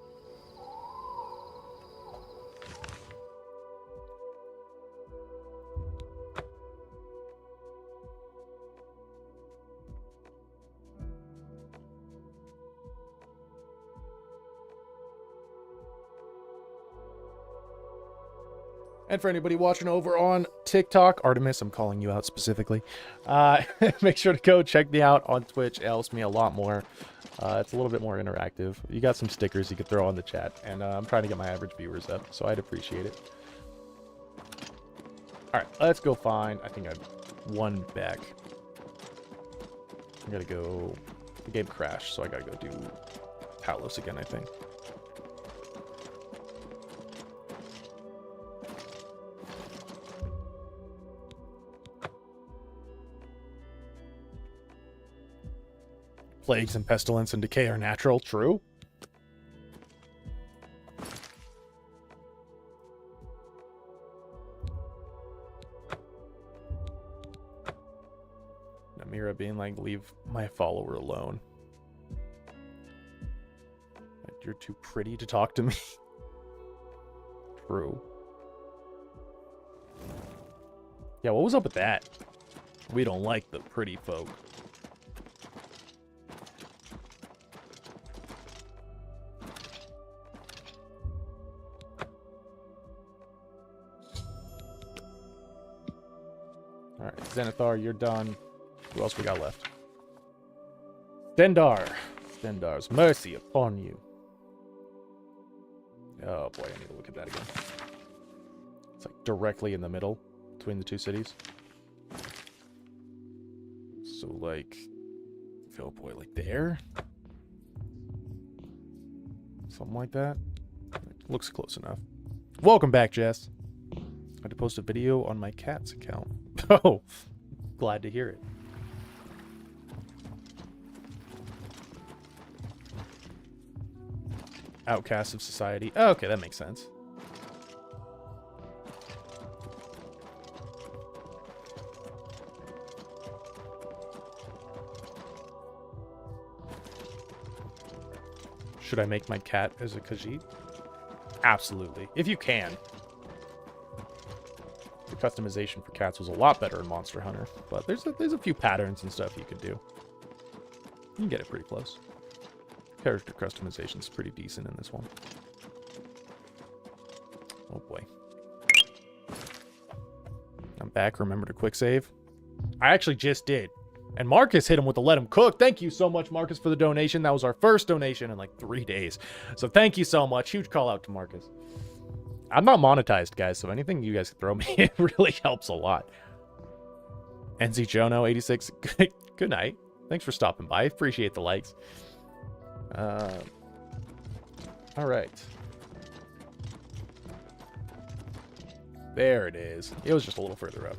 And for anybody watching over on TikTok, Artemis, I'm calling you out specifically. Make sure to go check me out on Twitch. It helps me a lot more. It's a little bit more interactive. You got some stickers you could throw on the chat. And I'm trying to get my average viewers up, so I'd appreciate it. All right, let's go find... I think I've one back. I gotta go... The game crashed, so I gotta go do Talos again, I think. Plagues and pestilence and decay are natural, true. Namira being like, leave my follower alone. Like, you're too pretty to talk to me. True. Yeah, what was up with that? We don't like the pretty folk. Alright, Zenithar, you're done. Who else we got left? Stendarr. Stendarr's mercy upon you. Oh boy, I need to look at that again. It's like directly in the middle between the two cities. So like, oh boy, like there? Something like that. Looks close enough. Welcome back, Jess. I had to post a video on my cat's account. Oh, glad to hear it. Outcast of society. Oh, okay, that makes sense. Should I make my cat as a Khajiit? Absolutely. If you can. The customization for cats was a lot better in Monster Hunter, but there's a few patterns and stuff you can do. You can get it pretty close. Character customization is pretty decent in this one. Oh boy. I'm back. Remember to quick save. I actually just did. And Marcus hit him with the let him cook. Thank you so much, Marcus, for the donation. That was our first donation in like 3 days. So thank you so much. Huge call out to Marcus. I'm not monetized, guys, so anything you guys can throw me, it really helps a lot. NZ Jono 86. Good night. Thanks for stopping by. Appreciate the likes. All right. There it is. It was just a little further up.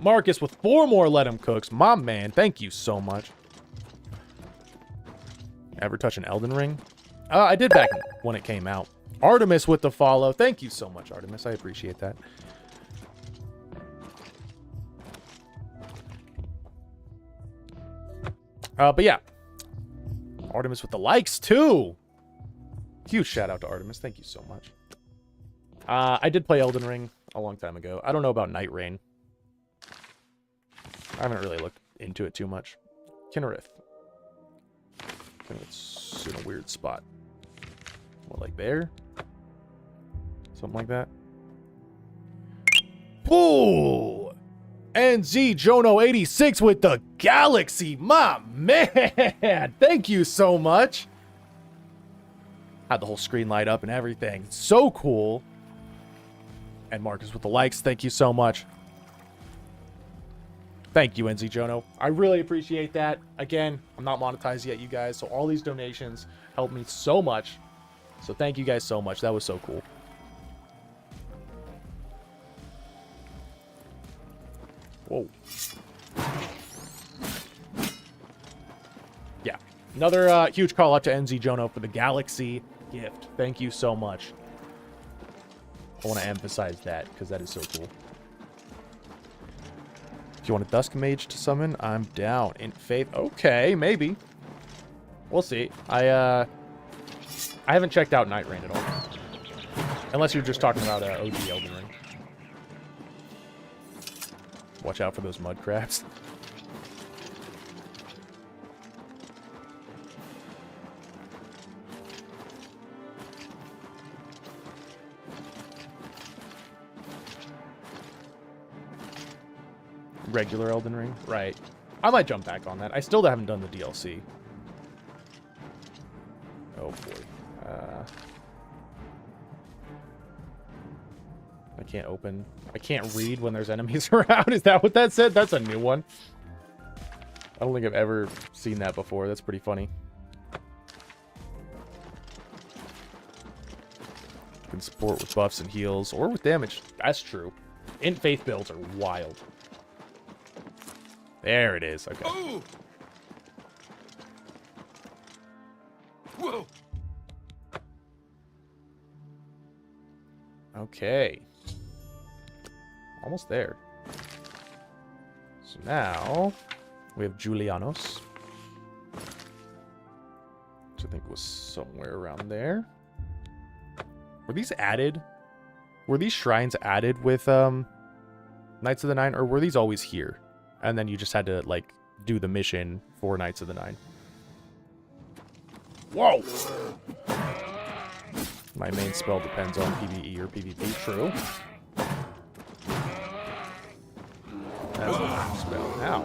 Marcus with 4 more let him cooks. My man, thank you so much. Ever touch an Elden Ring? I did back when it came out. Artemis with the follow. Thank you so much, Artemis. I appreciate that. But yeah. Artemis with the likes, too. Huge shout out to Artemis. Thank you so much. I did play Elden Ring a long time ago. I don't know about Night Rain. I haven't really looked into it too much. Kinnerith. It's in a weird spot. What, like there? Something like that. Ooh! NZ Jono 86 with the Galaxy. My man! Thank you so much. Had the whole screen light up and everything. So cool. And Marcus with the likes. Thank you so much. Thank you, NZ Jono. I really appreciate that. Again, I'm not monetized yet, you guys, so all these donations help me so much. So thank you guys so much. That was so cool. Whoa. Yeah. Another huge call out to NZ Jono for the Galaxy gift. Thank you so much. I want to emphasize that because that is so cool. If you want a Dusk Mage to summon, I'm down. In Faith, okay, maybe. We'll see. I haven't checked out Night Rain at all. Unless you're just talking about OG Elden Ring. Watch out for those mud crabs. Regular Elden Ring? Right. I might jump back on that. I still haven't done the DLC. Oh boy. I can't open. I can't read when there's enemies around. Is that what that said? That's a new one. I don't think I've ever seen that before. That's pretty funny. You can support with buffs and heals, or with damage. That's true. Int Faith builds are wild. There it is. Okay. Oh! Whoa! Okay. Almost there. So now we have Julianos, which I think was somewhere around there. Were these added? Were these shrines added with Knights of the Nine, or were these always here? And then you just had to, like, do the mission for Knights of the Nine. Whoa! My main spell depends on PvE or PvP. True. That's a main spell. Now,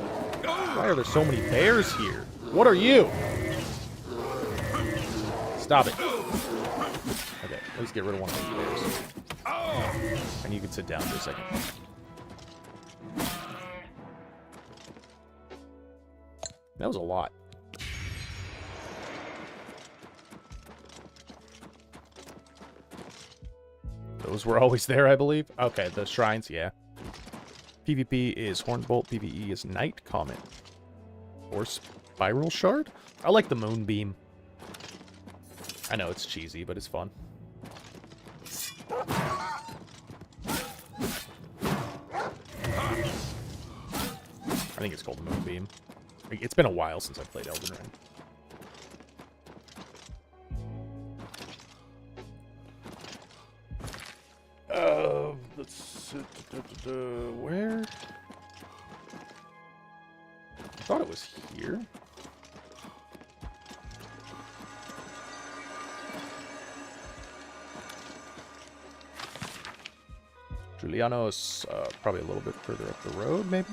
why are there so many bears here? What are you? Stop it. Okay, at least get rid of one of these bears. And you can sit down for a second. That was a lot. Those were always there, I believe. Okay, the shrines, yeah. PvP is Hornbolt, PvE is Night Comet. Or Spiral Shard? I like the Moonbeam. I know it's cheesy, but it's fun. I think it's called the Moonbeam. It's been a while since I played Elden Ring. Let's where? I thought it was here. Julianos, probably a little bit further up the road, maybe.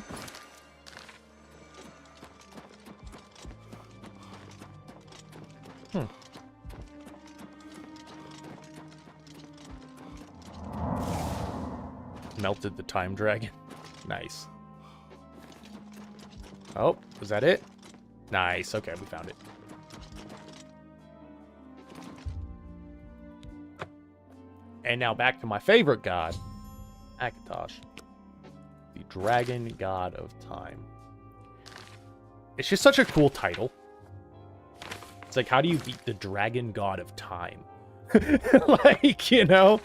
Melted the time dragon. Nice. Oh, was that it? Nice. Okay, we found it. And now back to my favorite god, Akatosh, the dragon god of time. It's just such a cool title. It's like, how do you beat the dragon god of time? Like, you know?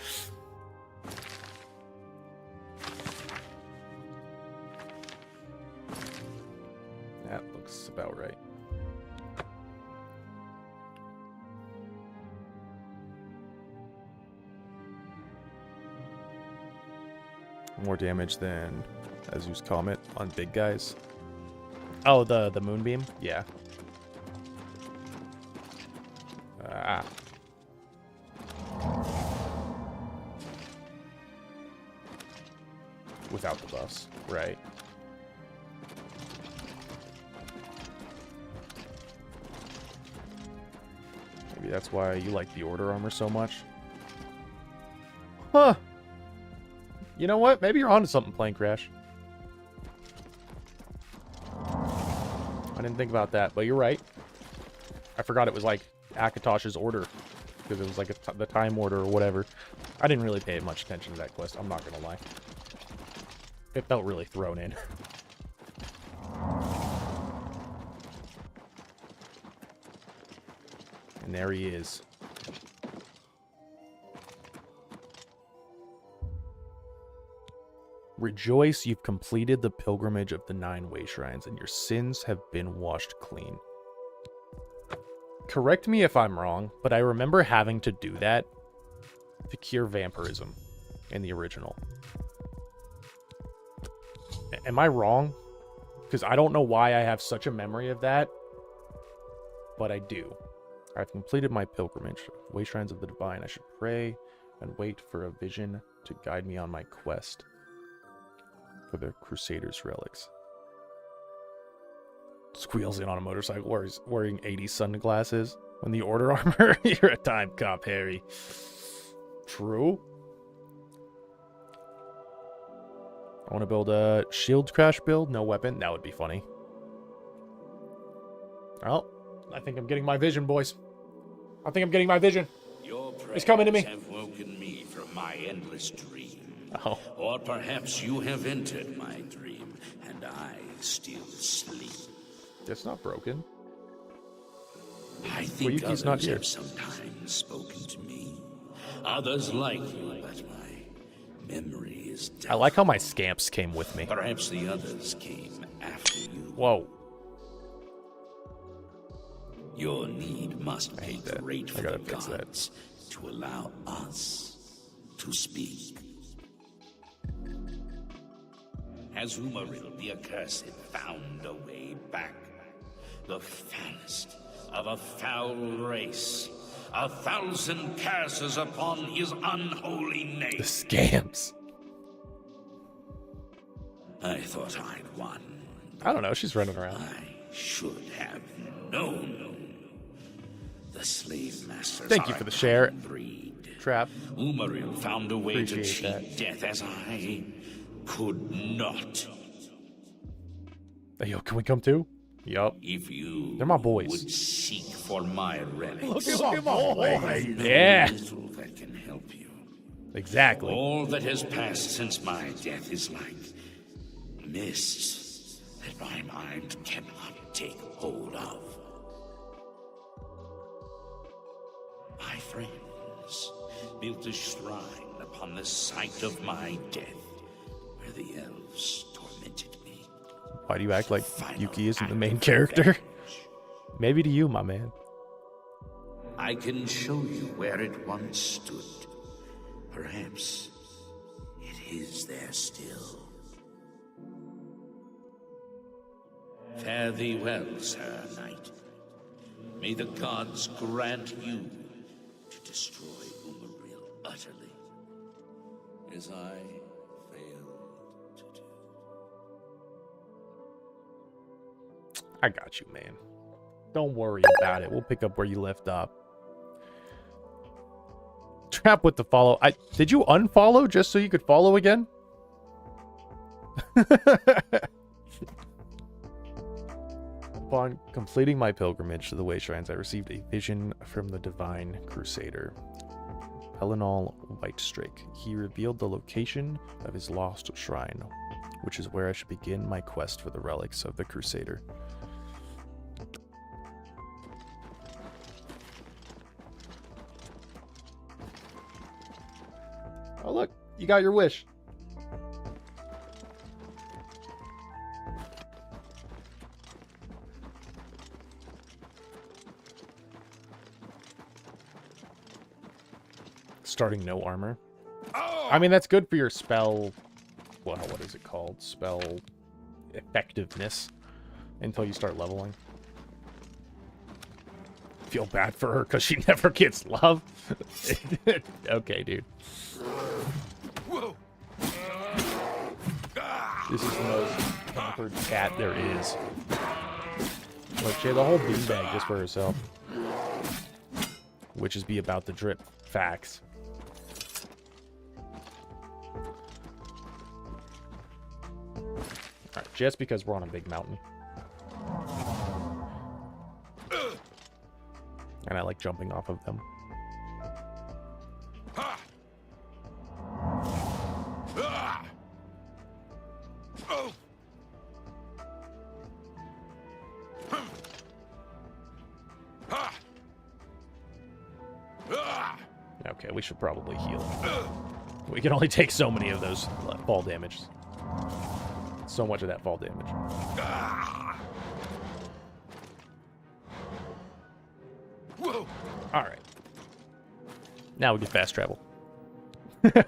That looks about right. More damage than Azu's Comet on big guys. Oh, the Moonbeam? Yeah. Without the buffs, right. Maybe that's why you like the Order armor so much. Huh. You know what? Maybe you're onto something, Plane Crash. I didn't think about that, but you're right. I forgot it was like Akatosh's Order, because it was like the Time Order or whatever. I didn't really pay much attention to that quest, I'm not gonna lie. It felt really thrown in. And there he is. Rejoice, you've completed the pilgrimage of the 9 way shrines, and your sins have been washed clean. Correct me if I'm wrong, but I remember having to do that to cure vampirism in the original. Am I wrong? Because I don't know why I have such a memory of that, but I do. I've completed my pilgrimage, way shrines of the divine. I should pray and wait for a vision to guide me on my quest for the Crusaders' relics. Squeals in on a motorcycle wearing 80s sunglasses. When the Order armor, you're a time cop, Harry. True. I want to build a shield crash build, no weapon. That would be funny. Oh, I think I'm getting my vision, boys. I think I'm getting my vision. Your It's coming to me. prayers have woken me from my endless dream. Oh. Or perhaps you have entered my dream, and I still sleep. It's not broken. I think Yuki's not others here. have sometimes spoken to me. Others like you, but my memory is I like how my scamps came with me. Perhaps the others came after you. Whoa. Your need must be great for the gotta fix that. gods to allow us to speak. Has Umaril the Accursed found a way back? The foulest of a foul race. 1,000 curses upon his unholy name. The scamps. I thought I'd won. I don't know. She's running around. I should have known. The slave masters Thank you are for the a share. cunning breed. Trap. Umaril found a way to Appreciate cheat that. death as I could not. Hey, yo, can we come too? Yup. If you They're my boys. would seek for my relics, Look at my I boys. know Yeah. little that can help you. Exactly. All that has passed since my death is like mists that my mind cannot take hold of. My friends built a shrine upon the site of my death, where the elves tormented me. Why do you act like Yuki isn't the main character? Maybe to you, my man. I can show you where it once stood. Perhaps it is there still. Fare thee well, Sir Knight. May the gods grant you to destroy Umaril utterly, as I failed to do. I got you, man. Don't worry about it. We'll pick up where you left off. Trap with the follow. Did you unfollow just so you could follow again? Upon completing my pilgrimage to the way shrines, I received a vision from the divine crusader, Pelinal Whitestrake. He revealed the location of his lost shrine, which is where I should begin my quest for the relics of the crusader. Oh look, you got your wish. Starting no armor. I mean, that's good for your spell. Well, what is it called? Spell effectiveness until you start leveling. Feel bad for her because she never gets love. Okay, dude. This is the most pampered cat there is. Like, she had the whole beanbag just for herself. Which is be about the drip. Facts. Alright, just because we're on a big mountain. And I like jumping off of them. Okay, we should probably heal. We can only take so many of those fall damage. So much of that fall damage. Alright. Now we get fast travel.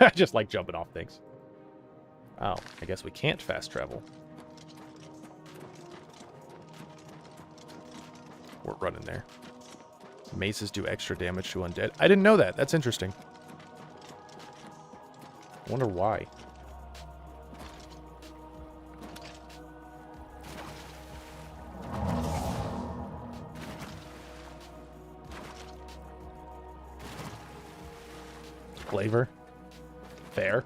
I just like jumping off things. Oh, I guess we can't fast travel. We're running there. Maces do extra damage to undead. I didn't know that. That's interesting. I wonder why. Flavor. Fair.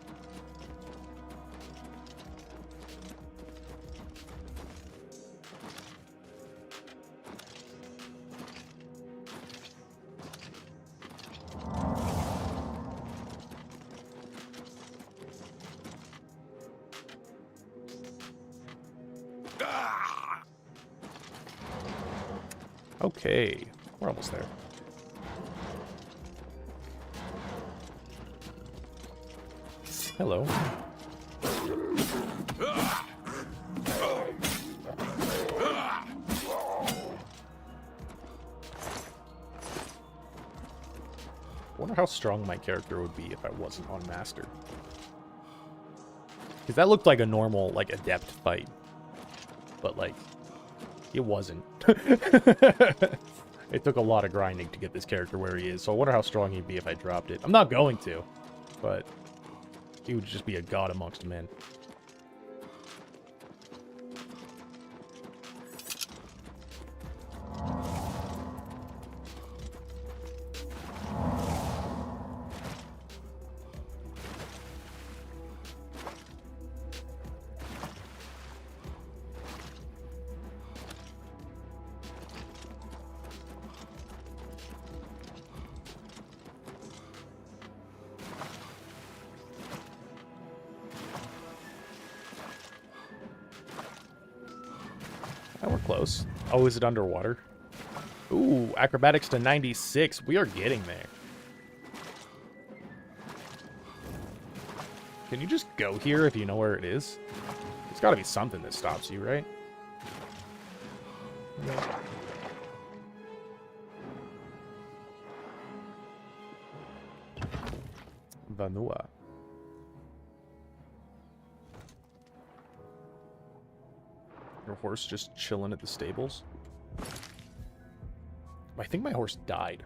Okay, we're almost there. Hello. I wonder how strong my character would be if I wasn't on Master. Because that looked like a normal, like, adept fight. But, like, it wasn't. It took a lot of grinding to get this character where he is, so I wonder how strong he'd be if I dropped it. I'm not going to, but he would just be a god amongst men. Oh, we're close. Oh, is it underwater? Ooh, acrobatics to 96. We are getting there. Can you just go here if you know where it is? There's got to be something that stops you, right? Vanua. Your horse just chilling at the stables? I think my horse died.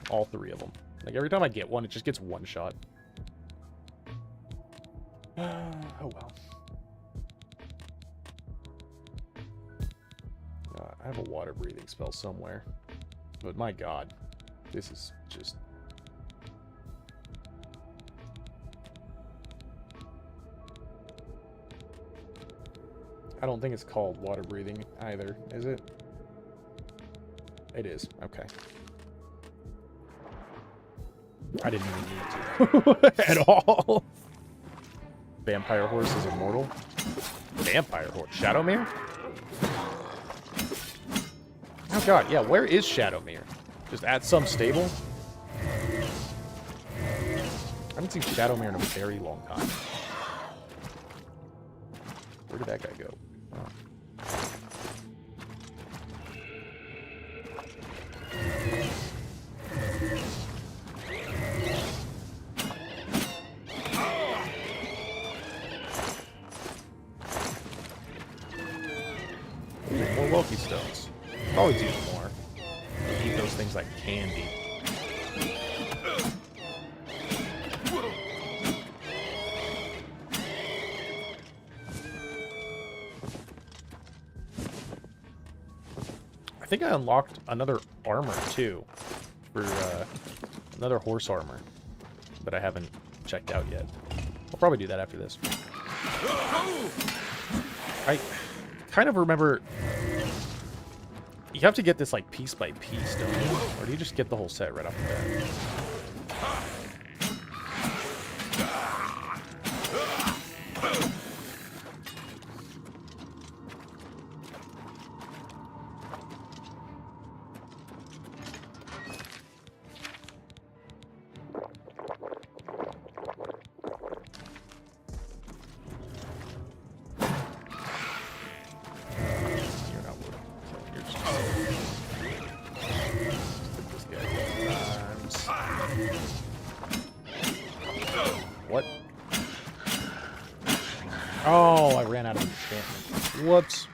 All three of them. Like, every time I get one, it just gets one shot. Oh well. I have a water breathing spell somewhere. But my god. This is just... I don't think it's called water breathing either, is it? It is. Okay. I didn't even need to. At all. Vampire horse is immortal. Vampire horse. Shadowmere? Oh god, yeah, where is Shadowmere? Just at some stable? I haven't seen Shadowmere in a very long time. Where did that guy go? Oh. Ooh, more Loki stones. Always use more. Eat those things like candy. I think I unlocked another armor too, for another horse armor that I haven't checked out yet. I'll probably do that after this. I kind of remember you have to get this like piece by piece, don't you? Or do you just get the whole set right off the bat? What? Oh, I ran out of enchantment. Whoops.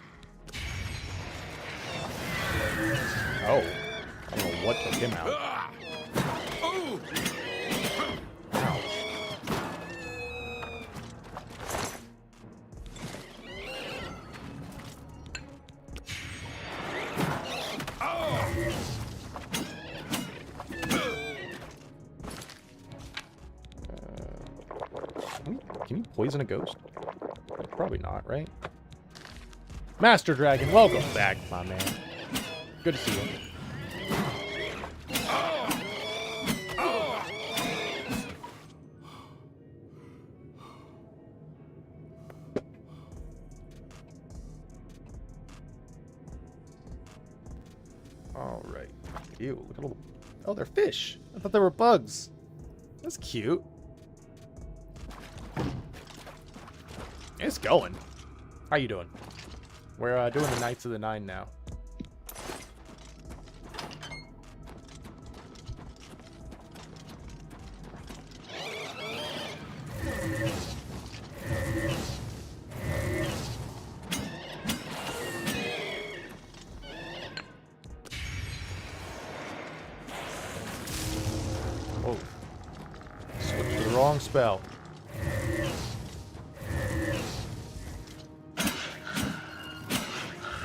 Oh. I don't know what took him out. Ouch. Can you poison a ghost? Probably not, right? Master Dragon, welcome back, my man. Good to see you. All right. Ew, look at all the... Oh, they're fish. I thought they were bugs. That's cute. It's going. How you doing? We're doing the Knights of the Nine now. Whoa. Switched to the wrong spell.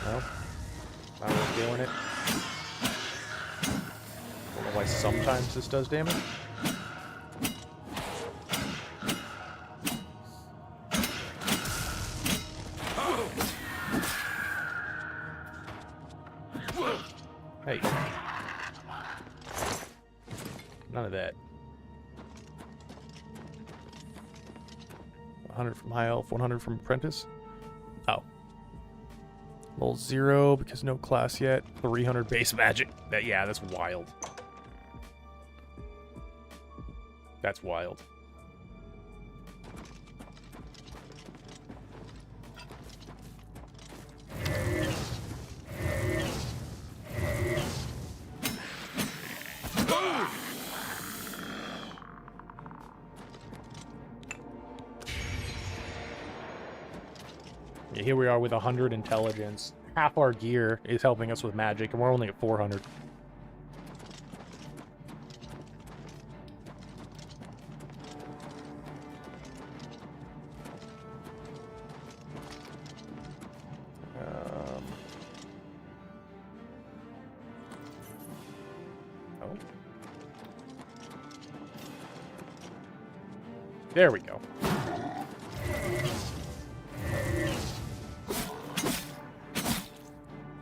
Well, I was doing it. Don't know why sometimes this does damage. Hey. None of that. 100 from High Elf, 100 from Apprentice. Oh. Level 0 because no class yet. 300 base magic. Yeah, that's wild. That's wild. Yeah, here we are with 100 intelligence. Half our gear is helping us with magic, and we're only at 400. Oh. There we go.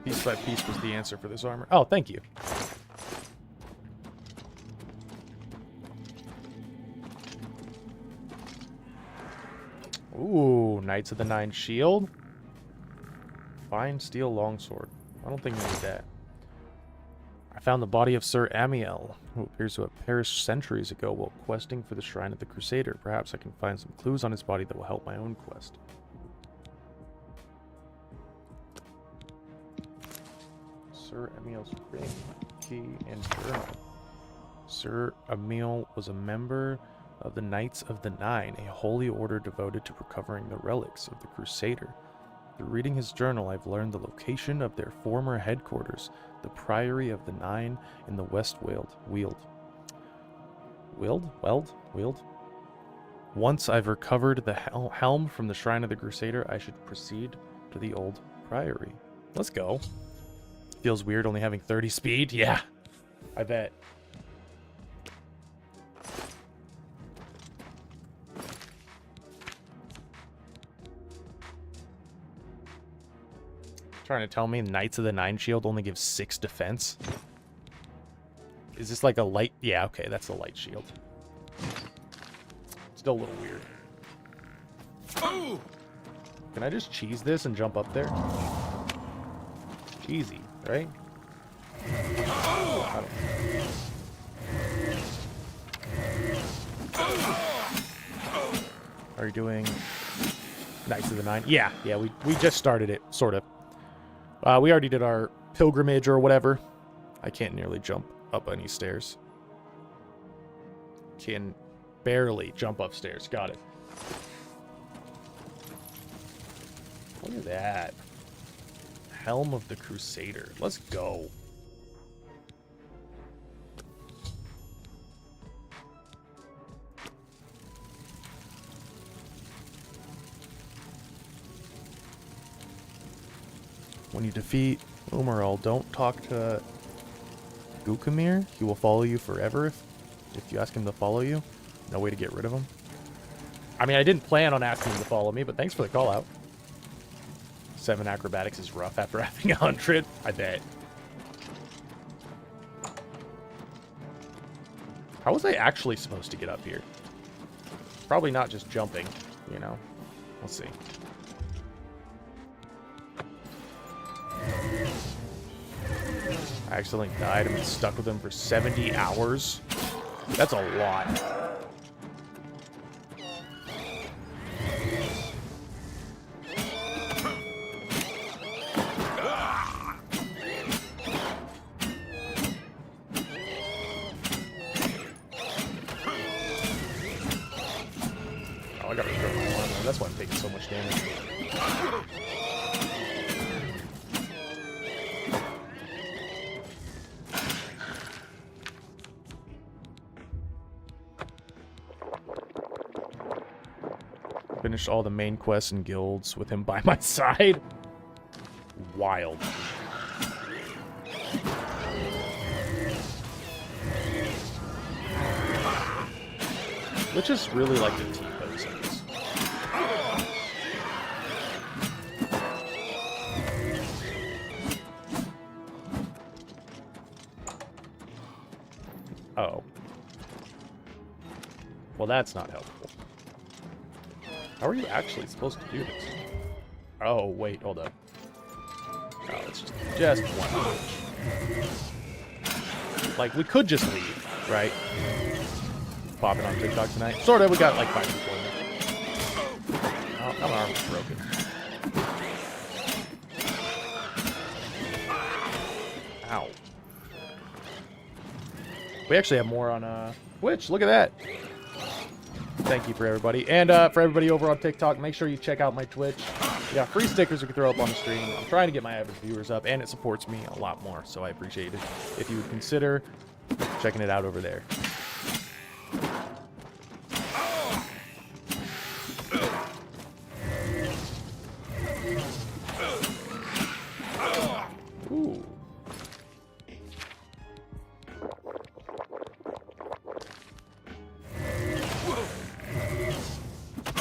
Piece by piece was the answer for this armor. Oh, thank you. Ooh, Knights of the Nine shield. Fine steel longsword. I don't think we need that. I found the body of Sir Amiel, who appears to have perished centuries ago while questing for the Shrine of the Crusader. Perhaps I can find some clues on his body that will help my own quest. Sir Amiel's ring, key, and journal. Sir Amiel was a member of the Knights of the Nine, a holy order devoted to recovering the relics of the Crusader. Through reading his journal, I've learned the location of their former headquarters, the Priory of the Nine in the West Weald. Once I've recovered the helm from the Shrine of the Crusader, I should proceed to the old Priory. Let's go. Feels weird only having 30 speed? Yeah, I bet. Trying to tell me Knights of the Nine shield only gives 6 defense? Is this like a light? Yeah, okay, that's a light shield. Still a little weird. Can I just cheese this and jump up there? Easy, right? Are you doing Knights of the Nine? Yeah, we just started it, sort of. We already did our pilgrimage or whatever. I can't nearly jump up any stairs. Can barely jump upstairs. Got it. Look at that. Helm of the Crusader. Let's go. When you defeat Umarul, don't talk to Gukamir. He will follow you forever if you ask him to follow you. No way to get rid of him. I mean, I didn't plan on asking him to follow me, but thanks for the call out. 7 acrobatics is rough after having 100. I bet. How was I actually supposed to get up here? Probably not just jumping, you know. Let's see. I accidentally died and been stuck with him for 70 hours. That's a lot. I gotta throw my armor. That's why I'm taking so much damage. Finished all the main quests and guilds with him by my side. Wild. Which is really like the T-pose in this. Oh. Well, that's not helpful. How are you actually supposed to do this? Oh, wait, hold up. Oh, it's just one punch. Like, we could just leave, right? Popping on TikTok tonight. Sort of, we got like 5 people in there. Oh, my arm's broken. Ow. We actually have more on Twitch. Look at that. Thank you for everybody. And for everybody over on TikTok, make sure you check out my Twitch. We got free stickers we can throw up on the stream. I'm trying to get my average viewers up, and it supports me a lot more, so I appreciate it if you would consider checking it out over there. Ooh.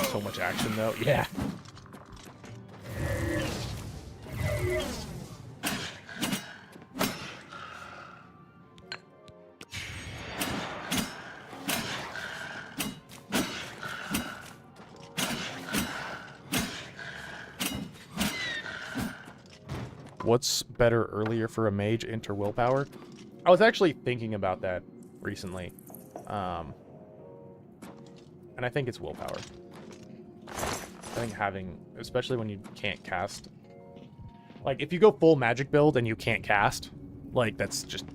So much action, though. Yeah. What's better earlier for a mage, int or willpower? I was actually thinking about that recently. And I think it's willpower. I think having, especially when you can't cast. Like, if you go full magic build and you can't cast, like, that's just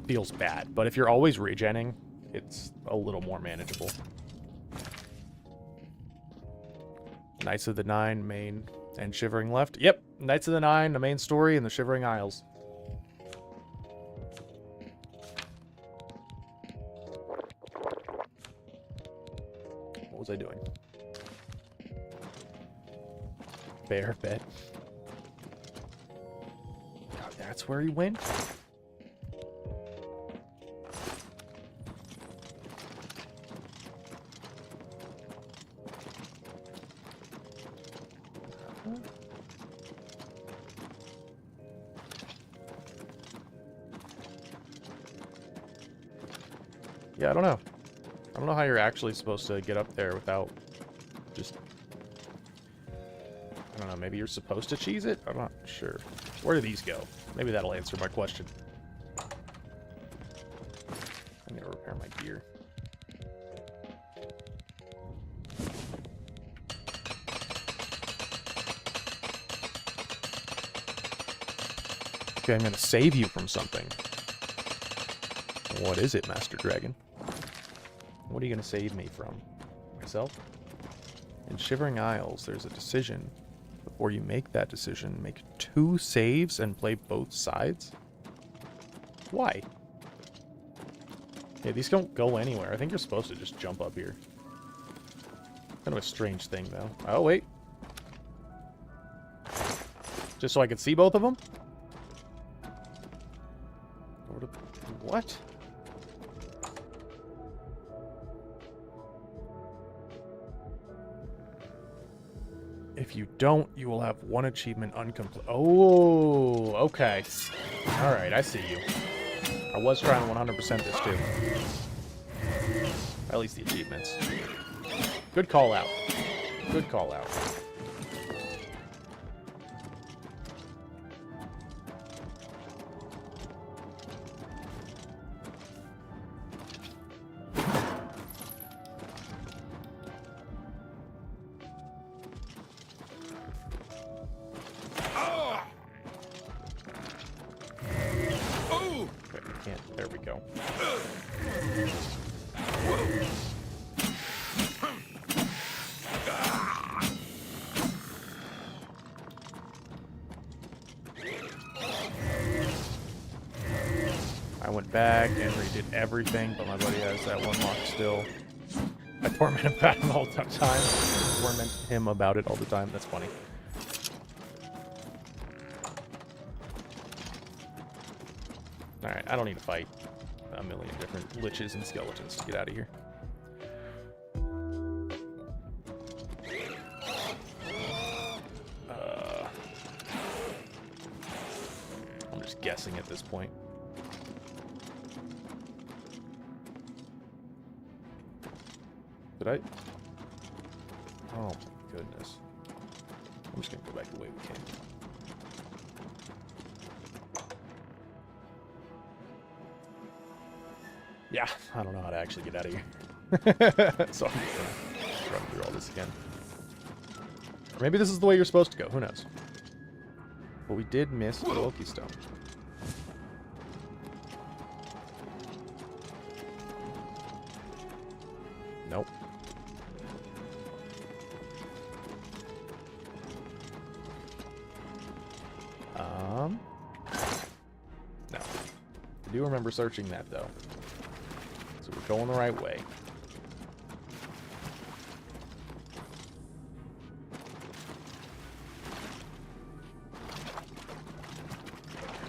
feels bad. But if you're always regenning, it's a little more manageable. Knights of the Nine, main, and Shivering left. Yep, Knights of the Nine, the main story, and the Shivering Isles. What was I doing? Bear bet. God, that's where he went? Yeah, I don't know. I don't know how you're actually supposed to get up there without just... I don't know, maybe you're supposed to cheese it? I'm not sure. Where do these go? Maybe that'll answer my question. I'm gonna repair my gear. Okay, I'm gonna save you from something. What is it, Master Dragon? What are you going to save me from? Myself? In Shivering Isles, there's a decision. Before you make that decision, make 2 saves and play both sides? Why? Yeah, these don't go anywhere. I think you're supposed to just jump up here. Kind of a strange thing, though. Oh, wait. Just so I can see both of them? What? If you don't, you will have 1 achievement uncompleted. Oh, okay. Alright, I see you. I was trying to 100% this too. At least the achievements. Good call out. Good call out. can't. There we go. I went back and redid everything, but my buddy has that one lock still. I torment him about it all the time. Torment him about it all the time. That's funny. Alright, I don't need to fight a million different liches and skeletons to get out of here. I'm just guessing at this point. Did I? Oh my goodness. I'm just gonna go back the way we came. Yeah, I don't know how to actually get out of here. So I'm just gonna run through all this again. Or maybe this is the way you're supposed to go, who knows? But we did miss the Loki Stone. Nope. No. I do remember searching that, though. So we're going the right way.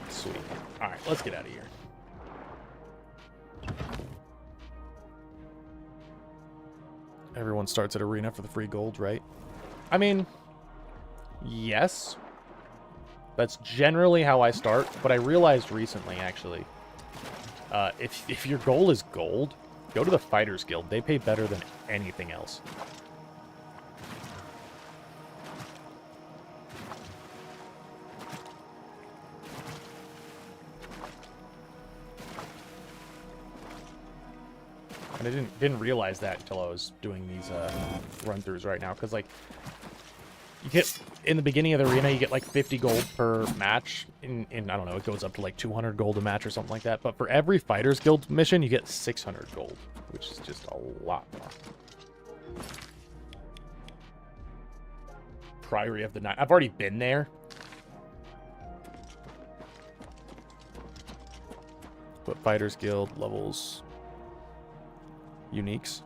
Sweet. Alright, let's get out of here. Everyone starts at arena for the free gold, right? I mean, yes. That's generally how I start, but I realized recently, actually, if your goal is gold, go to the Fighters Guild. They pay better than anything else. And I didn't realize that until I was doing these run-throughs right now, because, like, you get, in the beginning of the arena, you get like 50 gold per match. In I don't know, it goes up to like 200 gold a match or something like that. But for every Fighters Guild mission, you get 600 gold, which is just a lot more. Priory of the Night. I've already been there. But Fighters Guild levels uniques.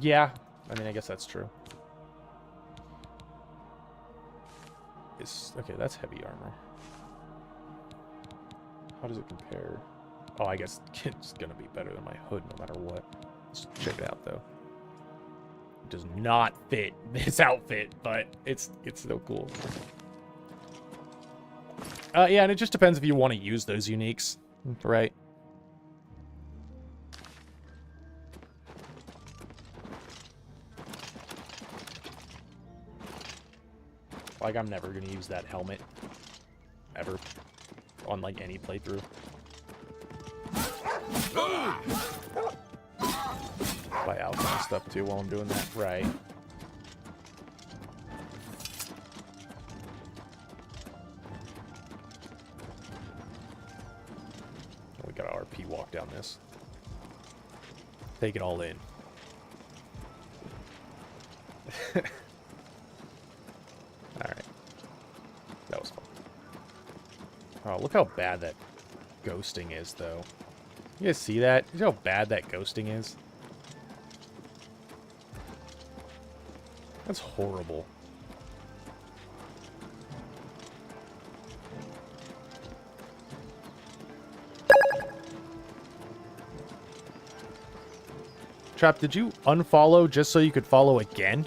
Yeah. I mean, I guess that's true. Okay, that's heavy armor. How does it compare? Oh, I guess it's gonna be better than my hood no matter what. Let's check it out, though. It does not fit this outfit, but it's still cool. Yeah, and it just depends if you want to use those uniques, right? Like, I'm never going to use that helmet. Ever. On, like, any playthrough. Buy alchemy stuff, too, while I'm doing that. Right. We got our RP walk down this. Take it all in. Alright. That was fun. Oh, look how bad that ghosting is, though. You guys see that? You see how bad that ghosting is? That's horrible. Trap, did you unfollow just so you could follow again?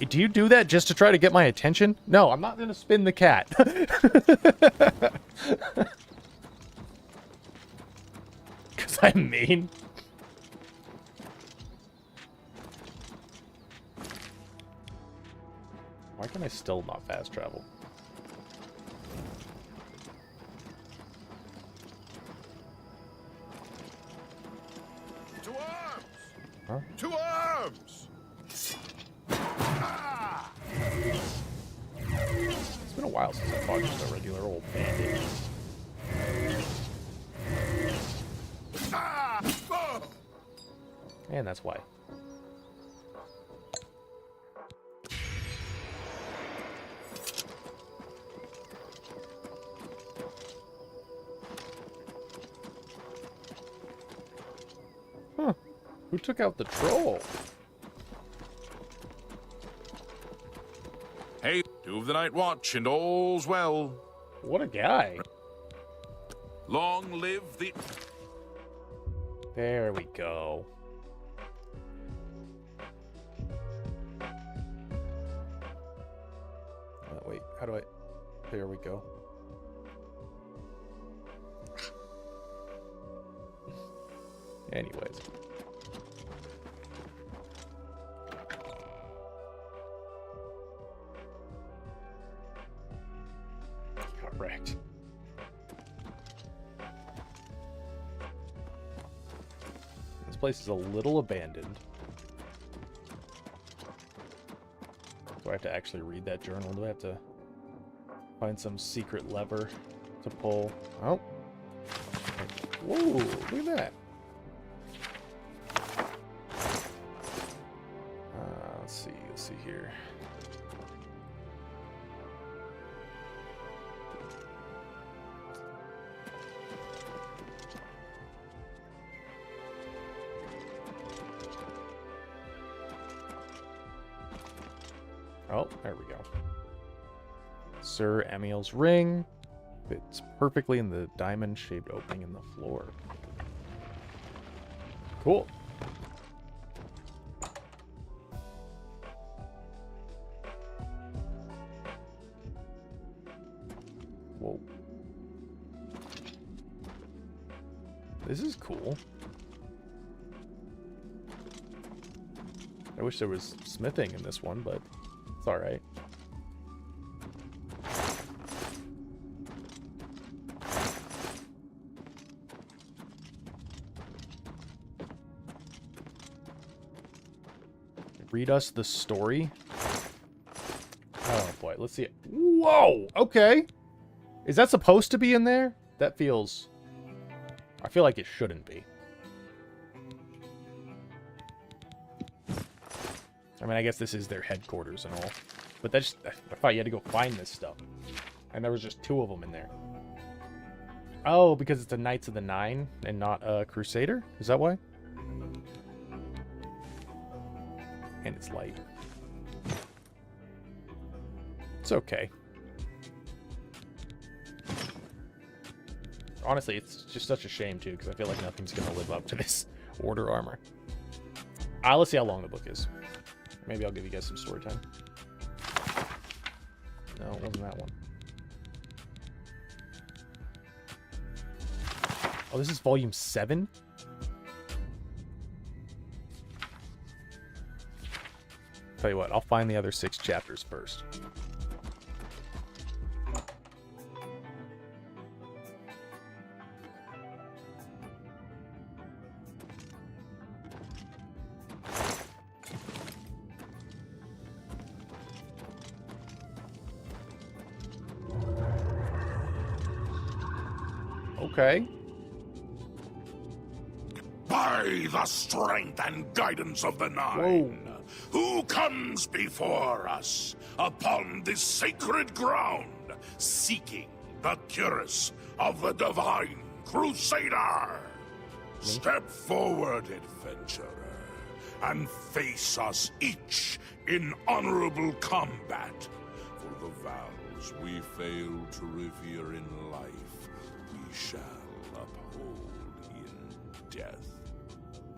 Do you do that just to try to get my attention? No, I'm not going to spin the cat. Because I'm mean. Why can I still not fast travel? To arms! Huh? To arms! It's been a while since I fought just a regular old man. And that's why. Huh. Who took out the troll? Hey, two of the night watch, and all's well. What a guy. Long live the... There we go. Wait, how do I... There we go. Anyways. Got wrecked. This place is a little abandoned. Do I have to actually read that journal? Do I have to find some secret lever to pull? Oh. Whoa, look at that. Let's see here. Oh, there we go. Sir Emil's ring fits perfectly in the diamond-shaped opening in the floor. Cool. Whoa. This is cool. I wish there was smithing in this one, but it's alright. Read us the story. Oh boy, let's see it. Whoa! Okay. Is that supposed to be in there? That feels... I feel like it shouldn't be. I mean, I guess this is their headquarters and all. But that's... I thought you had to go find this stuff. And there was just 2 of them in there. Oh, because it's a Knights of the Nine and not a Crusader? Is that why? And it's light. It's okay. Honestly, it's just such a shame, too, because I feel like nothing's going to live up to this Order armor. Let's see how long the book is. Maybe I'll give you guys some story time. No, it wasn't that one. Oh, this is volume 7? Tell you what, I'll find the other 6 chapters first. Okay. By the strength and guidance of the Nine, who comes before us upon this sacred ground, seeking the cuirass of the divine Crusader? Step forward, adventurer, and face us each in honorable combat. For the vows we failed to revere in life, we shall uphold in death.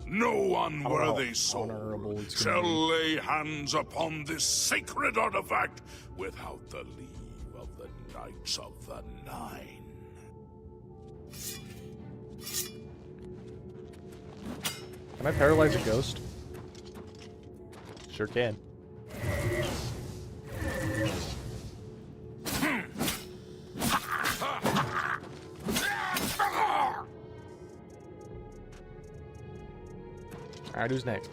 No unworthy soul shall lay hands upon this sacred artifact without the leave of the Knights of the Nine. Can I paralyze a ghost? Sure can. Alright, who's next?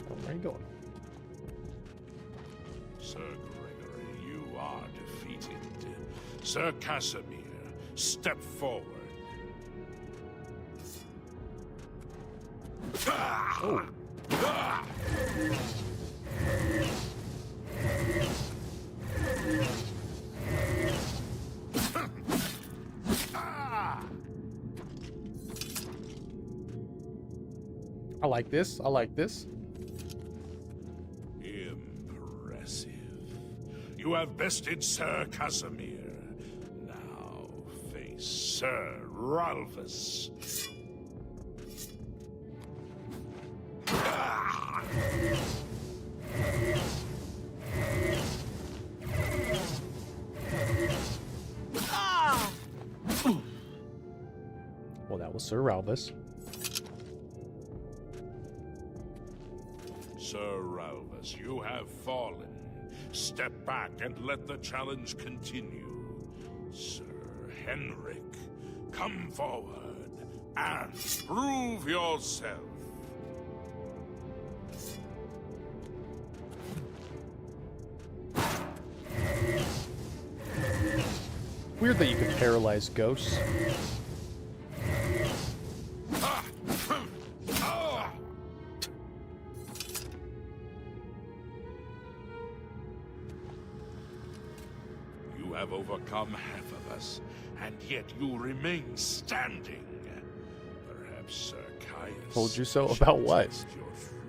Oh, where are you going? Sir Gregory, you are defeated. Sir Casimir, step forward Oh. I like this. I like this. Impressive. You have bested Sir Casimir. Now face Sir Ralphus. Well, that was Sir Ralphus. Sir Ralphus, you have fallen. Step back and let the challenge continue. Sir Henrik, come forward and prove yourself. Weird that you can paralyze ghosts. You have overcome half of us, and yet you remain standing. Perhaps Sir Caius Told you so about what? test your true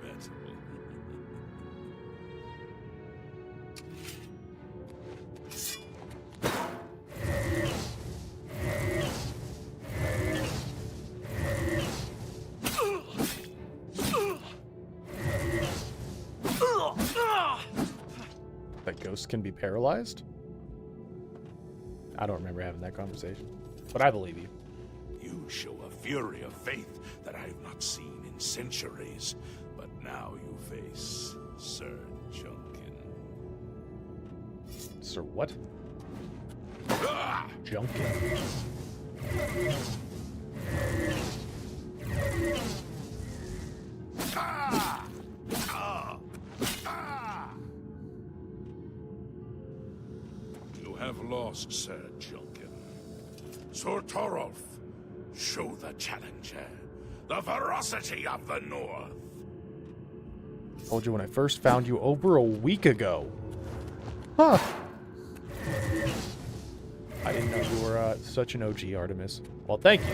mettle. That ghosts can be paralyzed? I don't remember having that conversation, but I believe you. You show a fury of faith that I have not seen in centuries, but now you face Sir Junkin. Sir what? Ah! Junkin. Ah! Ah! Ah! You have lost, Sir Junkin. Sir Torolf, show the challenger the ferocity of the North. Told you when I first found you over a week ago. Huh. I didn't know you were such an OG, Artemis. Well, thank you.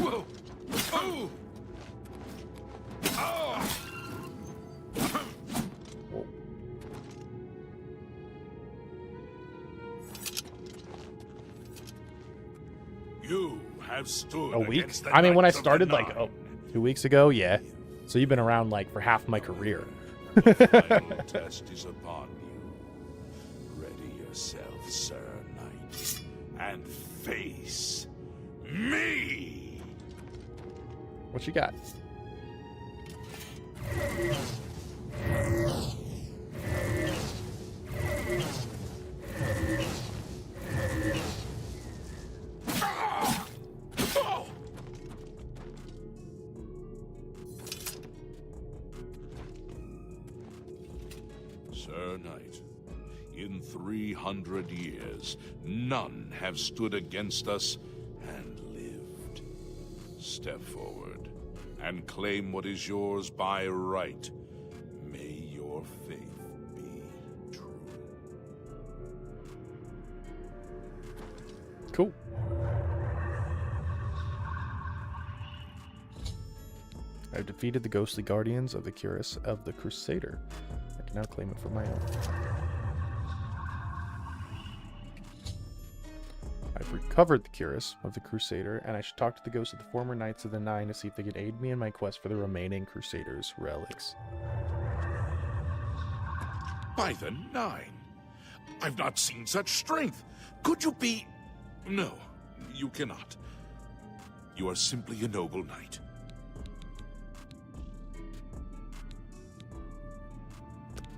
Whoa. Oh. Ah. Whoa. You have stood A week? against the I mean, when I Knights of the started, like, Nine. 2 weeks ago, yeah. So you've been around, like, for half my career. The final test is upon you. Ready yourself, Sir Knight, and face me! What you got? Sir Knight, in 300 years, none have stood against us and lived. Step forward and claim what is yours by right. May your faith be true. Cool. I've defeated the ghostly guardians of the Cuirass of the Crusader. I can now claim it for my own. I've recovered the Cuirass of the Crusader, and I should talk to the ghosts of the former Knights of the Nine to see if they could aid me in my quest for the remaining Crusaders' relics. By the Nine! I've not seen such strength! Could you be... No, you cannot. You are simply a noble knight.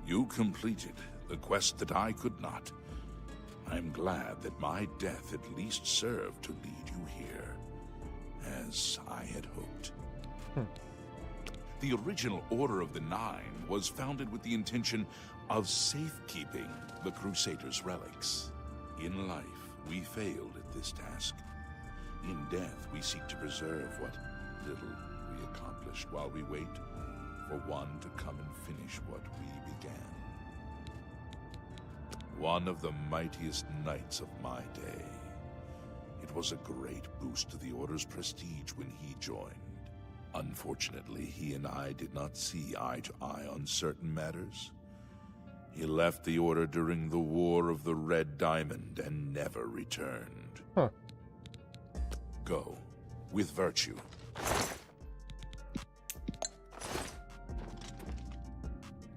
You completed the quest that I could not. I'm glad that my death at least served to lead you here, as I had hoped. The original Order of the Nine was founded with the intention of safekeeping the Crusaders' relics. In life, we failed at this task. In death, we seek to preserve what little we accomplished while we wait for one to come and finish what we began. One of the mightiest nights of my day. It was a great boost to the Order's prestige when he joined. Unfortunately, he and I did not see eye to eye on certain matters. He left the Order during the War of the Red Diamond and never returned. Huh. Go, with virtue.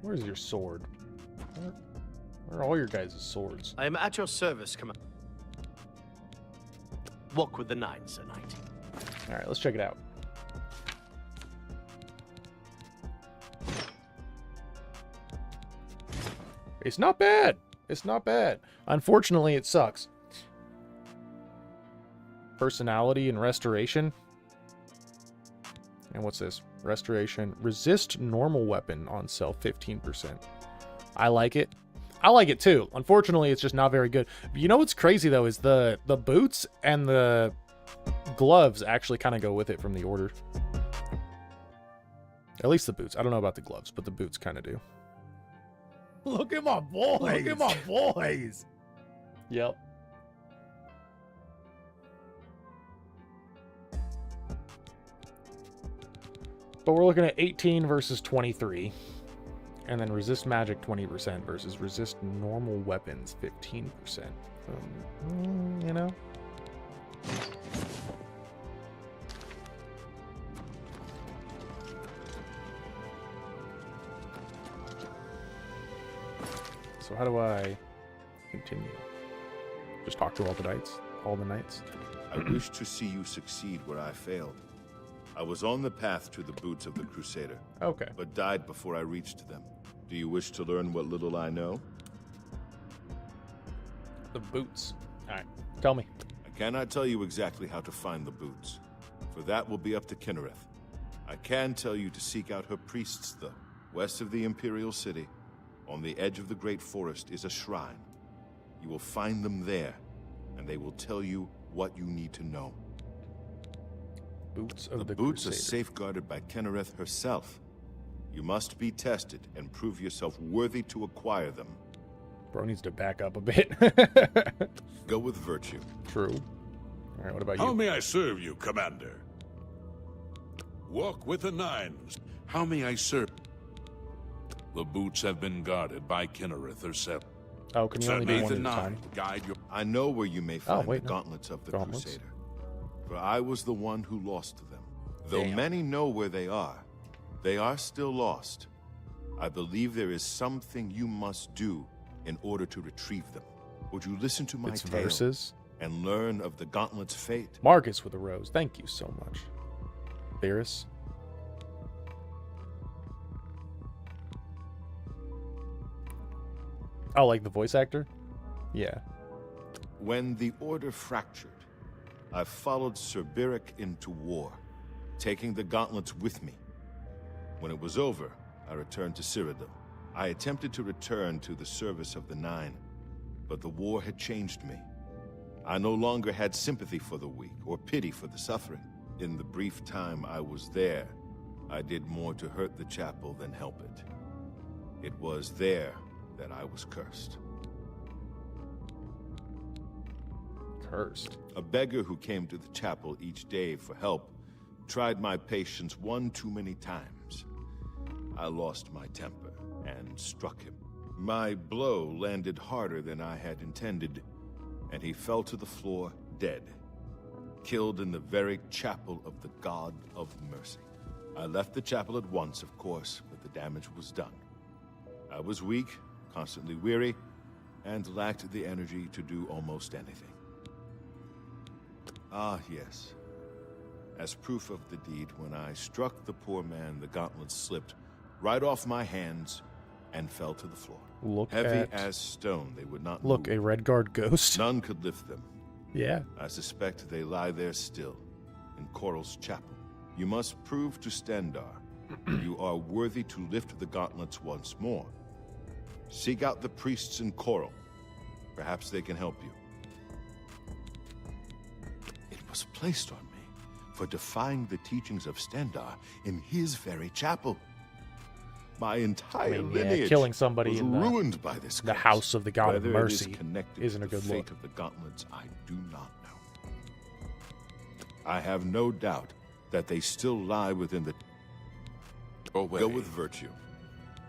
Where's your sword? Where are all your guys' swords? I am at your service, Commander. Walk with the Nine, Sir Knight. Alright, let's check it out. It's not bad. It's not bad. Unfortunately, it sucks. Personality and restoration. And what's this? Restoration. Resist normal weapon on self 15%. I like it. I like it too. Unfortunately, it's just not very good. You know what's crazy though is the boots and the gloves actually kind of go with it from the Order. At least the boots. I don't know about the gloves, but the boots kind of do. Look at my boys. Look at my boys. Yep. But we're looking at 18 versus 23. And then resist magic 20% versus resist normal weapons 15%. You know? So how do I continue? Just talk to all the knights? All the knights? I wish to see you succeed where I failed. I was on the path to the boots of the Crusader. Okay. But died before I reached them. Do you wish to learn what little I know? The boots. Alright, tell me. I cannot tell you exactly how to find the boots, for that will be up to Kinnereth. I can tell you to seek out her priests, though. West of the Imperial City, on the edge of the Great Forest, is a shrine. You will find them there, and they will tell you what you need to know. Boots of the boots Crusader. are safeguarded by Kinnereth herself. You must be tested and prove yourself worthy to acquire them. Bro needs to back up a bit. Go with virtue. True. All right, what about you? How may I serve you, Commander? Walk with the Nines. How may I serve? The boots have been guarded by Kinnereth herself. Oh, can you only do one at a time? Guide your... I know where you may find wait, the gauntlets of the Gauntlets? Crusader. For I was the one who lost them. Though Damn. many know where they are still lost. I believe there is something you must do in order to retrieve them. Would you listen to my It's tale verses. and learn of the gauntlet's fate? Marcus with a rose. Thank you so much. Theris. Oh, like the voice actor? Yeah. When the Order fractured, I followed Sir Beric into war, taking the gauntlets with me. When it was over, I returned to Cyrodiil. I attempted to return to the service of the Nine, but the war had changed me. I no longer had sympathy for the weak or pity for the suffering. In the brief time I was there, I did more to hurt the chapel than help it. It was there that I was cursed. Cursed. A beggar who came to the chapel each day for help tried my patience one too many times. I lost my temper and struck him. My blow landed harder than I had intended, and he fell to the floor dead, killed in the very chapel of the God of Mercy. I left the chapel at once, of course, but the damage was done. I was weak, constantly weary, and lacked the energy to do almost anything. Ah, yes. As proof of the deed, when I struck the poor man, the gauntlet slipped right off my hands and fell to the floor. Look Heavy at... as stone, they would not Look, move. a Redguard ghost. None could lift them. Yeah. I suspect they lie there still, in Coral's chapel. You must prove to Stendarr you are worthy to lift the gauntlets once more. Seek out the priests in Coral. Perhaps they can help you. It was placed on me for defying the teachings of Stendar in his very chapel. My entire lineage killing somebody was in ruined by this the curse. house of the God of Whether it is Mercy connected isn't a to the good fate look. of the gauntlets, I do not know. I have no doubt that they still lie within the... Go with virtue.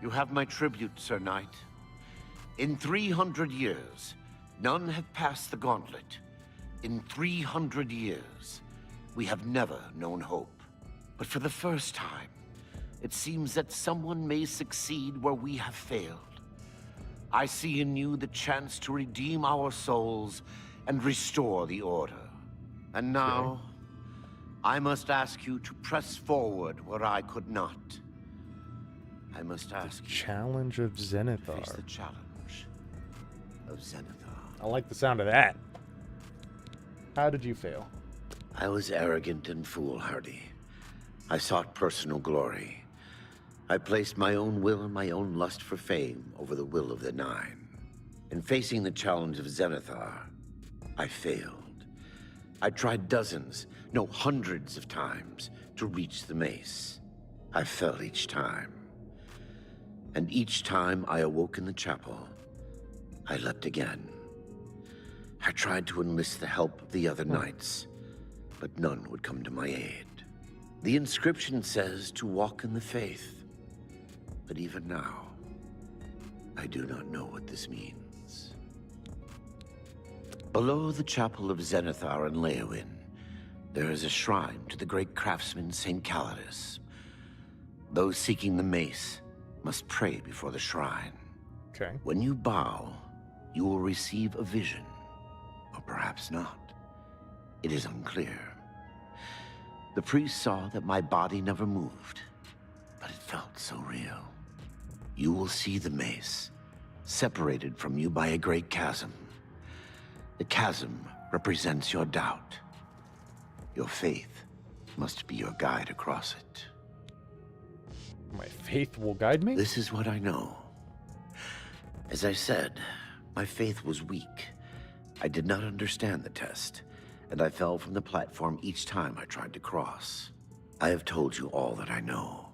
You have my tribute, Sir Knight. In 300 years, none have passed the gauntlet. In 300 years, we have never known hope. But for the first time, it seems that someone may succeed where we have failed. I see in you the chance to redeem our souls and restore the Order. And now, I must ask you to press forward where I could not. I must ask you Challenge of to face Zenithar. the challenge of Zenithar. I like the sound of that. How did you fail? I was arrogant and foolhardy. I sought personal glory. I placed my own will and my own lust for fame over the will of the Nine. In facing the challenge of Zenithar, I failed. I tried dozens, no, hundreds of times to reach the mace. I fell each time. And each time I awoke in the chapel, I leapt again. I tried to enlist the help of the other knights, but none would come to my aid. The inscription says to walk in the faith, but even now, I do not know what this means. Below the chapel of Zenithar and Leowyn, there is a shrine to the great craftsman St. Calidus. Those seeking the mace must pray before the shrine. Okay. When you bow, you will receive a vision, or perhaps not. It is unclear. The priest saw that my body never moved, but it felt so real. You will see the mace, separated from you by a great chasm. The chasm represents your doubt. Your faith must be your guide across it. My faith will guide me? This is what I know. As I said, my faith was weak. I did not understand the test, and I fell from the platform each time I tried to cross. I have told you all that I know.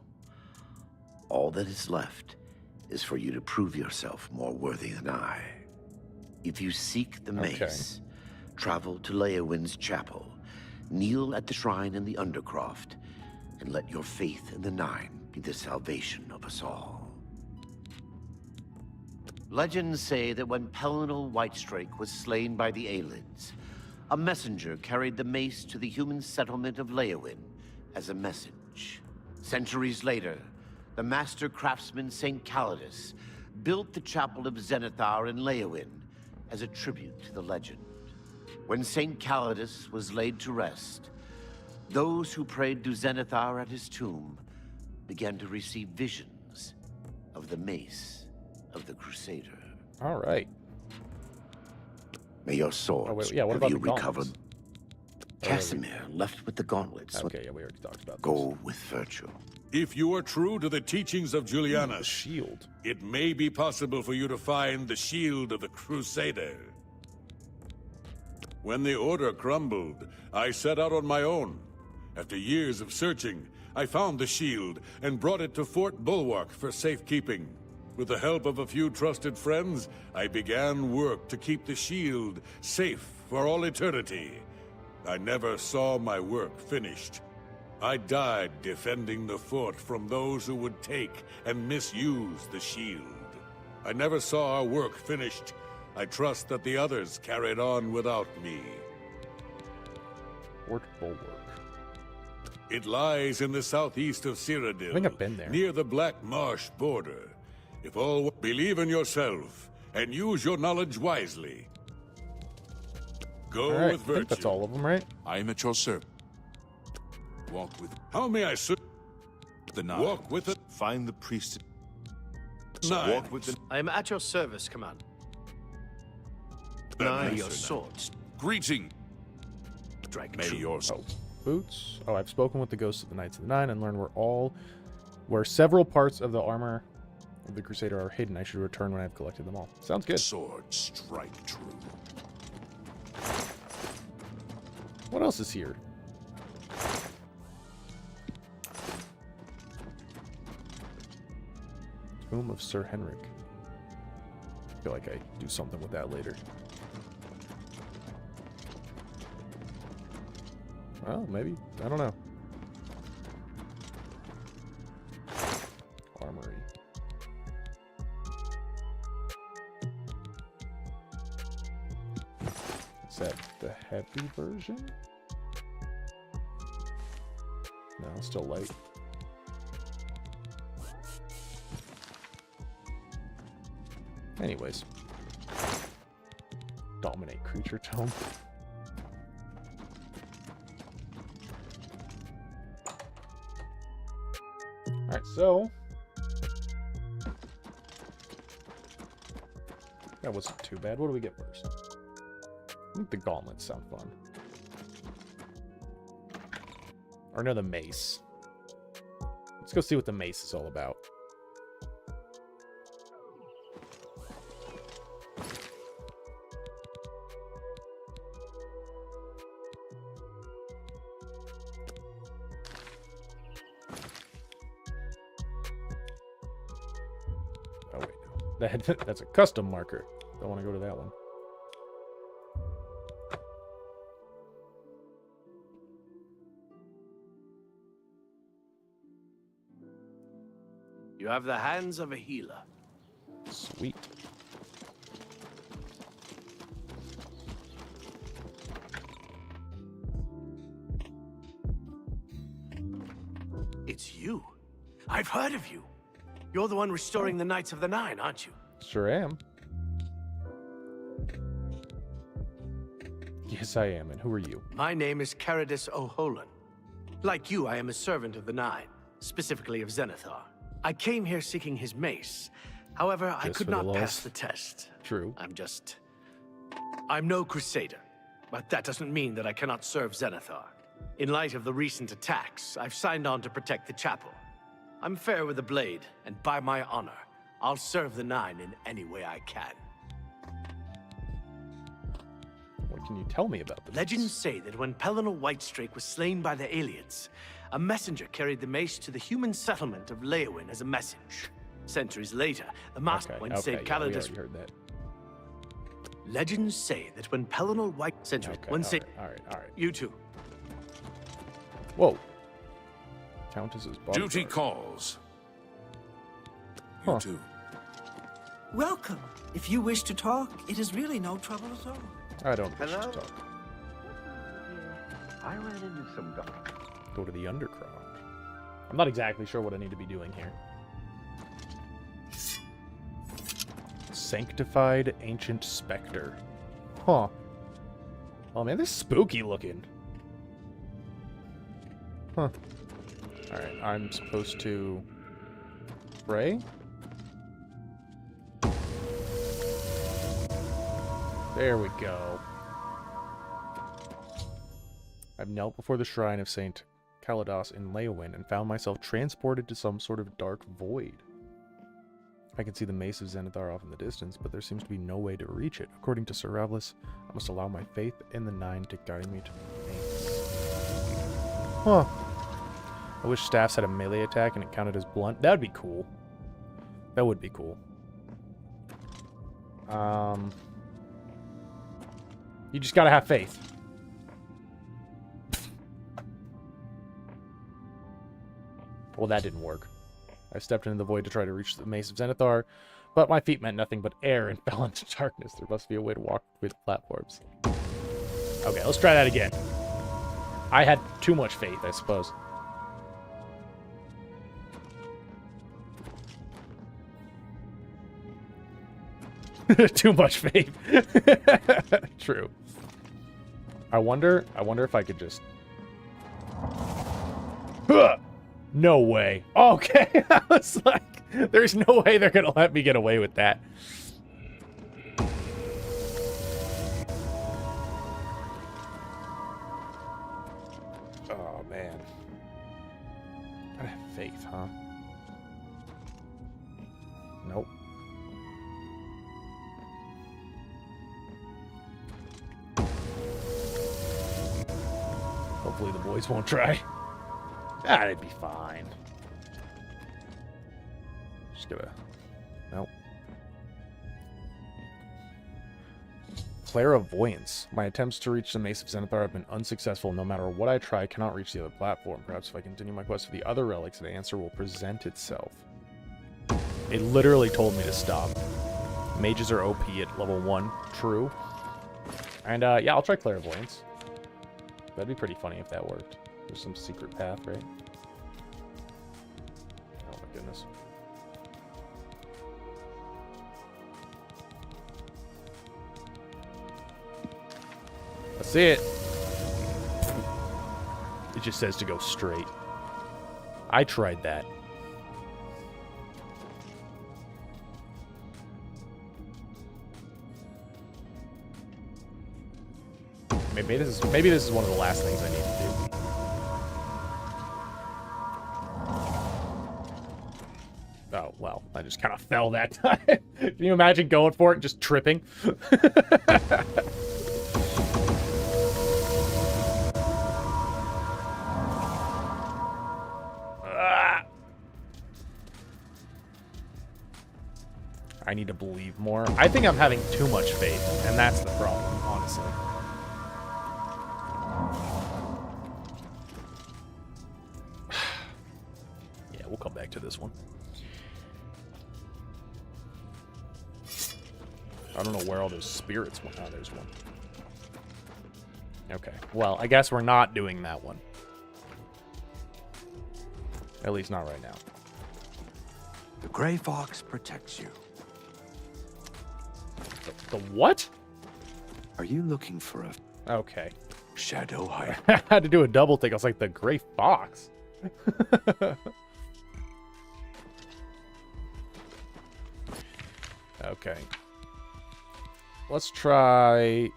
All that is left is for you to prove yourself more worthy than I. If you seek the mace, travel to Leowyn's chapel, kneel at the shrine in the Undercroft, and let your faith in the Nine be the salvation of us all. Legends say that when Pelinal Whitestrake was slain by the Aelids, a messenger carried the mace to the human settlement of Leowyn as a message. Centuries later, the master craftsman St. Calidus built the chapel of Zenithar in Leowyn as a tribute to the legend. When St. Calidus was laid to rest, those who prayed to Zenithar at his tomb began to receive visions of the mace of the Crusader. All right. May your swords what have about you the gauntlets? recovered. Casimir left with the gauntlets. Okay, yeah, we already talked about Go with virtue. If you are true to the teachings of Julianus, shield. It may be possible for you to find the shield of the Crusader. When the Order crumbled, I set out on my own. After years of searching, I found the shield and brought it to Fort Bulwark for safekeeping. With the help of a few trusted friends, I began work to keep the shield safe for all eternity. I never saw my work finished. I died defending the fort from those who would take and misuse the shield. I never saw our work finished. I trust that the others carried on without me. Fort Bulwark. It lies in the southeast of Cyrodiil, I think I've been there. near the Black Marsh border. If all believe in yourself and use your knowledge wisely. Go All right, with I virtue. think that's all of them, right? I am at your service. Walk with How may I serve? the Nine. Walk with the Find the priest. Nine. Walk with the... I am at your service, Command. May your swords Greeting. drag May true. your Oh, boots. Oh, I've spoken with the ghosts of the Knights of the Nine and learned where several parts of the armor of the Crusader are hidden. I should return when I've collected them all. Sounds good. sword strike true. What else is here? Tomb of Sir Henrik. I feel like I do something with that later. Well, maybe. I don't know. Armory. Is that the heavy version? No, still light. Anyways. Dominate creature tome. Alright, so that wasn't too bad. What do we get first? I think the gauntlets sound fun. Or no, the mace. Let's go see what the mace is all about. Oh wait, no. That's a custom marker. Don't want to go to that one. You have the hands of a healer. Sweet. It's you. I've heard of you. You're the one restoring the Knights of the Nine, aren't you? Sure am. Yes, I am. And who are you? My name is Caradus O'Holan. Like you, I am a servant of the Nine, specifically of Zenithar. I came here seeking his mace. However, I could not pass the test. True. I'm no crusader, but that doesn't mean that I cannot serve Zenithar. In light of the recent attacks, I've signed on to protect the chapel. I'm fair with the blade, and by my honor, I'll serve the Nine in any way I can. What can you tell me about the Legends say that when Pellinal Whitestrake was slain by the aliens, a messenger carried the mace to the human settlement of Leowin as a message. Centuries later, the mastermind saved Caladus. We already heard that. Legends say that when Pellinal Alright. You two. Whoa. Countess's bodyguard. Duty calls. Huh. You too. Welcome. If you wish to talk, it is really no trouble at all. I don't wish to talk. I ran into some guy. Go to the Undercrown. I'm not exactly sure what I need to be doing here. Sanctified Ancient Spectre. Huh. Oh man, this is spooky looking. Huh. Alright, I'm supposed to pray? There we go. I've knelt before the shrine of Saint Calados in Leowin and found myself transported to some sort of dark void. I can see the mace of Zenithar off in the distance, but there seems to be no way to reach it. According to Sir Ravlis, I must allow my faith in the Nine to guide me to the mace. Huh. I wish staffs had a melee attack and it counted as blunt. That would be cool. That would be cool. You just gotta have faith. Well, that didn't work. I stepped into the void to try to reach the mace of Zenithar, but my feet meant nothing but air and fell into darkness. There must be a way to walk with platforms. Okay, let's try that again. I had too much faith, I suppose. Too much faith. True. I wonder if I could just... No way. Okay. I was like, there's no way they're gonna let me get away with that. Oh, man. Gotta have faith, huh? Nope. boys won't try. Ah, it'd be fine. Just gonna... Nope. Clairvoyance. My attempts to reach the Mace of Zenithar have been unsuccessful. No matter what I try, I cannot reach the other platform. Perhaps if I continue my quest for the other relics, the answer will present itself. It literally told me to stop. Mages are OP at level 1. True. And, yeah, I'll try Clairvoyance. That'd be pretty funny if that worked. There's some secret path, right? Oh, my goodness. I see it. It just says to go straight. I tried that. Maybe this is one of the last things I need to do. Oh, well, I just kind of fell that time. Can you imagine going for it and just tripping? I need to believe more. I think I'm having too much faith, and that's the problem, honestly. Yeah, we'll come back to this one. I don't know where all those spirits went. Oh, there's one. Okay, well, I guess we're not doing that one. At least not right now. The Grey Fox protects you. The what? Are you looking for a Okay. shadow hide? I had to do a double take. I was like, the Gray Fox. Okay. Let's try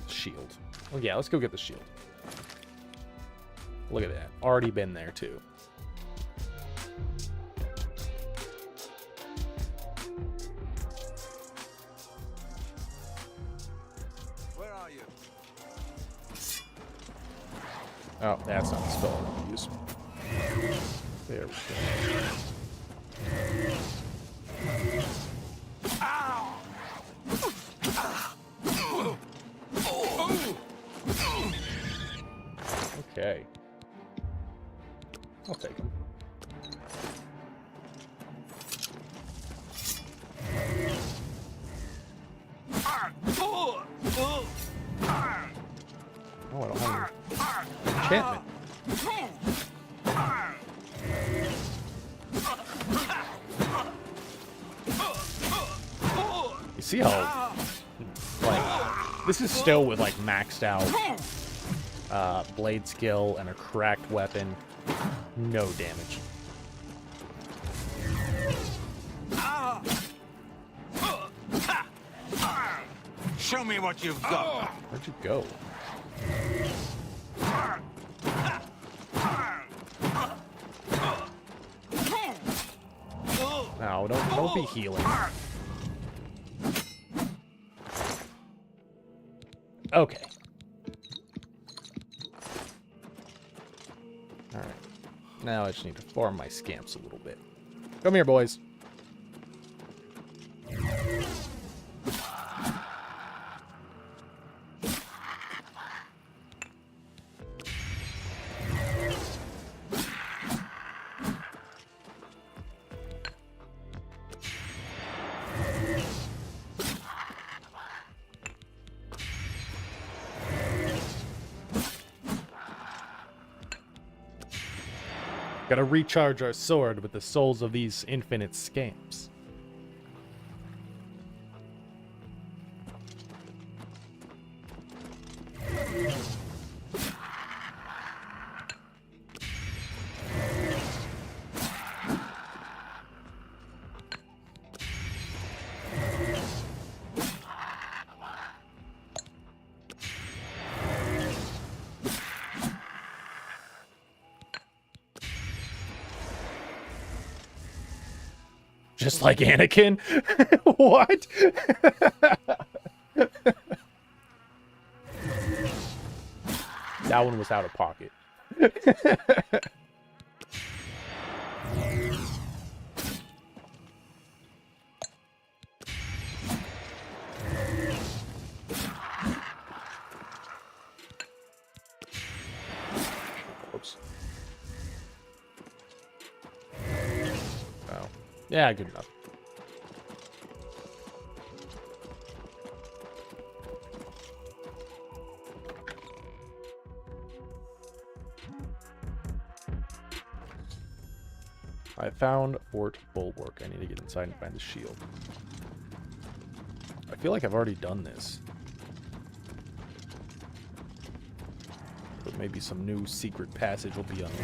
shield. Oh yeah, let's go get the shield. Look at that. Already been there too. Oh, that's not the spell I want to use. There we go. Okay. I'll take him. Oh, I don't have any enchantment. You see how, like, this is still with, like, maxed out blade skill and a cracked weapon. No damage. Show me what you've got. Where'd you go? No, don't be healing. Okay. Alright. Now I just need to farm my scamps a little bit. Come here, boys. Gotta recharge our sword with the souls of these infinite scamps. Just like Anakin? What? That one was out of pocket. Oops. Oh. Yeah, good enough. I found Fort Bulwark. I need to get inside and find the shield. I feel like I've already done this. But maybe some new secret passage will be unlocked.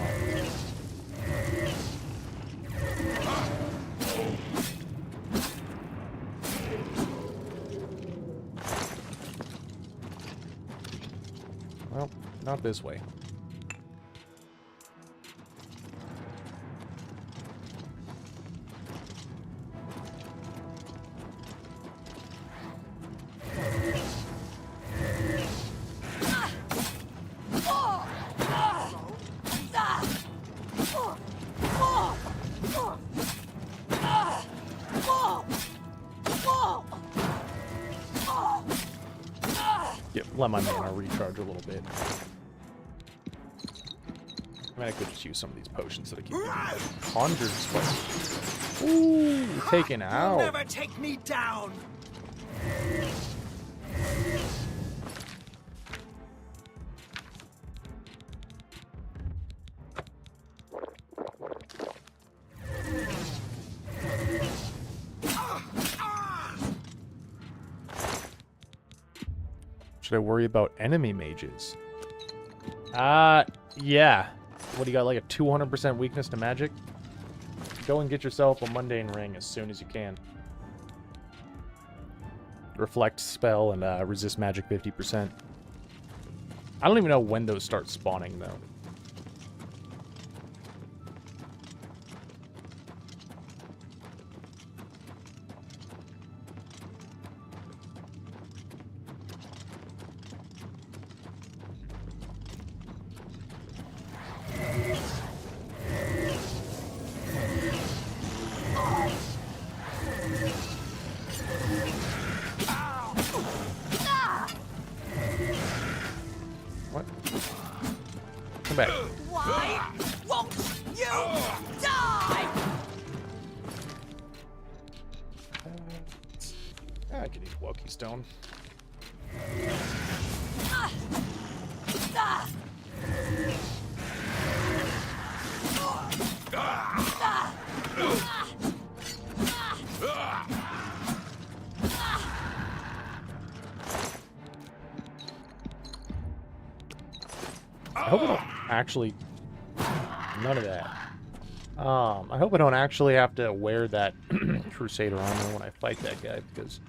Well, not this way. Let my mana recharge a little bit. I mean, I could just use some of these potions that I keep using. Conjured Spike. Ooh, taken out. You'll never take me down. Should I worry about enemy mages? Yeah. What do you got, like a 200% weakness to magic? Go and get yourself a mundane ring as soon as you can. Reflect spell and resist magic 50%. I don't even know when those start spawning, though. Back. Why won't you die? I can eat Woki Stone. I hope I don't actually... None of that. I hope I don't actually have to wear that Crusader armor when I fight that guy, because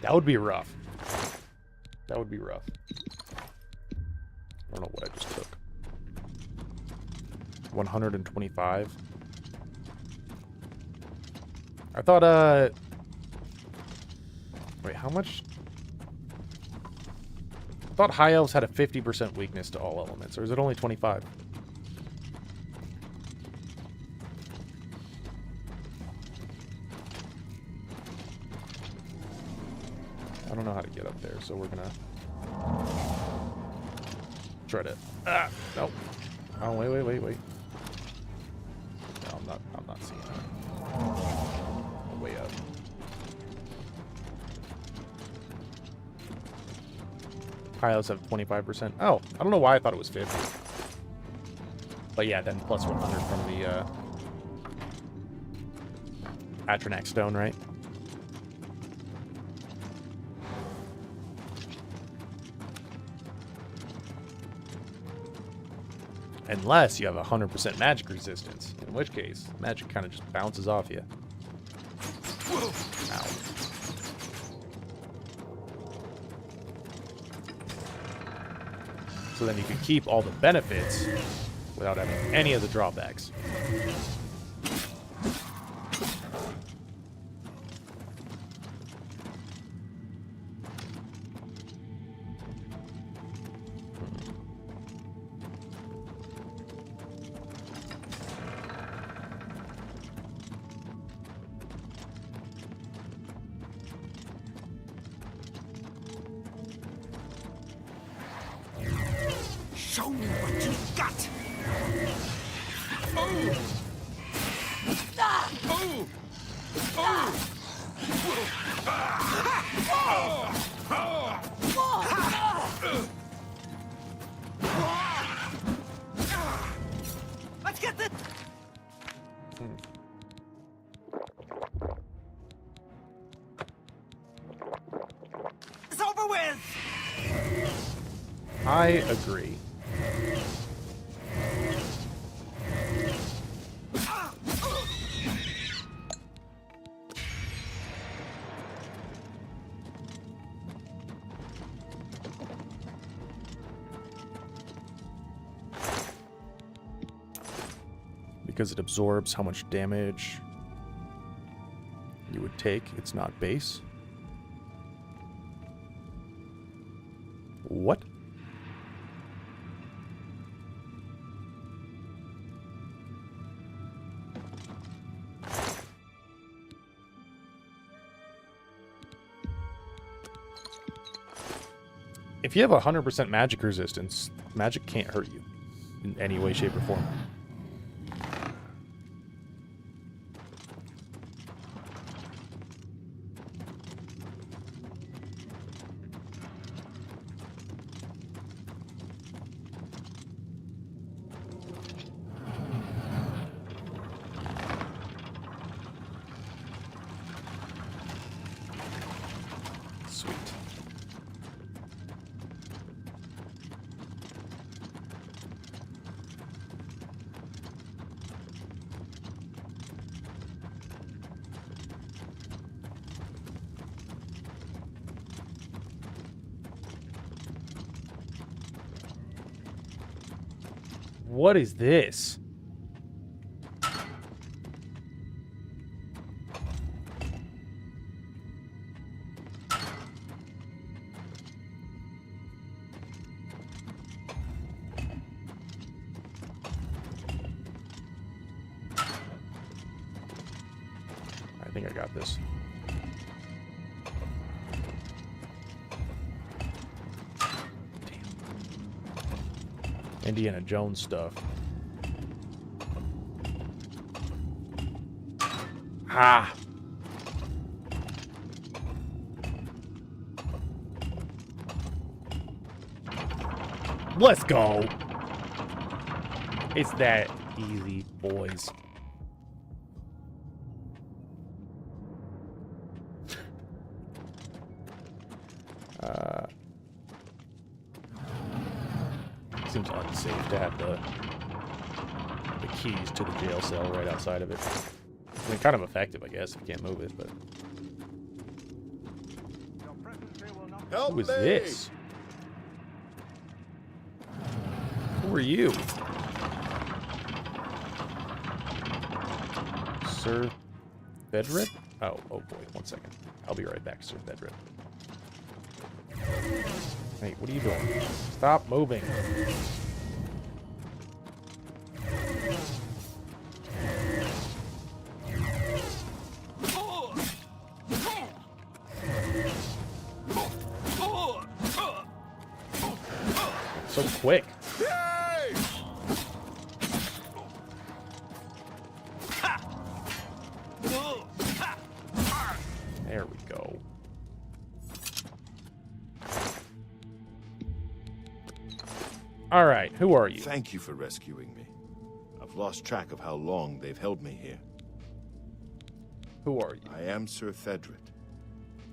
that would be rough. That would be rough. I don't know what I just took. 125. I thought, wait, how much? I thought High Elves had a 50% weakness to all elements, or is it only 25? I don't know how to get up there, so we're gonna try to... no. Oh, wait. No, I'm not seeing it. Way up. High Elves have 25%. Oh, I don't know why I thought it was 50. But yeah, then plus 100 from the Atronax Stone, right? Unless you have 100% magic resistance, in which case, magic kind of just bounces off you. Ow. So then you can keep all the benefits without having any of the drawbacks. Show me what you've got. Oh! Oh! Oh! Let's get this. It's over with. I agree. Because it absorbs how much damage you would take. It's not base. What? If you have 100% magic resistance, magic can't hurt you in any way, shape, or form. Sweet. What is this? I think I got this. Indiana Jones stuff. Ah. Let's go. It's that easy, boys. Seems unsafe to have the keys to the jail cell right outside of it. I mean, kind of effective, I guess, if you can't move it, but... Who is this? Who are you? Sir Bedred? Oh boy, 1 second. I'll be right back, Sir Bedred. Hey, what are you doing? Stop moving. So quick. There we go. All right, who are you? Thank you for rescuing me. I've lost track of how long they've held me here. Who are you? I am Sir Thedred.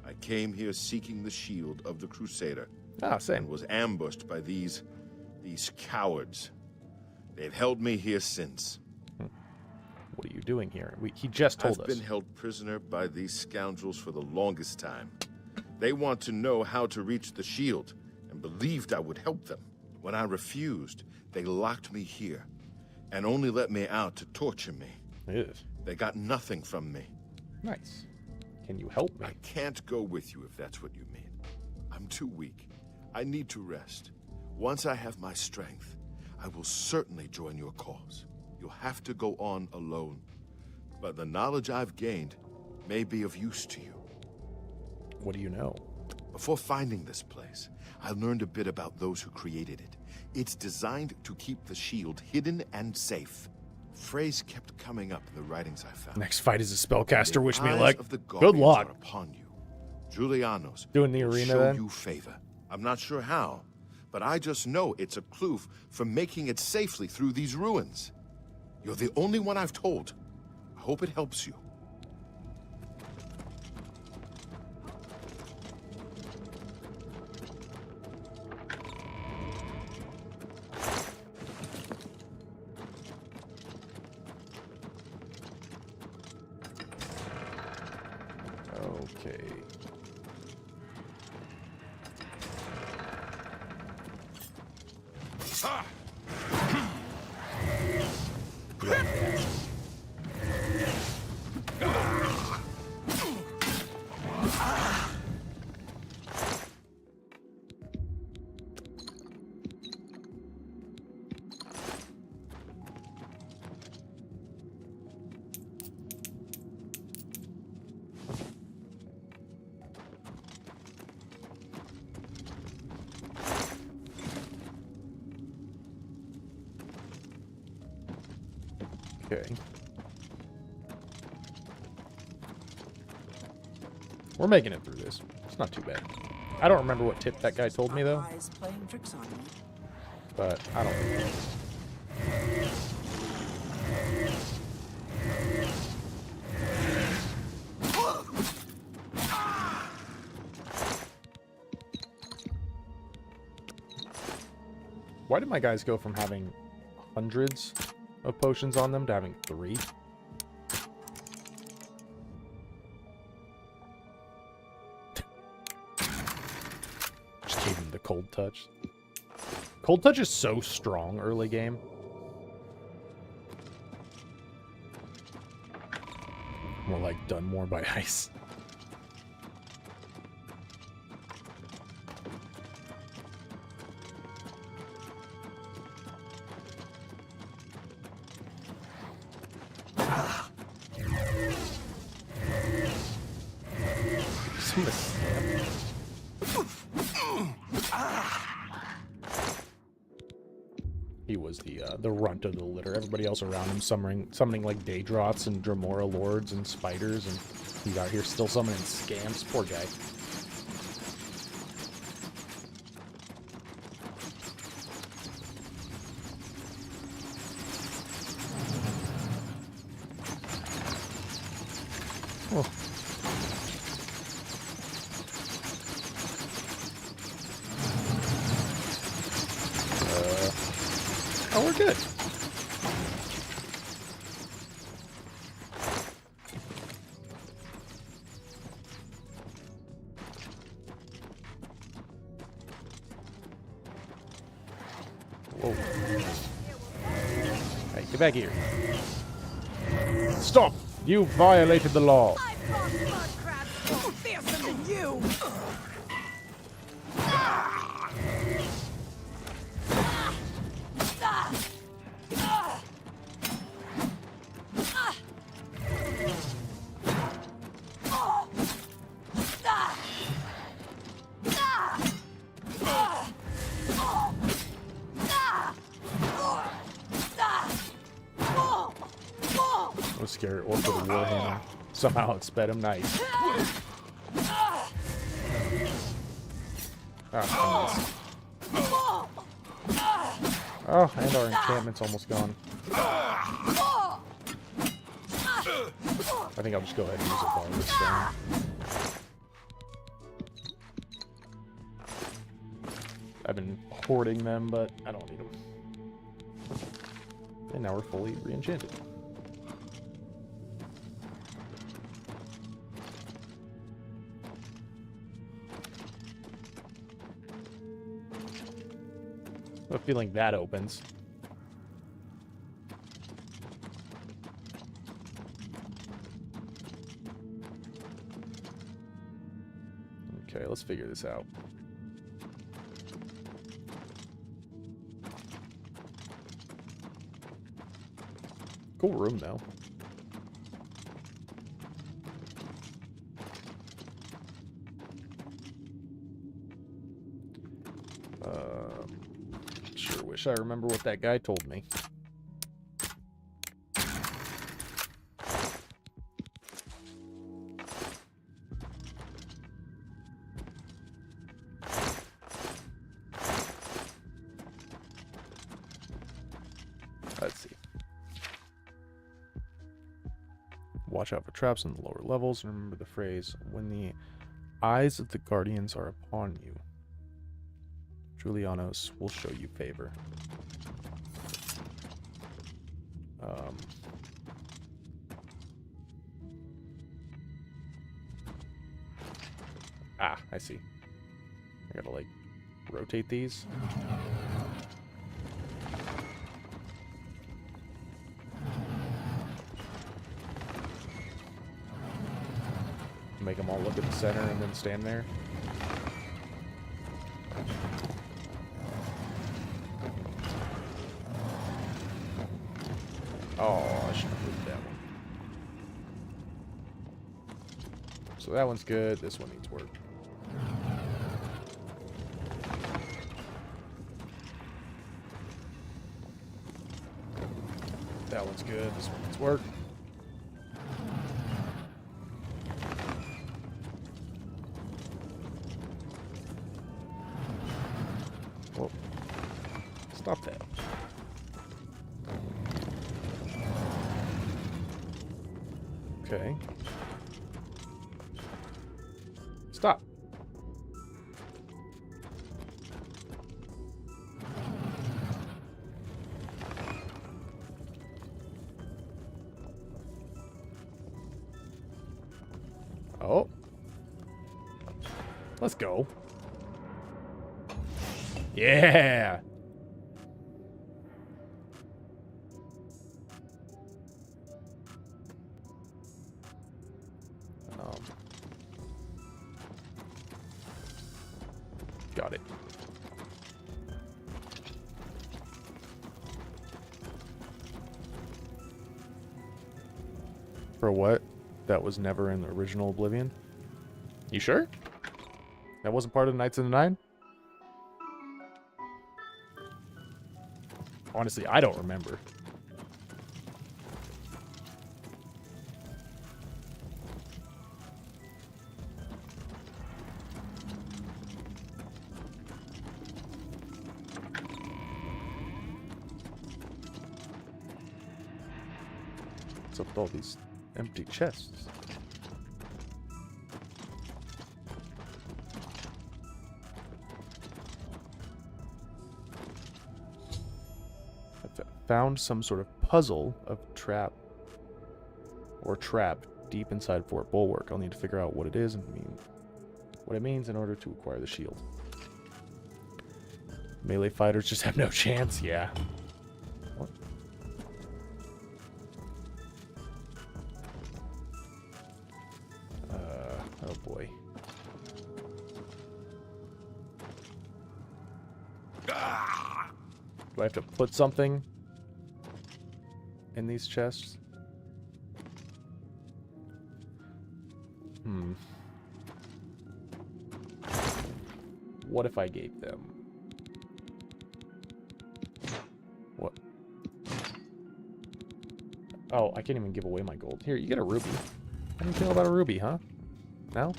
I came here seeking the shield of the Crusader. Ah, same. And was ambushed by these cowards. They've held me here since. What are you doing here? He just told us. I've been held prisoner by these scoundrels for the longest time. They want to know how to reach the shield and believed I would help them. When I refused, they locked me here and only let me out to torture me. Yes. They got nothing from me. Nice. Can you help me? I can't go with you if that's what you mean. I'm too weak. I need to rest. Once I have my strength, I will certainly join your cause. You'll have to go on alone. But the knowledge I've gained may be of use to you. What do you know? Before finding this place, I learned a bit about those who created it It's designed to keep the shield hidden and safe. Phrase kept coming up in the writings I found. Next fight is a spellcaster. Wish me Eyes luck. of the Good Guardians luck. are upon you. Julianos Doing the will arena show then? you favor. I'm not sure how, but I just know it's a clue for making it safely through these ruins. You're the only one I've told. I hope it helps you. Okay. Okay. We're making it through this. It's not too bad. I don't remember what tip that guy told me, though. Eyes playing tricks on me. But I don't know. Why did my guys go from having hundreds of potions on them to having 3? Just gave him the cold touch. Cold touch is so strong early game. More like done more by ice. Some of the snap. He was the runt of the litter. Everybody else around him summoning like Daedroths and Dremora lords and spiders, and he's out here still summoning scamps. Poor guy. Oh. Oh, we're good. Whoa. Hey, get back here. Stop! You violated the law. I fought mud crabs more fearsome than you. I was scared. Or for the warhammer. Somehow it sped him nice. Oh, oh, and our encampment's almost gone. I think I'll just go ahead and use a bar this time. I've been hoarding them, but I don't need them. And now we're fully re-enchanted. I have a feeling that opens. Okay, let's figure this out. Cool room, though. wish I remember what that guy told me. Let's see. Watch out for traps in the lower levels, and remember the phrase, when the eyes of the guardians are upon you, Julianos will show you favor. I see. I gotta, like, rotate these. Make them all look at the center and then stand there. Oh, I should have moved that one. So that one's good. This one needs work. That one's good. This one needs work. Whoa. Stop that. Okay. Stop. Oh. Let's go. Yeah. Got it. For what? That was never in the original Oblivion? You sure? That wasn't part of the Knights of the Nine? Honestly, I don't remember. What's up with all these empty chests? Found some sort of puzzle of trap deep inside Fort Bulwark. I'll need to figure out what it is and what it means in order to acquire the shield. Melee fighters just have no chance, yeah. What? Oh boy. Do I have to put something in these chests? What if I gave them? What? Oh, I can't even give away my gold. Here, you get a ruby. How do you feel about a ruby, huh? No?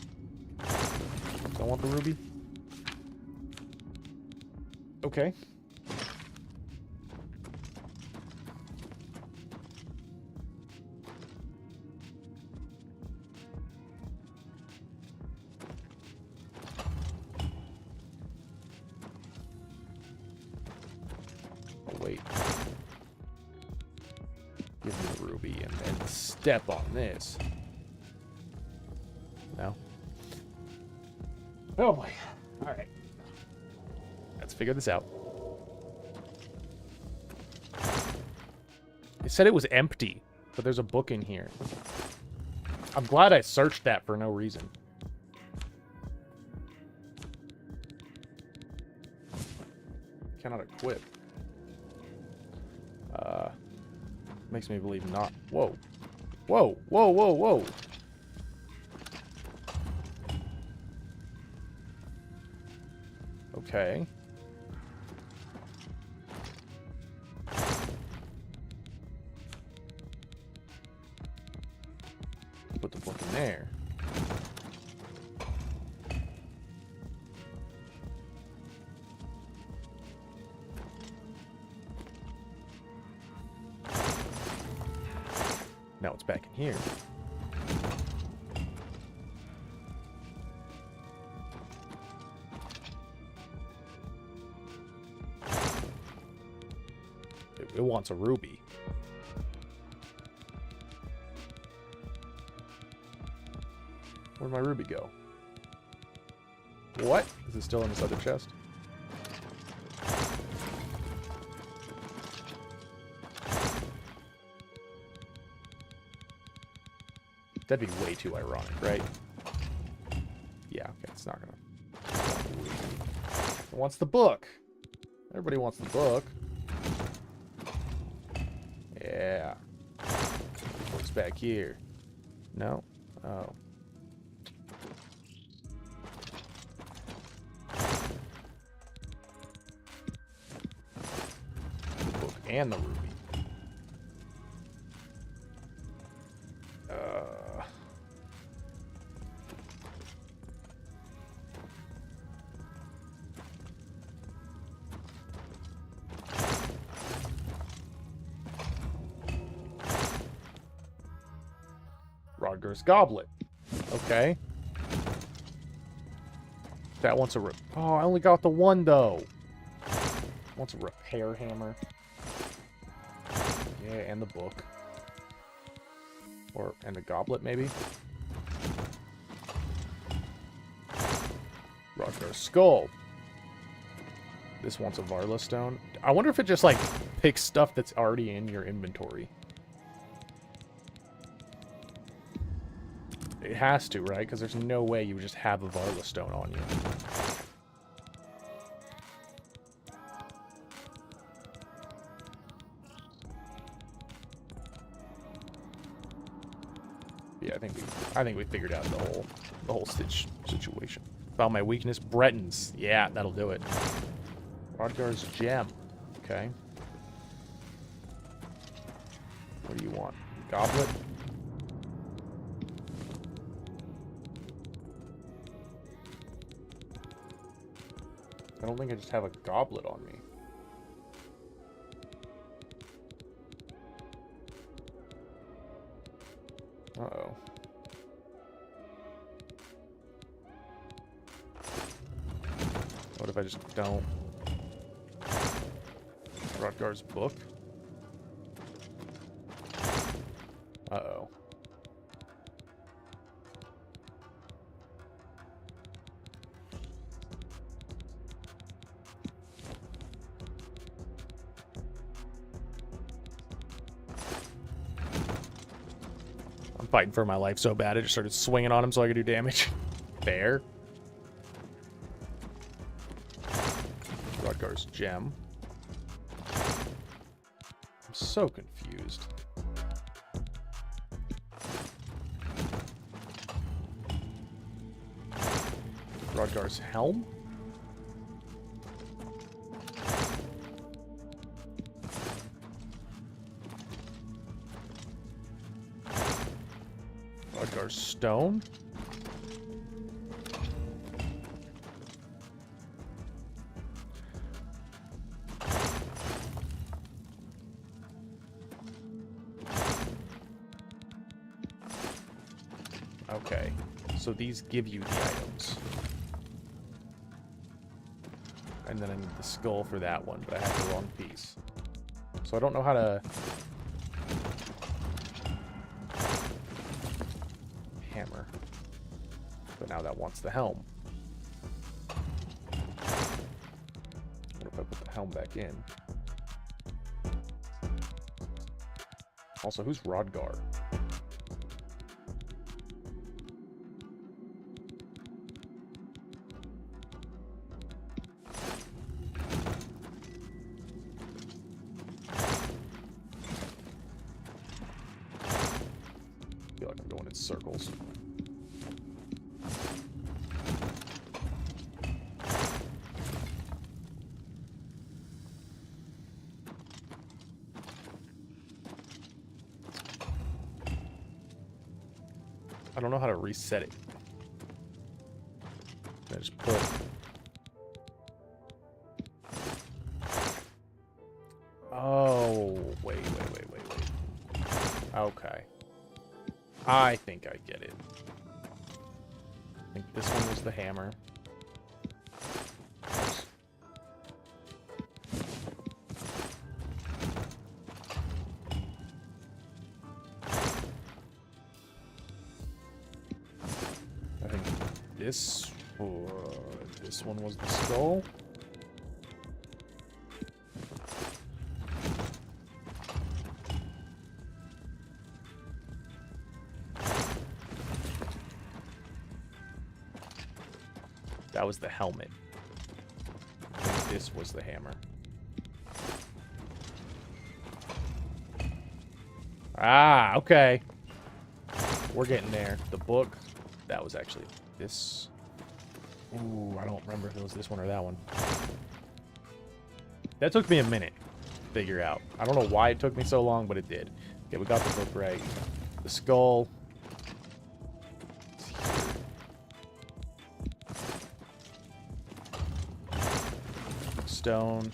Don't want the ruby? Okay. Wait. Give me a ruby and then step on this. No? Oh boy. Alright. Let's figure this out. It said it was empty, but there's a book in here. I'm glad I searched that for no reason. Cannot equip. Makes me believe not. Whoa. Whoa, whoa, whoa, whoa. Okay. put the book in there. Now it's back in here. It wants a ruby. Where'd my ruby go? What? Is it still in this other chest? That'd be way too ironic, right? Yeah, okay, it's not gonna... It wants the book! Everybody wants the book. Yeah. What's back here? No? Oh. The book and the ruby. Rodger's goblet. Okay. That wants a oh, I only got the one though. Wants a repair hammer. Yeah, and the book. And the goblet maybe. Rodger's skull. This wants a Varla stone. I wonder if it just like picks stuff that's already in your inventory. It has to, right? Because there's no way you would just have a Varla stone on you. Yeah, I think we figured out the whole situation. Found my weakness, Bretons. Yeah, that'll do it. Rodger's gem. Okay. What do you want? Goblet? I don't think I just have a goblet on me. Uh-oh. What if I just don't? Rodger's book? Uh-oh. Fighting for my life so bad, I just started swinging on him so I could do damage. Fair. Rodger's gem. I'm so confused. Rodger's helm? Rodger's stone? Okay, so these give you the items. And then I need the skull for that one, but I have the wrong piece. So I don't know how to... hammer. But now that wants the helm. What if I put the helm back in? Also, who's Rodger? I feel like I'm going in circles. I don't know how to reset it. I just put... Oh, wait. Okay. I think I get it. I think this one was the hammer. I think this one was the skull. That was the helmet. I think this was the hammer. Ah, okay. We're getting there. The book. That was actually this. Ooh, I don't remember if it was this one or that one. That took me a minute to figure out. I don't know why it took me so long, but it did. Okay, we got the book right. The skull. Stone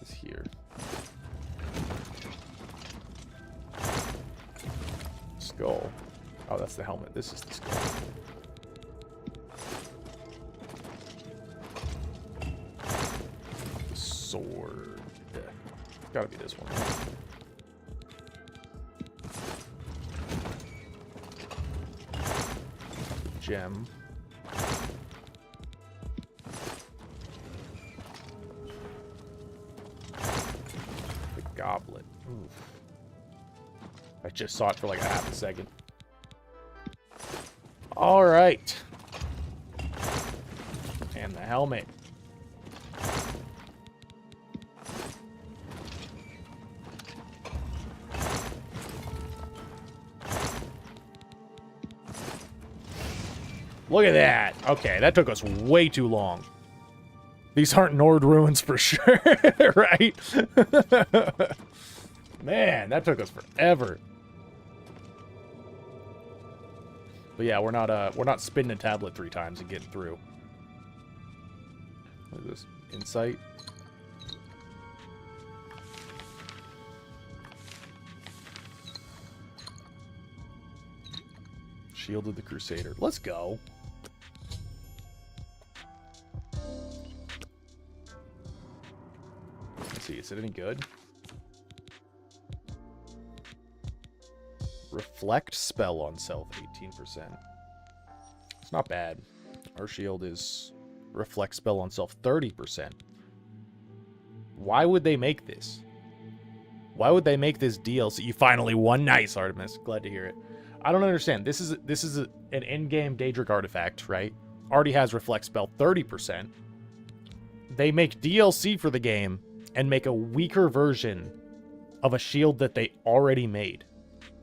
is here. Skull. Oh, that's the helmet. This is the skull. The sword. It's gotta be this one. Gem. Goblet. Oof. I just saw it for like a half a second. All right. And the helmet. Look at that. Okay, that took us way too long. These aren't Nord ruins for sure, right? Man, that took us forever. But yeah, we're not spinning a tablet 3 times and getting through. What is this? Insight. Shield of the Crusader. Let's go. Let's see, is it any good? Reflect spell on self, 18%. It's not bad. Our shield is reflect spell on self, 30%. Why would they make this? Why would they make this DLC? You finally won. Nice, Artemis. Glad to hear it. I don't understand. This is an in-game Daedric artifact, right? Already has reflect spell, 30%. They make DLC for the game and make a weaker version of a shield that they already made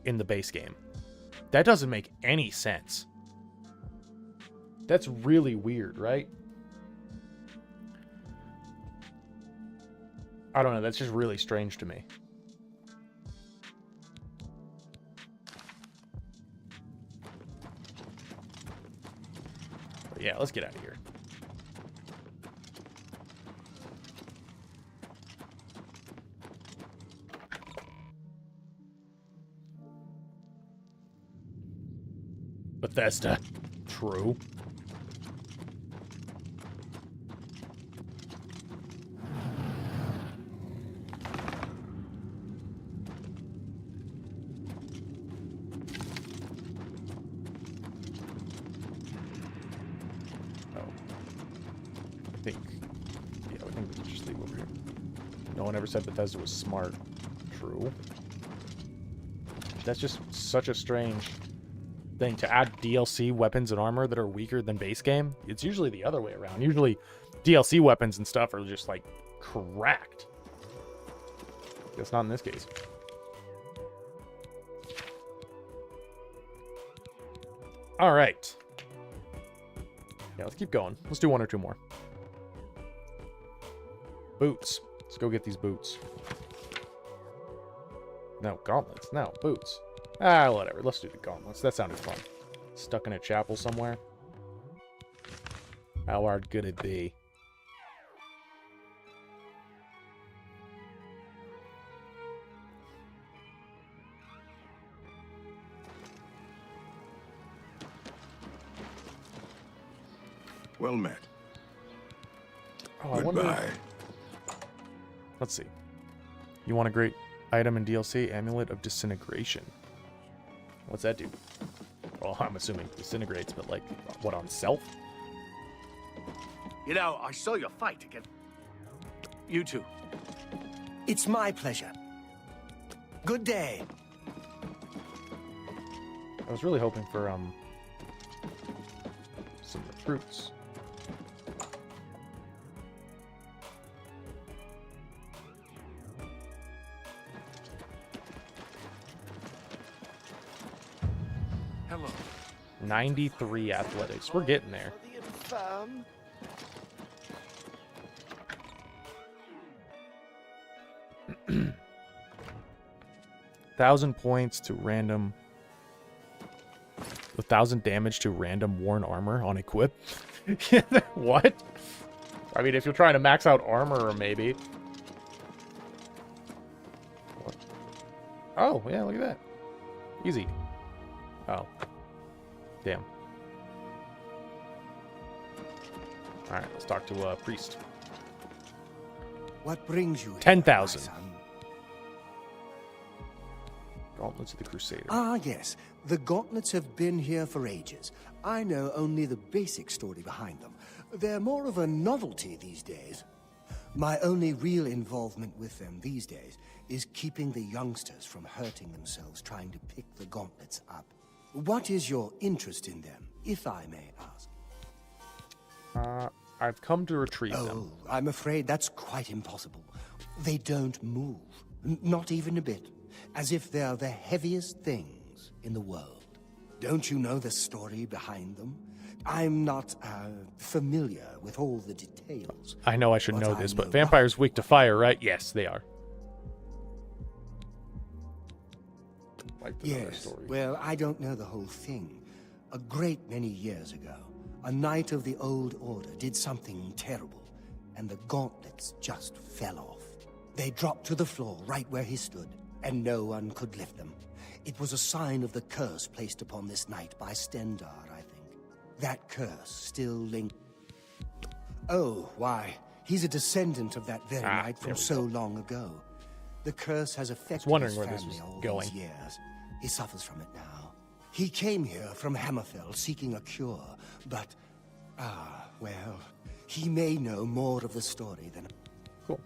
in the base game. That doesn't make any sense. That's really weird, right? I don't know. That's just really strange to me. But yeah, let's get out of here. Bethesda. True. I think we can just leave over here. No one ever said Bethesda was smart. True. That's just such a strange thing to add DLC weapons and armor that are weaker than base game. It's usually the other way around. Usually DLC weapons and stuff are just like cracked. Guess not in this case. All right. Yeah, let's keep going. Let's do 1 or 2 more. Boots. Let's go get these boots. No, gauntlets. No, boots. Ah, whatever. Let's do the gauntlets. That sounded fun. Stuck in a chapel somewhere. How hard could it be? Well met. Oh, I wonder... Goodbye. Let's see. You want a great item in DLC? Amulet of Disintegration. What's that do? Well, I'm assuming disintegrates, but like, what, on self? You know, I saw your fight again. You two. It's my pleasure. Good day. I was really hoping for, some recruits. Hello. 93 athletics. We're getting there. Thousand points to random. 1,000 damage to random worn armor on equip. What? I mean, if you're trying to max out armor, maybe. What? Oh, yeah, look at that. Easy. Oh. Damn. Alright, let's talk to Priest. What brings you here, 10,000. my son? Gauntlets of the Crusader. Ah, yes. The gauntlets have been here for ages. I know only the basic story behind them. They're more of a novelty these days. My only real involvement with them these days is keeping the youngsters from hurting themselves trying to pick the gauntlets up. What is your interest in them, if I may ask? I've come to retrieve them. Oh, I'm afraid that's quite impossible. They don't move. Not even a bit. As if they're the heaviest things in the world. Don't you know the story behind them? I'm not familiar with all the details. I know I should know this, but vampires weak to fire, right? Yes, they are. Like yes, story. Well, I don't know the whole thing. A great many years ago, a knight of the Old Order did something terrible, and the gauntlets just fell off. They dropped to the floor right where he stood, and no one could lift them. It was a sign of the curse placed upon this knight by Stendar, I think. That curse still linked... Oh, why? He's a descendant of that very knight from so long ago. The curse has affected his family all these years. He suffers from it now. He came here from Hammerfell seeking a cure, but... well, he may know more of the story than... Cool.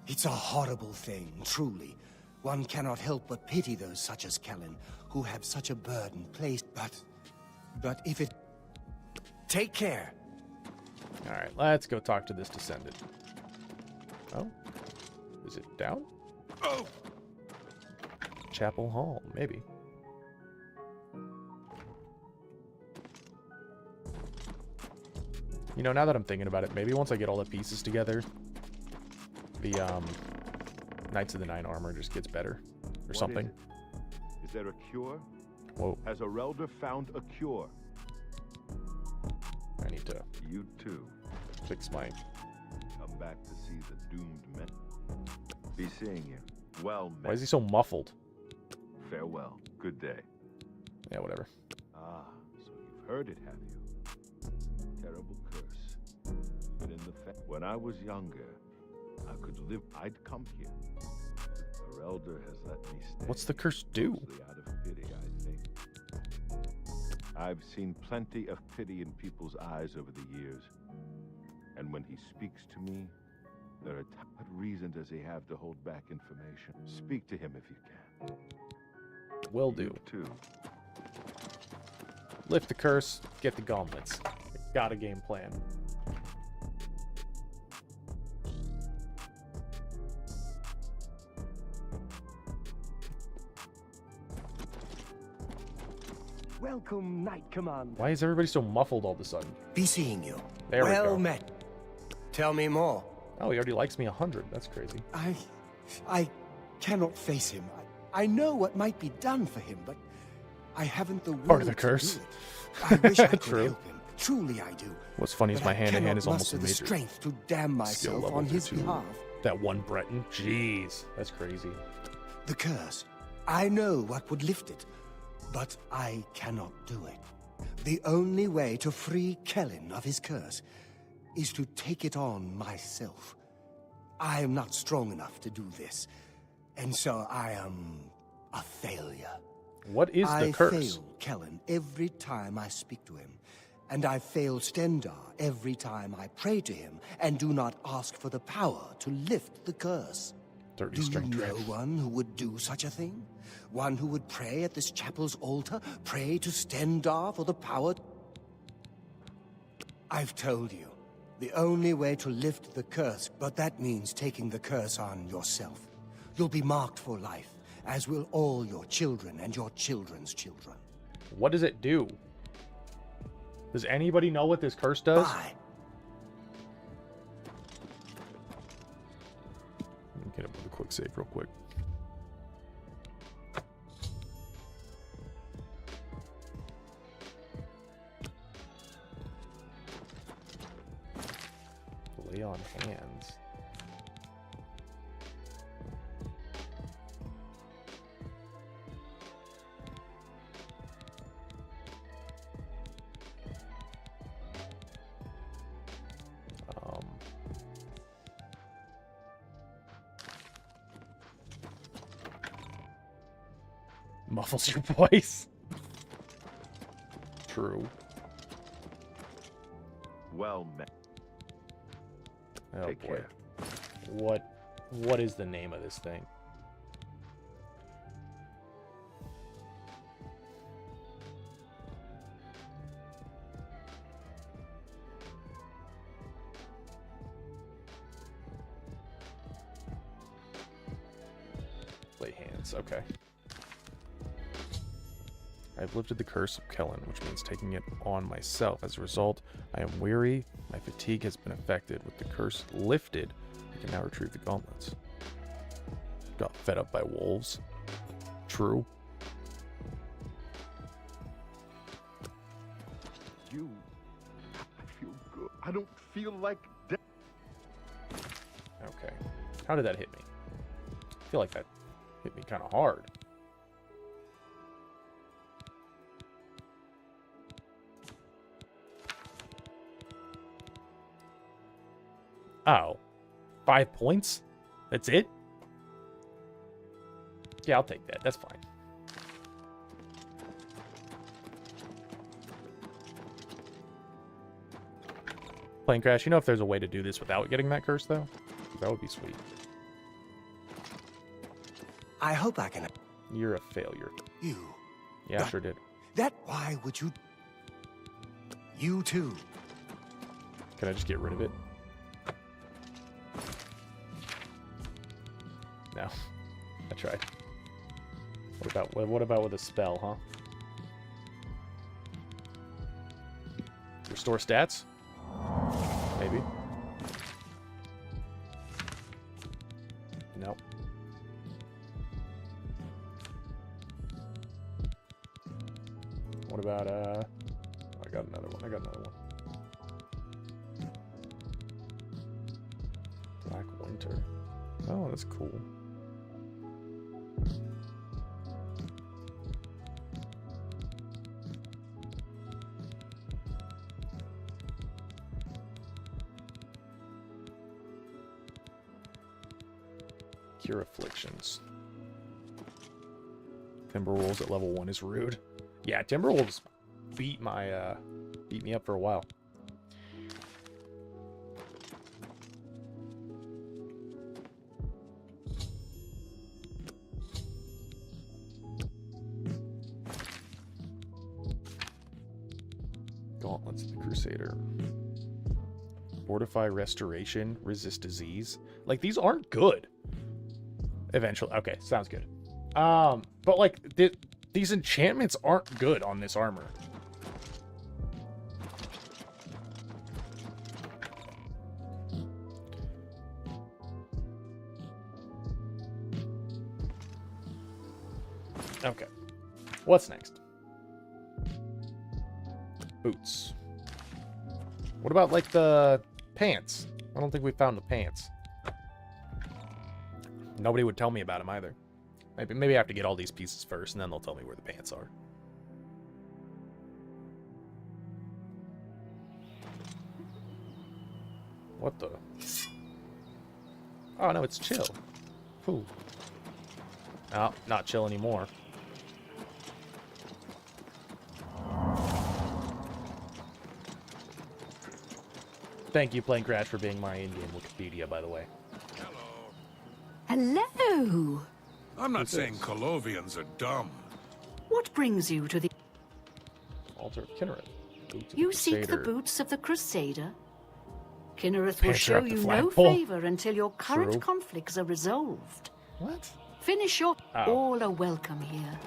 It's a horrible thing, truly. One cannot help but pity those such as Kellen, who have such a burden placed, but if it... Take care! Alright, let's go talk to this descendant. Oh? Is it down? Oh! Chapel Hall, maybe. You know, now that I'm thinking about it, maybe once I get all the pieces together, the Knights of the Nine armor just gets better, or something. Is there a cure? Whoa. Has a Relder found a cure? I need to... You too. Fix my... Come back to see the doomed men. Be seeing you. Well met. Why is he so muffled? Farewell. Good day. Yeah, whatever. Ah, so you've heard it, have you? Terrible curse. But in the when I was younger, I could live. I'd come here. The Relder has let me stay. What's the curse do? Mostly out of pity, I think. I've seen plenty of pity in people's eyes over the years. And when he speaks to me, there are what reason does he have to hold back information? Speak to him if you can. Will do. You too. Lift the curse, get the gauntlets. Got a game plan. Welcome, Knight Commander. Why is everybody so muffled all of a sudden? Be seeing you. There we go. Well met. Tell me more. Oh, he already likes me 100. That's crazy. cannot face him. I know what might be done for him, but I haven't the will Part of the to curse. do it. I wish I could True. help him. Truly I do. What's funny is But my I hand-to-hand cannot is almost muster a the major strength to damn skill myself level on his to behalf. that one Breton. Jeez, that's crazy. The curse. I know what would lift it, but I cannot do it. The only way to free Kellen of his curse is to take it on myself. I am not strong enough to do this, and so I am a failure. What is the curse? I fail Kellen every time I speak to him, and I fail Stendar every time I pray to him and do not ask for the power to lift the curse. Do you know one who would do such a thing? One who would pray at this chapel's altar, pray to Stendar for the power? I've told you, the only way to lift the curse, but that means taking the curse on yourself. You'll be marked for life, as will all your children and your children's children. What does it do? Does anybody know what this curse does? Bye. Get him with a quick save real quick. Lay on hands. Muffles your voice. True. Well met. Oh Take boy. care. What is the name of this thing? Lay hands, okay. I've lifted the curse of Kellen, which means taking it on myself. As a result, I am weary, my fatigue has been affected. With the curse lifted, I can now retrieve the gauntlets. Got fed up by wolves. True. I feel good. I don't feel like death. Okay. How did that hit me? I feel like that hit me kind of hard. Oh. 5 points? That's it? Yeah, I'll take that. That's fine. Plane crash, you know if there's a way to do this without getting that curse, though? That would be sweet. I hope I can... You're a failure. You. Yeah, I sure did. Why would you... You too. Can I just get rid of it? No. I tried. What about with a spell, huh? Restore stats? Maybe. No. What about I got another one. Black Winter. Oh, that's cool. Cure afflictions. Timberwolves at level 1 is rude. Yeah, Timberwolves beat me up for a while. Gauntlets of the Crusader. Fortify Restoration, resist disease. Like, these aren't good. Eventually. Okay, sounds good. But like, these enchantments aren't good on this armor. Okay. What's next? Boots. What about, like, the pants? I don't think we found the pants. Nobody would tell me about them either. Maybe I have to get all these pieces first, and then they'll tell me where the pants are. What the? Oh, no, it's chill. Ooh. Oh, not chill anymore. Thank you, Plain Crash, for being my in-game Wikipedia, by the way. Hello. I'm not saying Colovians are dumb. What brings you to the... Altar of Kinnereth. You seek the boots of the Crusader? Kinnereth will Pants are show up the you no flagpole. favor until your current True. conflicts are resolved. What? Finish your... Oh. All are welcome here.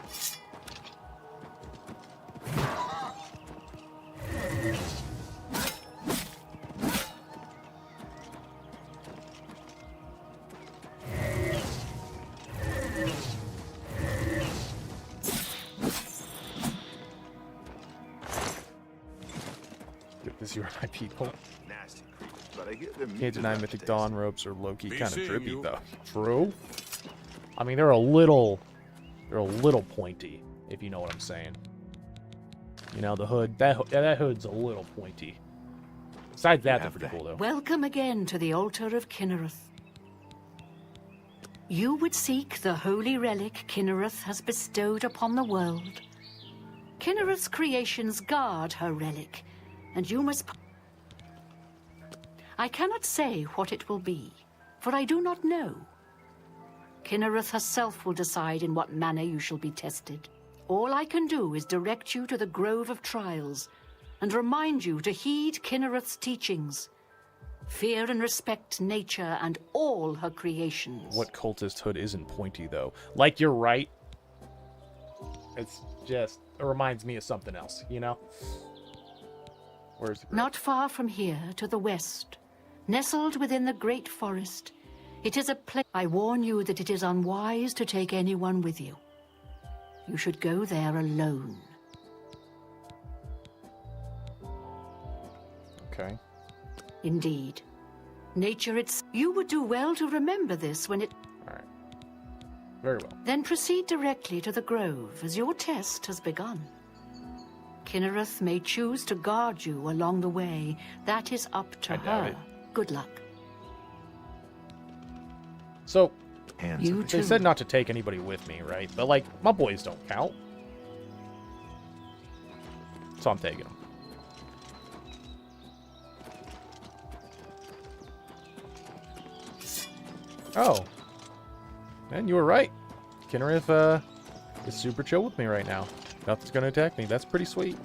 Get this, you are my people. Nasty creatures, but I give them Can't deny meat Mythic enough Dawn taste. ropes are low-key Be kind of seeing trippy, you. though. True. I mean, they're a little pointy, if you know what I'm saying. You know, the hood, that hood's a little pointy. Besides that, they're pretty cool, though. Welcome again to the altar of Kinnereth. You would seek the holy relic Kinnereth has bestowed upon the world. Kinnereth's creations guard her relic, and you must... I cannot say what it will be, for I do not know. Kinnereth herself will decide in what manner you shall be tested. All I can do is direct you to the Grove of Trials, and remind you to heed Kinnereth's teachings. Fear and respect nature and all her creations. What cultist hood isn't pointy, though? Like, you're right. It's just... It reminds me of something else, you know? Where's the... Not far from here, to the west, nestled within the great forest, it is a place... I warn you that it is unwise to take anyone with you. You should go there alone. Okay. Indeed. Nature You would do well to remember this when it... Alright. Very well. Then proceed directly to the grove, as your test has begun. Kinnereth may choose to guard you along the way. That is up to I doubt her. it. Good luck. So, You they too. said not to take anybody with me, right? But, like, my boys don't count. So I'm taking them. Oh. Man, you were right. Kinnereth, is super chill with me right now. Nothing's gonna attack me. That's pretty sweet.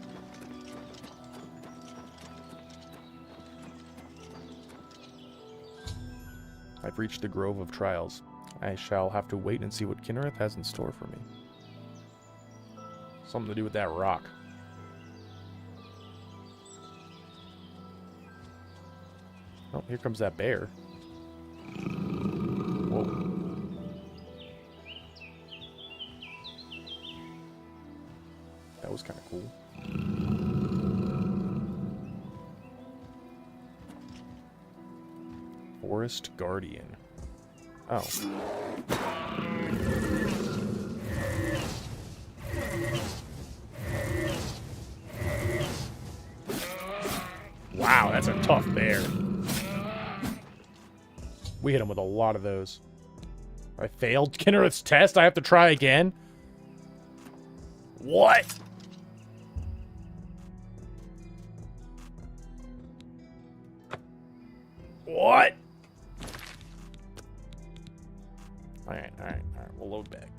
I've reached the Grove of Trials. I shall have to wait and see what Kinnereth has in store for me. Something to do with that rock. Oh, here comes that bear. Whoa. That was kind of cool. Forest Guardian. Oh. Wow, that's a tough bear. We hit him with a lot of those. I failed Kinnereth's test? I have to try again? What? What? Alright. We'll load back.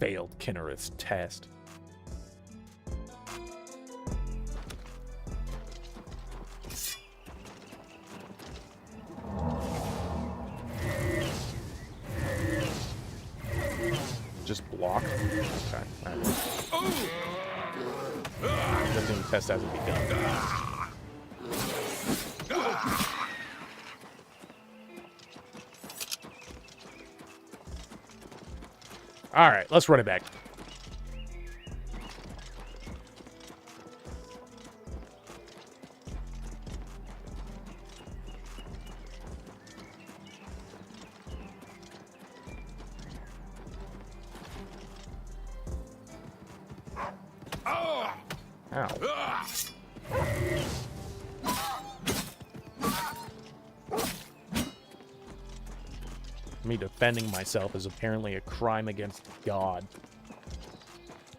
Failed Kinnereth's test. Just block? Okay. Alright. Good thing the test hasn't begun. Alright, let's run it back. Ow. Me defending myself is apparently a crime against God.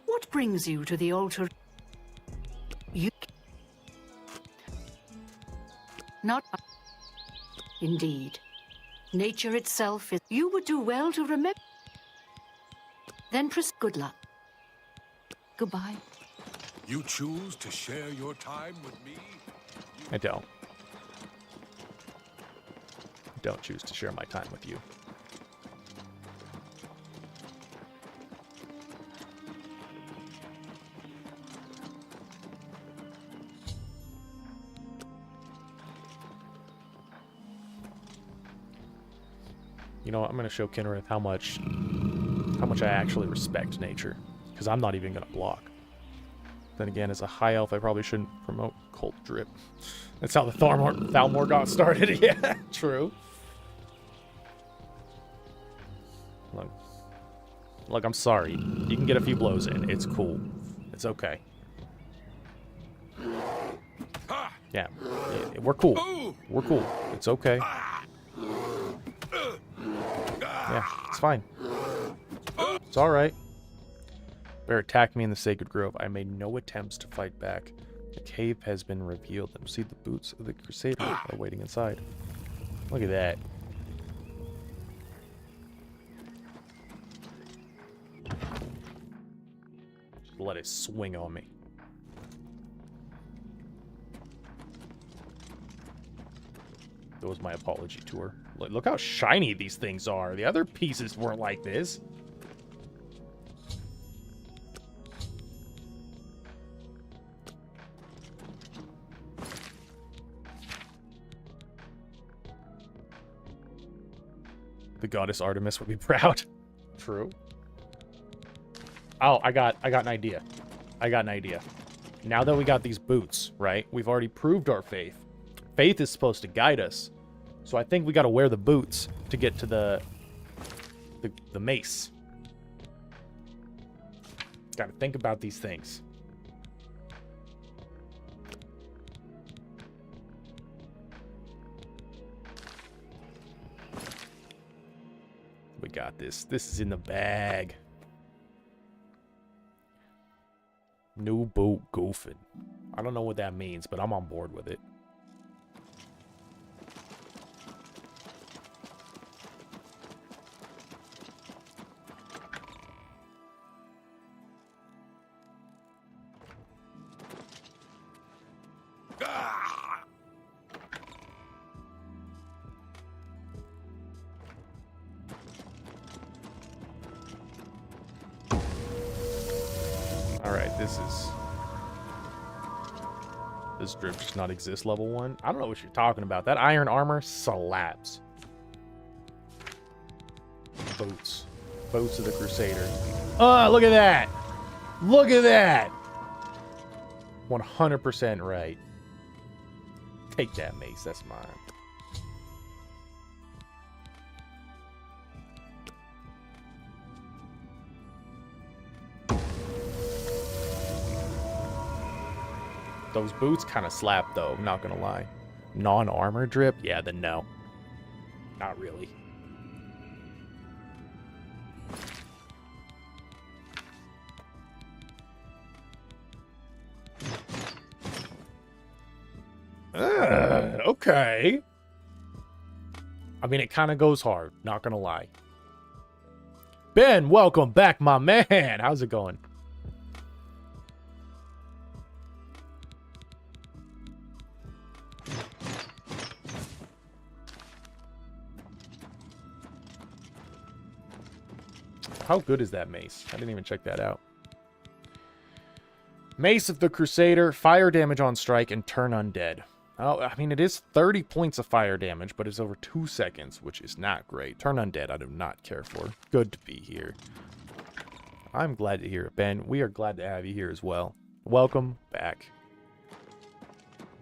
What brings you to the altar? You... Not... Indeed. Nature itself is... You would do well to remember... Then good luck. Goodbye. You choose to share your time with me? I don't. I don't choose to share my time with you. You know what? I'm going to show Kinrith how much I actually respect nature. Because I'm not even going to block. Then again, as a high elf, I probably shouldn't promote cult drip. That's how the Thalmor got started. Yeah, true. Look, I'm sorry. You can get a few blows in. It's cool. It's okay. Yeah, we're cool. We're cool. It's okay. Yeah, it's fine. It's alright. Bear attacked me in the Sacred Grove. I made no attempts to fight back. The cave has been revealed, and see the boots of the Crusader are waiting inside. Look at that. Just let it swing on me. That was my apology to her. Look how shiny these things are. The other pieces weren't like this. The goddess Artemis would be proud. True. Oh, I got an idea. I got an idea. Now that we got these boots, right? We've already proved our faith. Faith is supposed to guide us. So I think we got to wear the boots to get to the mace. Got to think about these things. We got this. This is in the bag. New boot goofing. I don't know what that means, but I'm on board with it. This drip does not exist level 1. I don't know what you're talking about. That iron armor slaps. Boots. Boots of the Crusader. Oh, look at that! Look at that! 100% right. Take that mace. That's mine. Those boots kind of slap, though. I'm not gonna lie. Non-armor drip? Yeah, then no. Not really. Okay. I mean, it kind of goes hard. Not gonna lie. Ben, welcome back, my man. How's it going? How good is that mace? I didn't even check that out. Mace of the Crusader, fire damage on strike, and turn undead. Oh, I mean, it is 30 points of fire damage, but it's over 2 seconds, which is not great. Turn undead, I do not care for. Good to be here. I'm glad to hear it, Ben. We are glad to have you here as well. Welcome back.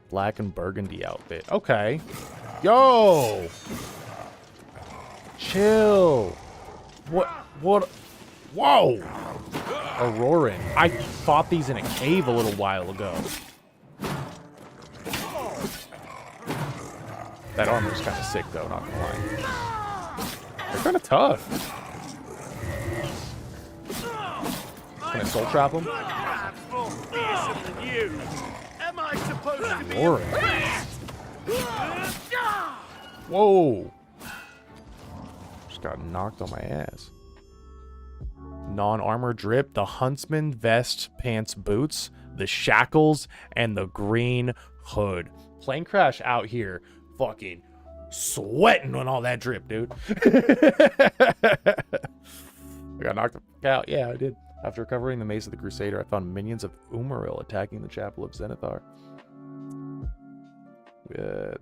Black and burgundy outfit. Okay. Yo! Chill. What? Whoa! Auroran. I fought these in a cave a little while ago. That armor's kind of sick, though, not gonna lie. They're kind of tough. Can I soul trap them? Auroran. Whoa! Just got knocked on my ass. Non-armor drip, the huntsman vest, pants, boots, the shackles, and the green hood. Plane crash out here, fucking sweating on all that drip, dude. I got knocked out. Yeah, I did. After recovering the Mace of the Crusader, I found minions of Umaril attacking the Chapel of Zenithar.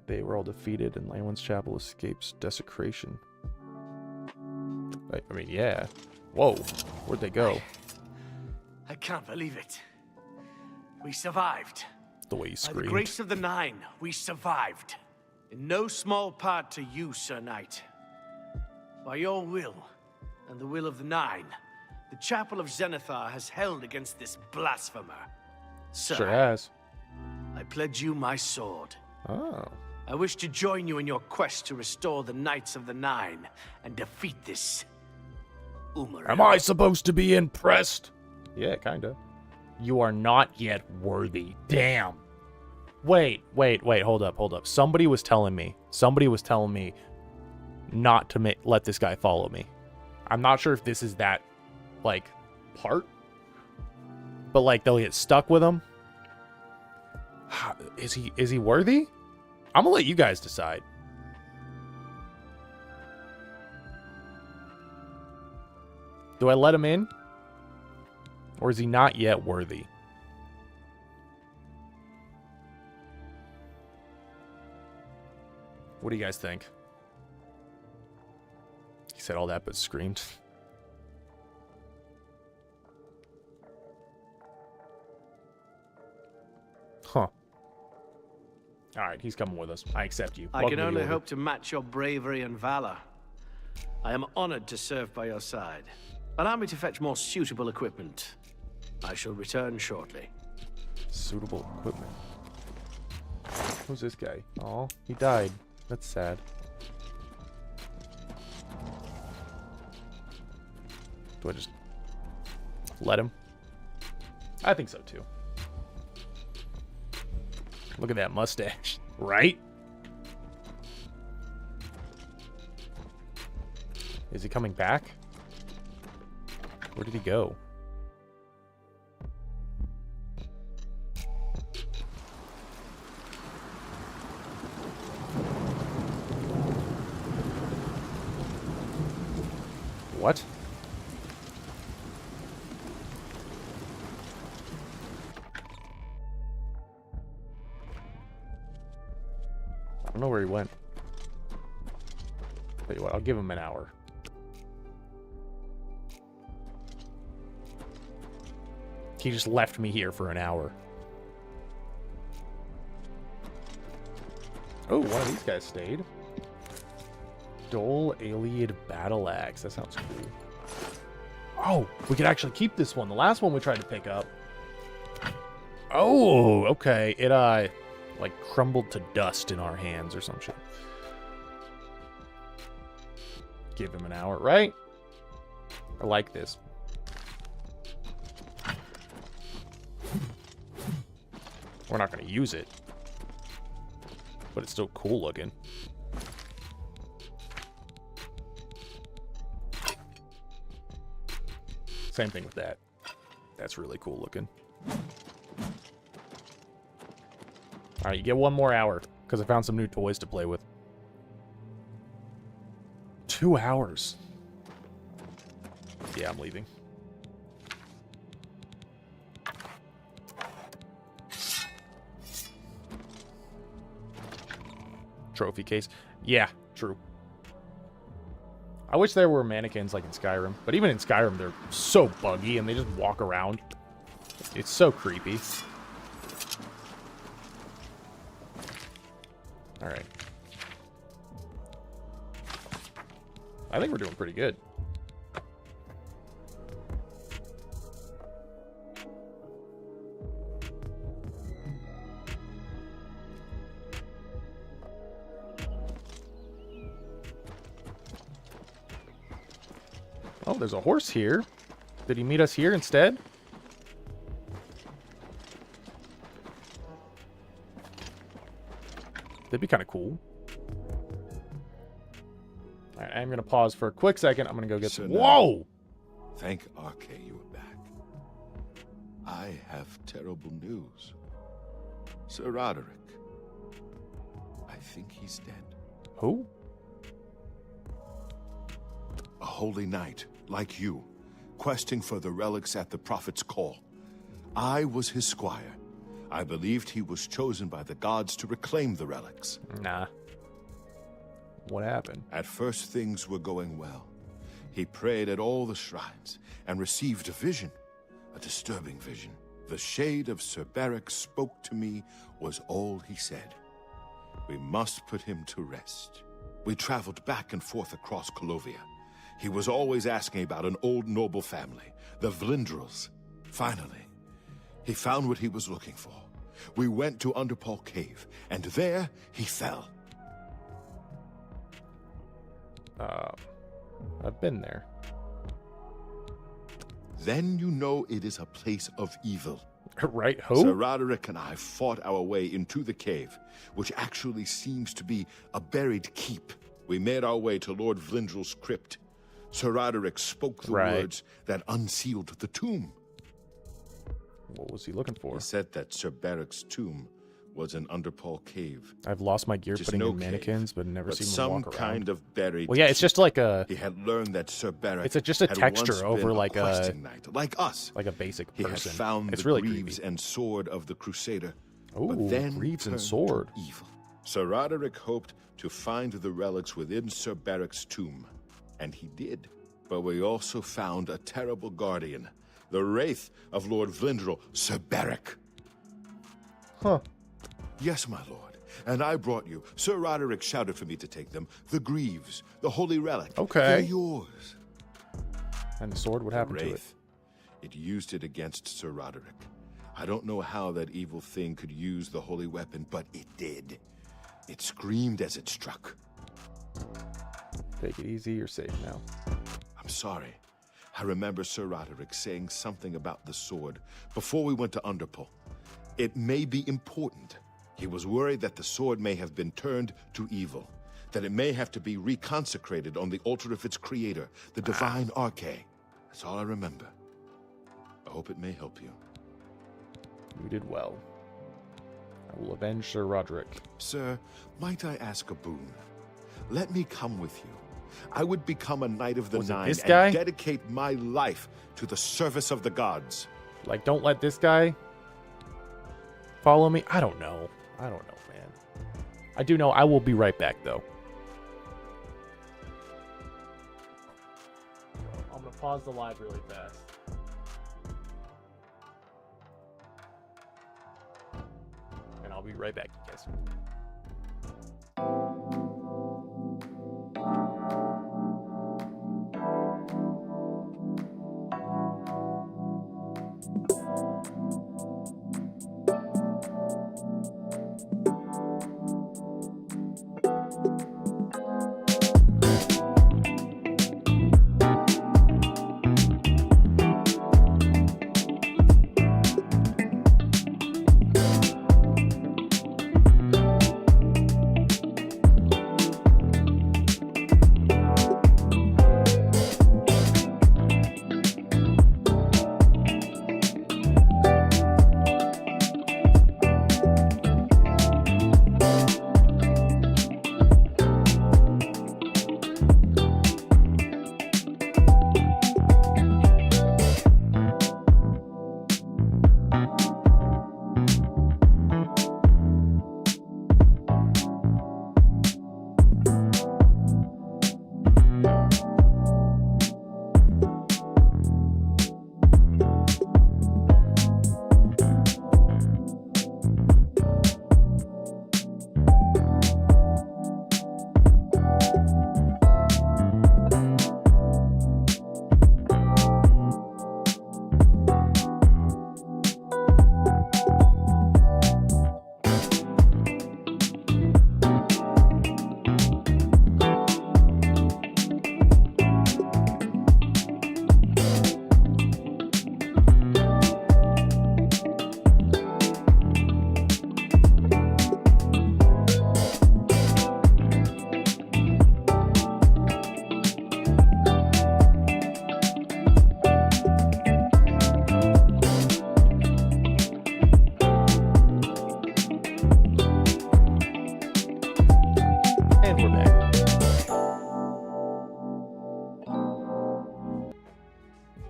They were all defeated, and Lanwin's Chapel escapes desecration. I mean, yeah. Whoa, where'd they go? I can't believe it. We survived. The way you screamed. By the grace of the Nine, we survived. In no small part to you, Sir Knight. By your will, and the will of the Nine, the Chapel of Zenithar has held against this blasphemer. Sir, Sure has. I pledge you my sword. Oh. I wish to join you in your quest to restore the Knights of the Nine and defeat this Umaril. Am I supposed to be impressed? Yeah, kinda. You are not yet worthy. Damn. Wait, hold up. Somebody was telling me not to let this guy follow me. I'm not sure if this is that, like, part. But, like, they'll get stuck with him. Is he worthy? I'm gonna let you guys decide. Do I let him in? Or is he not yet worthy? What do you guys think? He said all that but screamed. Huh. Alright, he's coming with us. I accept you. I can only hope to match your bravery and valor. I am honored to serve by your side. Allow me to fetch more suitable equipment. I shall return shortly. Suitable equipment. Who's this guy? Oh, he died. That's sad. Do I just let him? I think so too. Look at that mustache, right? Is he coming back? Where did he go? What? I don't know where he went. Tell you what, I'll give him an hour. He just left me here for an hour. Oh, one of these guys stayed. Dole Aliad Battle Axe. That sounds cool. Oh, we could actually keep this one. The last one we tried to pick up. Oh, okay. It, like, crumbled to dust in our hands or some shit. Give him an hour, right? I like this. We're not going to use it. But it's still cool looking. Same thing with that. That's really cool looking. Alright, you get one more hour. Because I found some new toys to play with. 2 hours. Yeah, I'm leaving. Trophy case. Yeah, true. I wish there were mannequins like in Skyrim. But even in Skyrim, they're so buggy and they just walk around. It's so creepy. Alright. I think we're doing pretty good. Oh, there's a horse here. Did he meet us here instead? That'd be kind of cool. All right, I'm going to pause for a quick second. I'm going to go get some... Whoa! Thank Arche you are back. I have terrible news. Sir Roderick. I think he's dead. Who? A holy knight, like you, questing for the relics at the Prophet's call. I was his squire. I believed he was chosen by the gods to reclaim the relics. Nah. What happened? At first, things were going well. He prayed at all the shrines and received a vision, a disturbing vision. The shade of Sir Beric spoke to me was all he said. We must put him to rest. We traveled back and forth across Colovia. He was always asking about an old noble family, the Vlindrels. Finally, he found what he was looking for. We went to Underpaw Cave, and there he fell. I've been there. Then you know it is a place of evil. Right, who? Sir Roderick and I fought our way into the cave, which actually seems to be a buried keep. We made our way to Lord Vlindrel's crypt. Sir Roderick spoke the words that unsealed the tomb. What was he looking for? He said that Sir Beric's tomb was in Underpaw Cave. I've lost my gear Just putting no in mannequins, cave, but never but seen them some walk around. kind of buried. Well, yeah, it's just like a. He had learned that Sir Beric. It's just a had texture once over been like a questing knight, like us. like a basic He person. had found It's the really greaves creepy. and sword of the Crusader. Ooh, but then greaves and turned sword. to evil. Sir Roderick hoped to find the relics within Sir Beric's tomb, and he did. But we also found a terrible guardian, the wraith of Lord Vlindrel, Sir Beric. Huh. Yes, my lord. And I brought you. Sir Roderick shouted for me to take them. The greaves, the holy relic. Okay. They're yours. And the sword, what happened to it? Wraith. It used it against Sir Roderick. I don't know how that evil thing could use the holy weapon, but it did. It screamed as it struck. Take it easy, you're safe now. I'm sorry. I remember Sir Roderick saying something about the sword before we went to Underpaw. It may be important. He was worried that the sword may have been turned to evil, that it may have to be reconsecrated on the altar of its creator, the divine Arche. That's all I remember. I hope it may help you. You did well. I will avenge Sir Roderick. Sir, might I ask a boon? Let me come with you. I would become a Knight of the Nine this guy? and dedicate my life to the service of the gods. Like, don't let this guy follow me? I don't know. I don't know, man. I do know I will be right back, though. I'm going to pause the live really fast. And I'll be right back, you guys.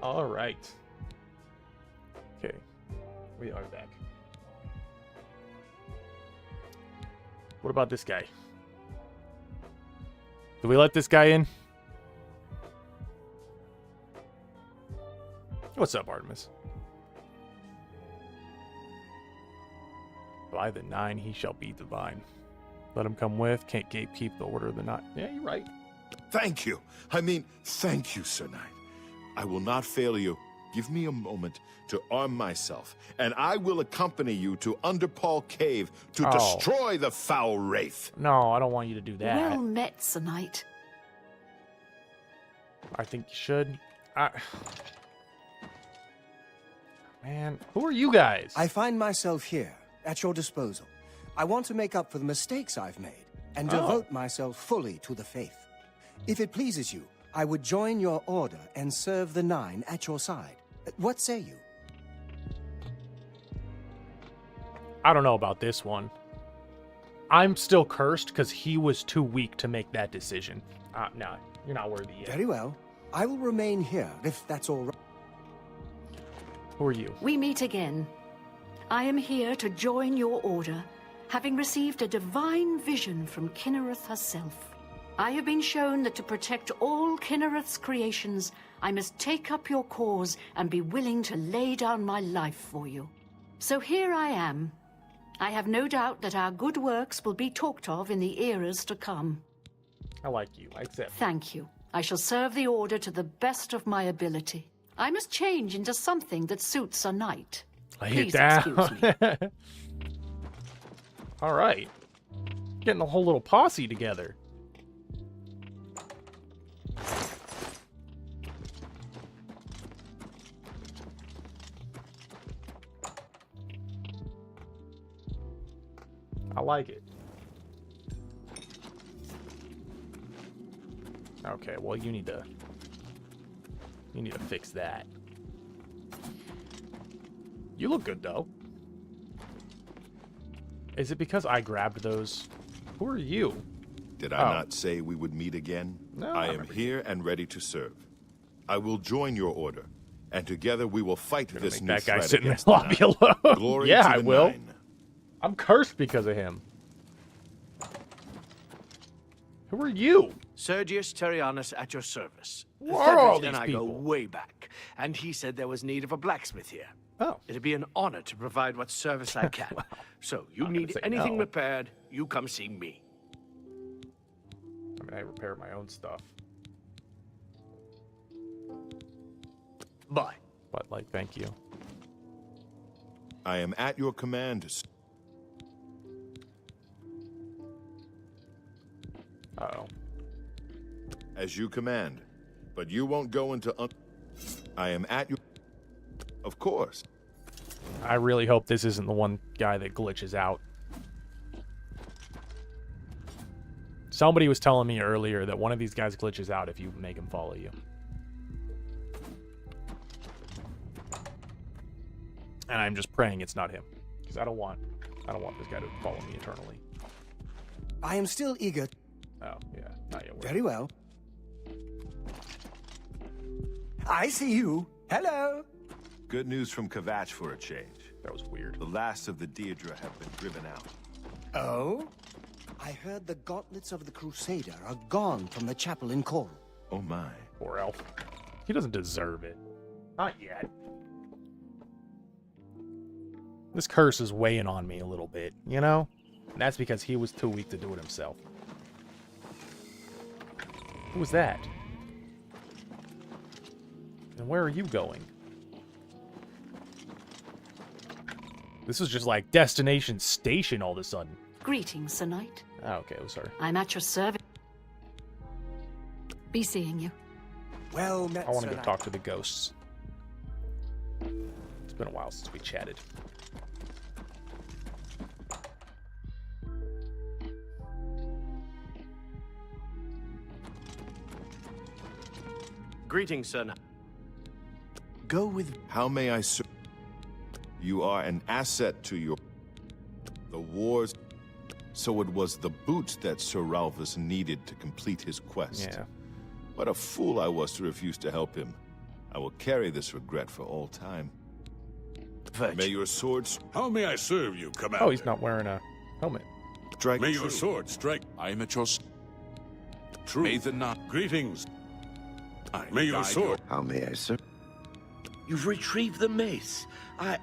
All right. Okay. We are back. What about this guy? Do we let this guy in? What's up, Artemis? By the 9, he shall be divine. Let him come with. Can't gatekeep the order of the 9. Yeah, you're right. Thank you. I mean, thank you, Sir Knight. I will not fail you. Give me a moment to arm myself, and I will accompany you to Underpaw Cave to destroy the foul wraith. No, I don't want you to do that. Well met, Sir Knight. I think you should. Man, who are you guys? I find myself here, at your disposal. I want to make up for the mistakes I've made, and devote myself fully to the faith. If it pleases you, I would join your order and serve the 9 at your side. What say you? I don't know about this one. I'm still cursed because he was too weak to make that decision. No, you're not worthy yet. Very well. I will remain here, if that's all right. Who are you? We meet again. I am here to join your order, having received a divine vision from Kinnereth herself. I have been shown that to protect all Kinnereth's creations, I must take up your cause and be willing to lay down my life for you. So here I am. I have no doubt that our good works will be talked of in the eras to come. I like you. I accept. Thank you. I shall serve the order to the best of my ability. I must change into something that suits a knight. Please excuse me. All right. Getting a whole little posse together. I like it. Okay, well, you need to fix that. You look good, though. Is it because I grabbed those? Who are you? Did I not say we would meet again? No, I am here and ready to serve. I will join your order, and together we will fight this new that guy threat sitting in against the lobby the 9. alone. Glory Yeah, to I the will. 9. I'm cursed because of him. Who are you? Sergius Terrianus at your service. Who are all Theodric these and I people? go way back, and he said there was need of a blacksmith here. Oh. It'd be an honor to provide what service I can. So, you Not gonna need say anything no. repaired, you come see me. I mean, I repair my own stuff. Bye. But, like, thank you. I am at your command. Uh-oh. As you command. But you won't go into... I am at your... Of course. I really hope this isn't the one guy that glitches out. Somebody was telling me earlier that one of these guys glitches out if you make him follow you. And I'm just praying it's not him. Because I don't want this guy to follow me eternally. I am still eager. Oh, yeah. Not yet. Very well. I see you. Hello. Good news from Kvatch for a change. That was weird. The last of the Deirdre have been driven out. Oh? I heard the gauntlets of the Crusader are gone from the chapel in Coral. Oh my. Poor elf. He doesn't deserve it. Not yet. This curse is weighing on me a little bit, you know? And that's because he was too weak to do it himself. Who was that? And where are you going? This is just like destination station all of a sudden. Greetings, Sir Knight. Oh, okay, it was her. I'm at your service. Be seeing you. Well met, I want to Sir go Knight. talk to the ghosts. It's been a while since we chatted. Greetings, Sir Knight. Go with... How may I serve? You are an asset to your... The wars... So it was the boots that Sir Ralphus needed to complete his quest. Yeah. What a fool I was to refuse to help him. I will carry this regret for all time. Virtue. May your swords... How may I serve you, Commander? Oh, he's not wearing a helmet. strike May true. your sword strike I am at your true. May the night. Greetings. I May your guide sword... How may I serve? You've retrieved the mace. I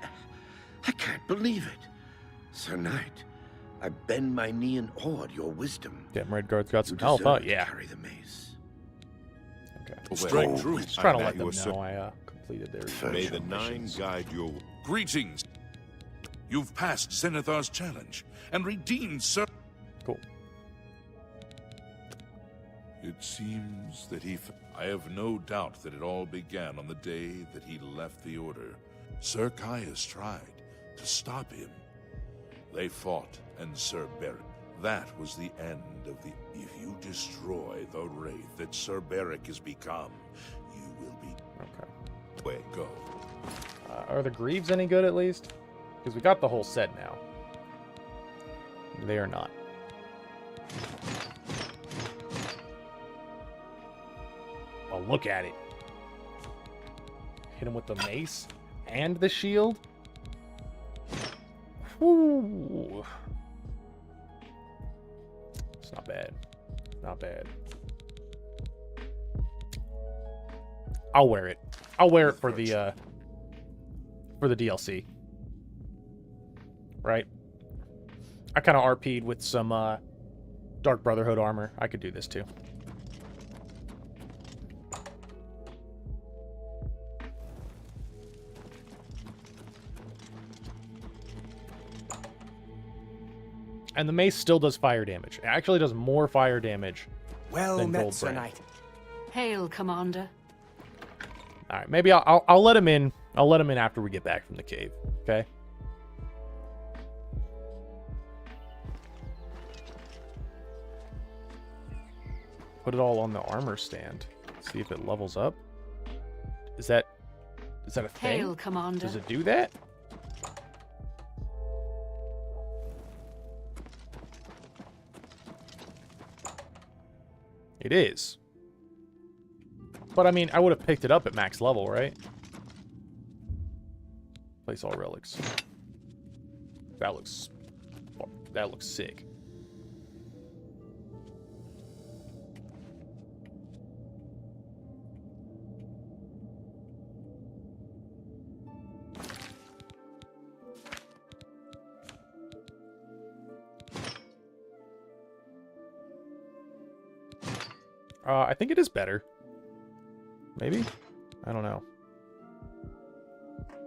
can't believe it. Sir Knight, I bend my knee in awe at your wisdom. Damn, Redguard's got You some help, huh? deserve to Yeah. carry the mace. Okay. Strike true. Just trying to I'm let at them your ser- know I completed their... May the nine guide your... Greetings. You've passed Zenithar's challenge and redeemed Sir. Cool. It seems that I have no doubt that it all began on the day that he left the Order. Sir Caius tried to stop him. They fought, and Sir Beric. That was the end of the... If you destroy the wraith that Sir Beric has become, you will be... Okay. Way go. Are the Greaves any good, at least? Because we got the whole set now. They are not. Oh, look at it. Hit him with the mace and the shield. Whoo. It's not bad. Not bad. I'll wear it. I'll wear it for the DLC. Right? I kind of RP'd with some Dark Brotherhood armor. I could do this too. And the mace still does fire damage. It actually does more fire damage than met, Gold Sir Brand. Knight. Hail, Commander. All right, maybe I'll let him in. I'll let him in after we get back from the cave. Okay. Put it all on the armor stand. See if it levels up. Is that a thing? Hail, Commander. Does it do that? It is. But I mean, I would have picked it up at max level, right? Place all relics. That looks sick. I think it is better. Maybe? I don't know.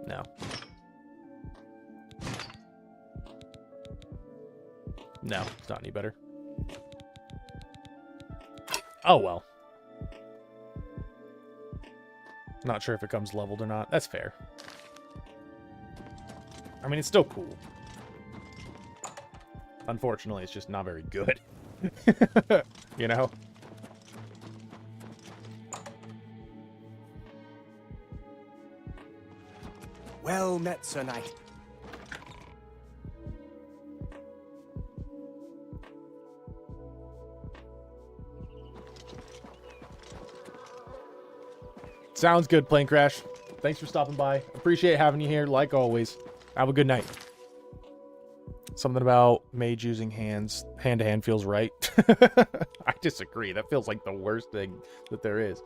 No. No, it's not any better. Oh, well. Not sure if it comes leveled or not. That's fair. I mean, it's still cool. Unfortunately, it's just not very good. You know? Well met, Sir Knight. Sounds good, Plane Crash. Thanks for stopping by. Appreciate having you here, like always. Have a good night. Something about mage using hand-to-hand feels right. I disagree. That feels like the worst thing that there is.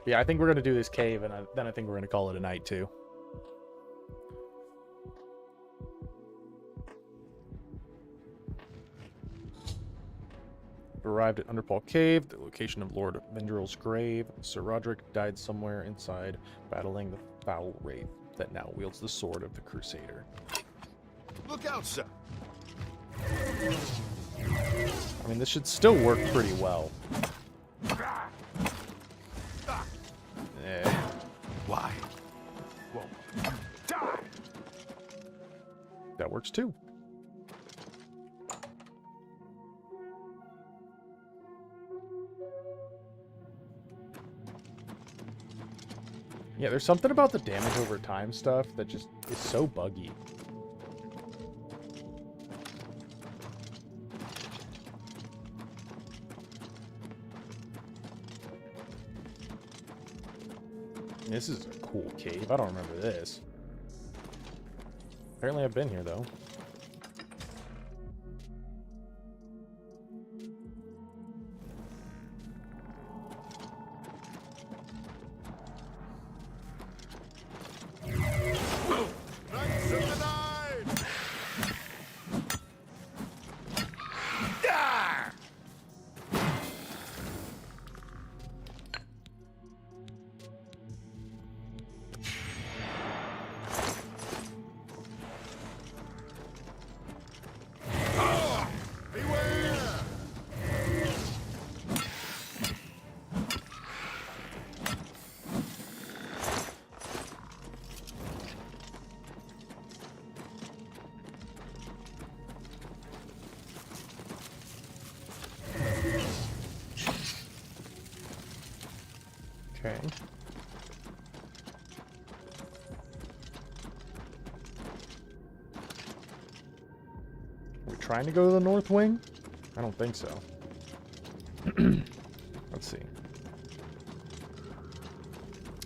Yeah, I think we're going to do this cave, and then I think we're going to call it a night, too. Arrived at Underpaw Cave, the location of Lord Vendrill's grave. Sir Roderick died somewhere inside, battling the foul wraith that now wields the sword of the Crusader. Look out, sir! I mean, this should still work pretty well. Why? That works too. Yeah, there's something about the damage over time stuff that just is so buggy. This is a cool cave. I don't remember this. Apparently I've been here, though. Okay. We're trying to go to the north wing? I don't think so. Let's see.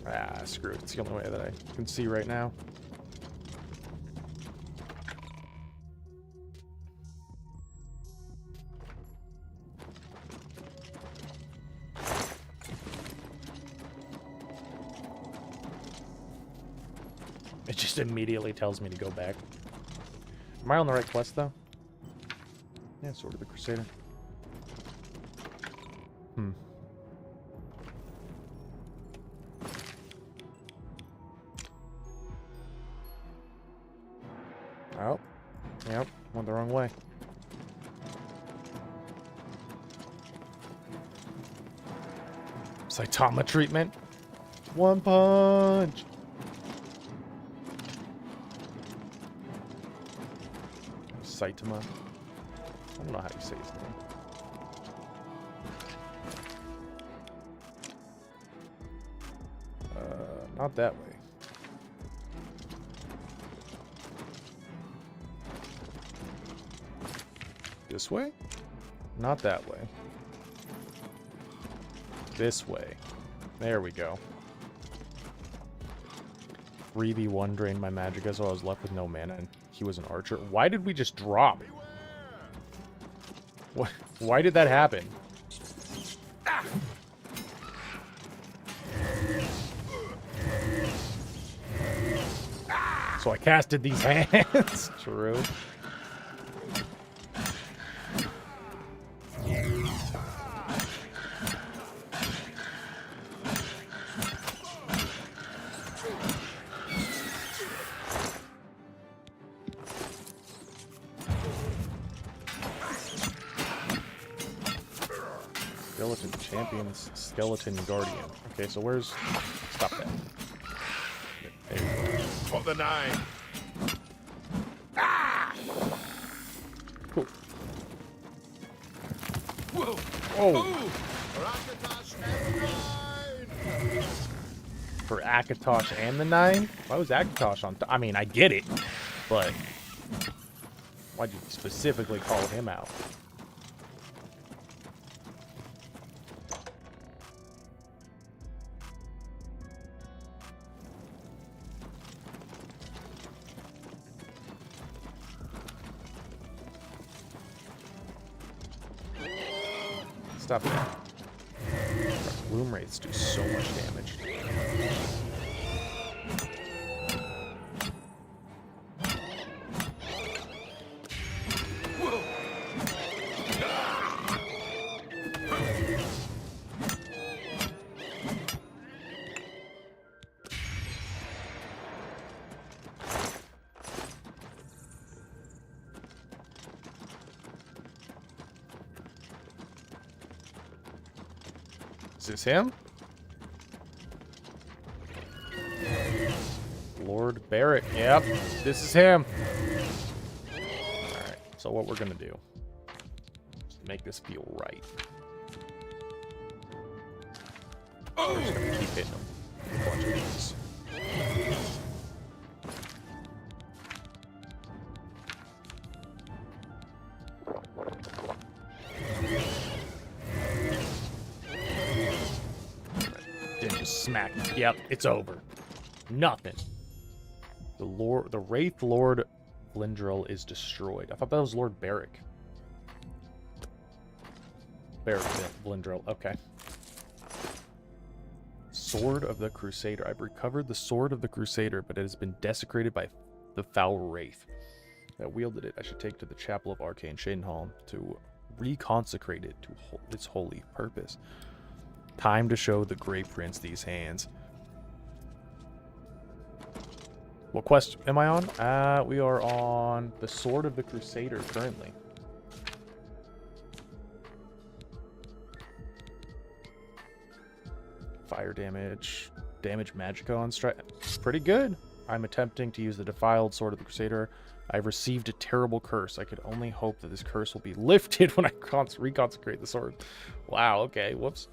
Ah, screw it. It's the only way that I can see right now. It just immediately tells me to go back. Am I on the right quest, though? Yeah, Sword of the Crusader. Oh. Yep, went the wrong way. Saitama treatment. One punch. Saitama. I don't know how you say his name. Not that way. This way? Not that way. This way. There we go. 3v1 drained my magicka, so I was left with no mana, and he was an archer. Why did we just drop? What? Why did that happen? So I casted these hands. True. Skeleton champions, skeleton guardian. Okay, so where's... Stop that. There you go. For the 9. Cool. Whoa. Oh. For Akatosh and the 9? Why was Akatosh on I mean, I get it, but why'd you specifically call him out? Stop it. Bloom wraiths do so much damage. Is this him? Lord Barrett. Yep, this is him. Alright, so what we're gonna do is make this feel right. We're just gonna keep hitting him with a bunch of these. Didn't just just smack. Yep, it's over. Nothing. The Wraith Lord Vlindrel is destroyed. I thought that was Lord Barrick. Barrick Vlindrel, okay. Sword of the Crusader. I've recovered the Sword of the Crusader, but it has been desecrated by the foul Wraith that wielded it. I should take to the Chapel of Arcane Shadenholm to reconsecrate it to its holy purpose. Time to show the Grey Prince these hands. What quest am I on? We are on the Sword of the Crusader currently. Fire damage. Damage Magicka on strike. Pretty good. I'm attempting to use the Defiled Sword of the Crusader. I've received a terrible curse. I could only hope that this curse will be lifted when I reconsecrate the sword. Wow, okay. Whoops.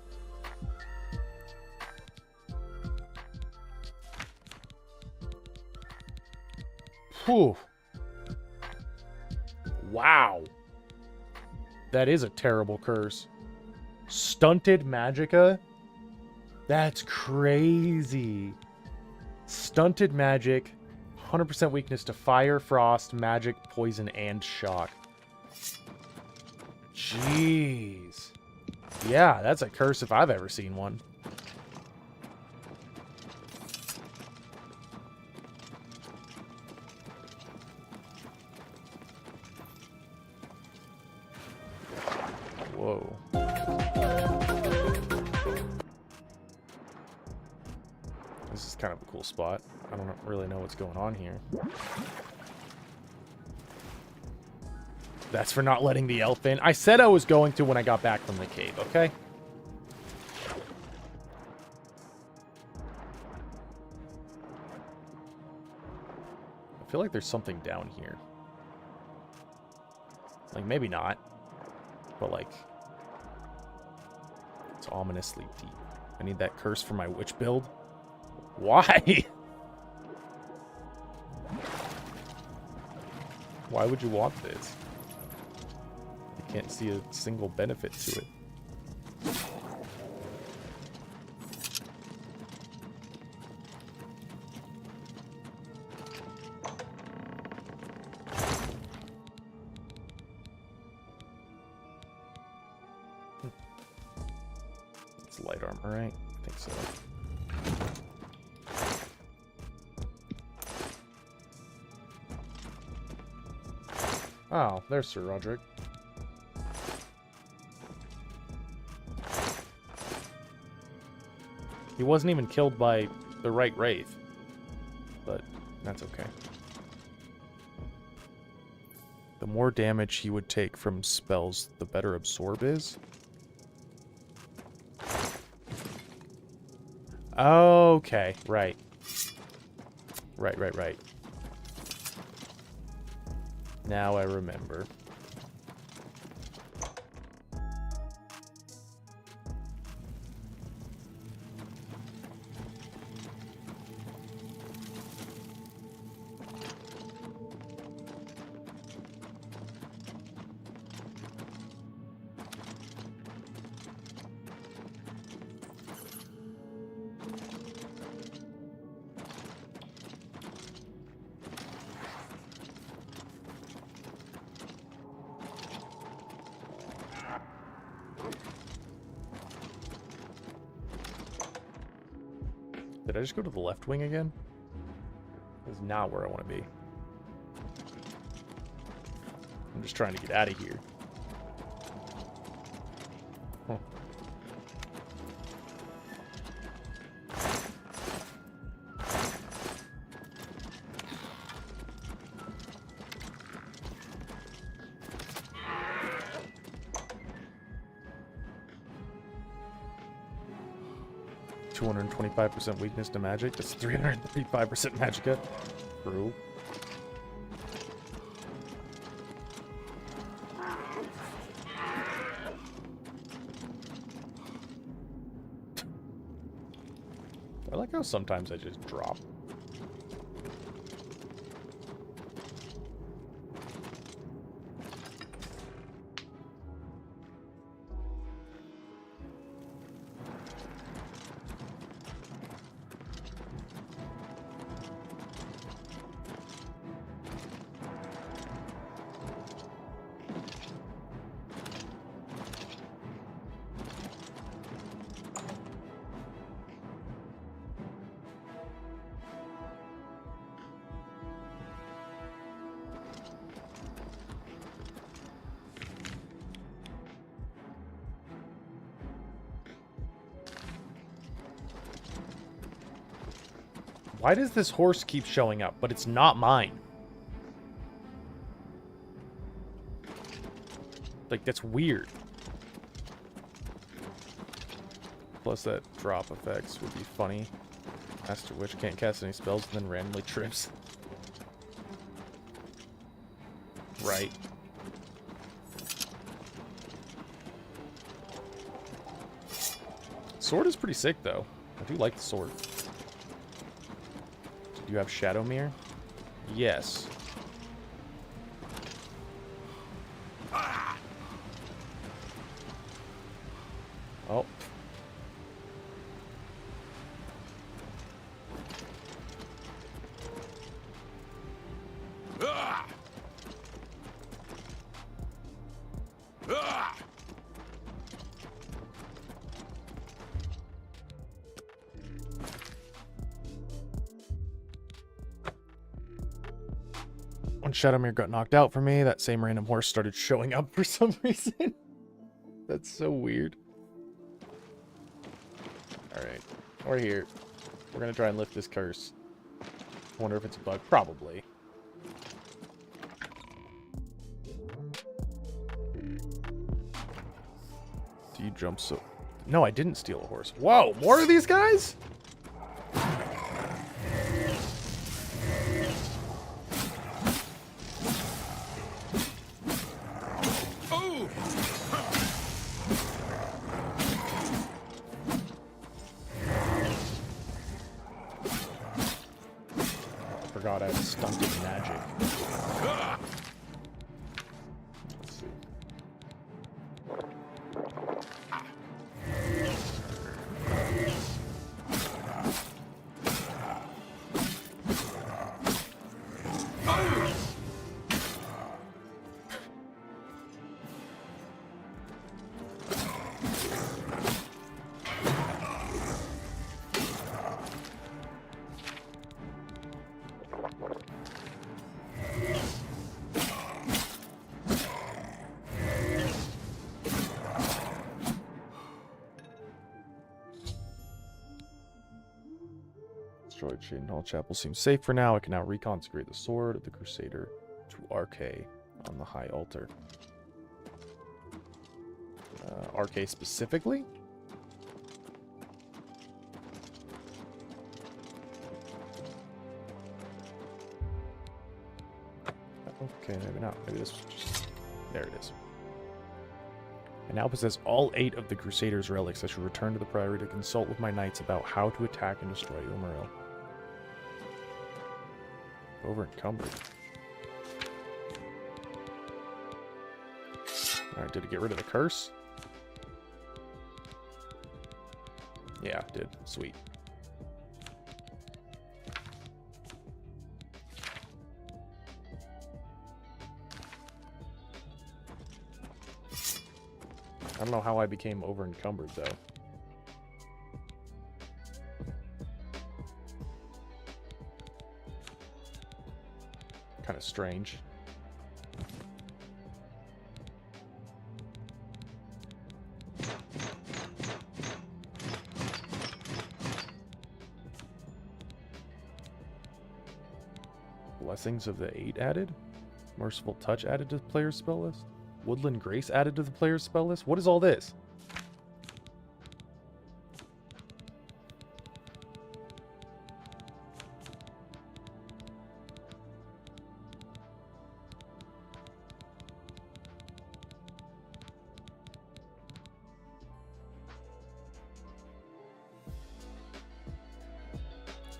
Whew. Wow. That is a terrible curse. Stunted Magicka? That's crazy. Stunted magic, 100% weakness to fire, frost, magic, poison, and shock. Jeez. Yeah, that's a curse if I've ever seen one. Whoa. This is kind of a cool spot. I don't really know what's going on here. That's for not letting the elf in. I said I was going to when I got back from the cave, okay? I feel like there's something down here. Like, maybe not. But, like, it's ominously deep. I need that curse for my witch build. Why? Why would you want this? I can't see a single benefit to it. It's light armor, right? I think so. Oh, there's Sir Roderick. He wasn't even killed by the right Wraith, but that's okay. The more damage he would take from spells, the better Absorb is. Okay, right. Right. Now I remember. Did I just go to the left wing again? This is not where I want to be. I'm just trying to get out of here. Huh. .25% weakness to magic. That's 335% magicka. True. I like how sometimes I just drop. Why does this horse keep showing up, but it's not mine? Like, that's weird. Plus that drop effects would be funny. Master Witch can't cast any spells and then randomly trips. Right. Sword is pretty sick, though. I do like the sword. Do you have Shadow Mirror? Yes. Oh. When Shadowmere got knocked out for me, that same random horse started showing up for some reason. That's so weird. Alright, we're here. We're gonna try and lift this curse. I wonder if it's a bug. Probably. Do you jump so... No, I didn't steal a horse. Whoa, more of these guys? Forgot I had stunted magic. Let's see. Destroyed Shade Hall Chapel seems safe for now. I can now reconsecrate the sword of the Crusader to Arche on the High Altar. Arche specifically? Okay, maybe not. Maybe this was just... There it is. I now possess all 8 of the Crusader's relics. I should return to the Priory to consult with my knights about how to attack and destroy Umaril. Over encumbered. Alright, did it get rid of the curse? Yeah, it did. Sweet. I don't know how I became over encumbered though. Kind of strange. Blessings of the 8 added? Merciful Touch added to the player's spell list? Woodland Grace added to the player's spell list? What is all this?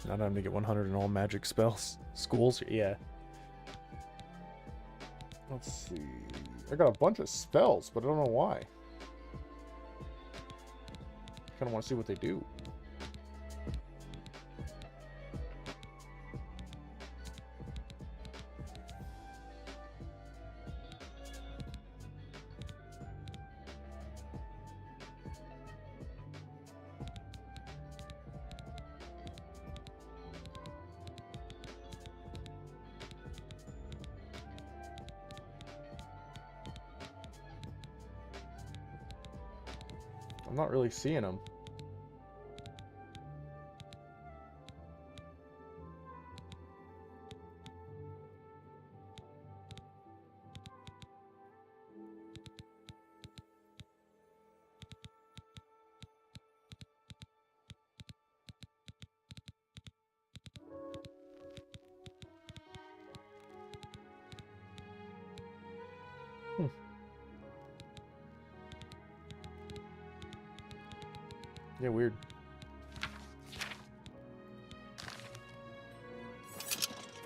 Not having to get 100 in all magic spells. Schools? Yeah. Let's see. I got a bunch of spells, but I don't know why. Kind of want to see what they do. I'm not really seeing them. Yeah, weird.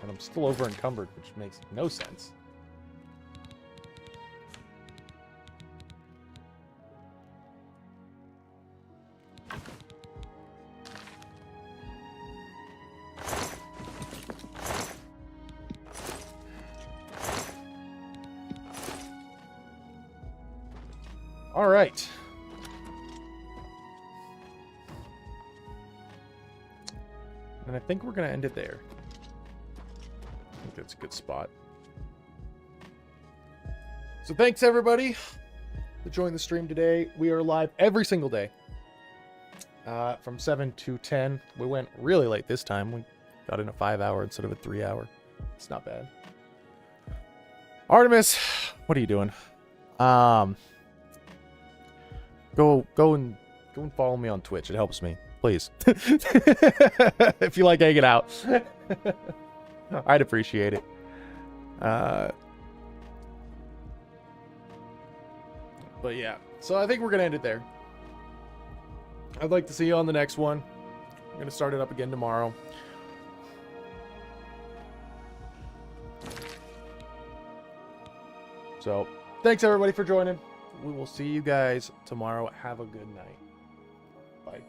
And I'm still over encumbered, which makes no sense. All right. And I think we're going to end it there. I think that's a good spot. So thanks, everybody, for joining the stream today. We are live every single day from 7 to 10. We went really late this time. We got in a 5-hour instead of a 3-hour. It's not bad. Artemis, what are you doing? Go and follow me on Twitch. It helps me, please. If you like hanging out, I'd appreciate it. But yeah, so I think we're gonna end it there. I'd like to see you on the next one. I'm gonna start it up again tomorrow. So thanks everybody for joining. We will see you guys tomorrow. Have a good night. Bye.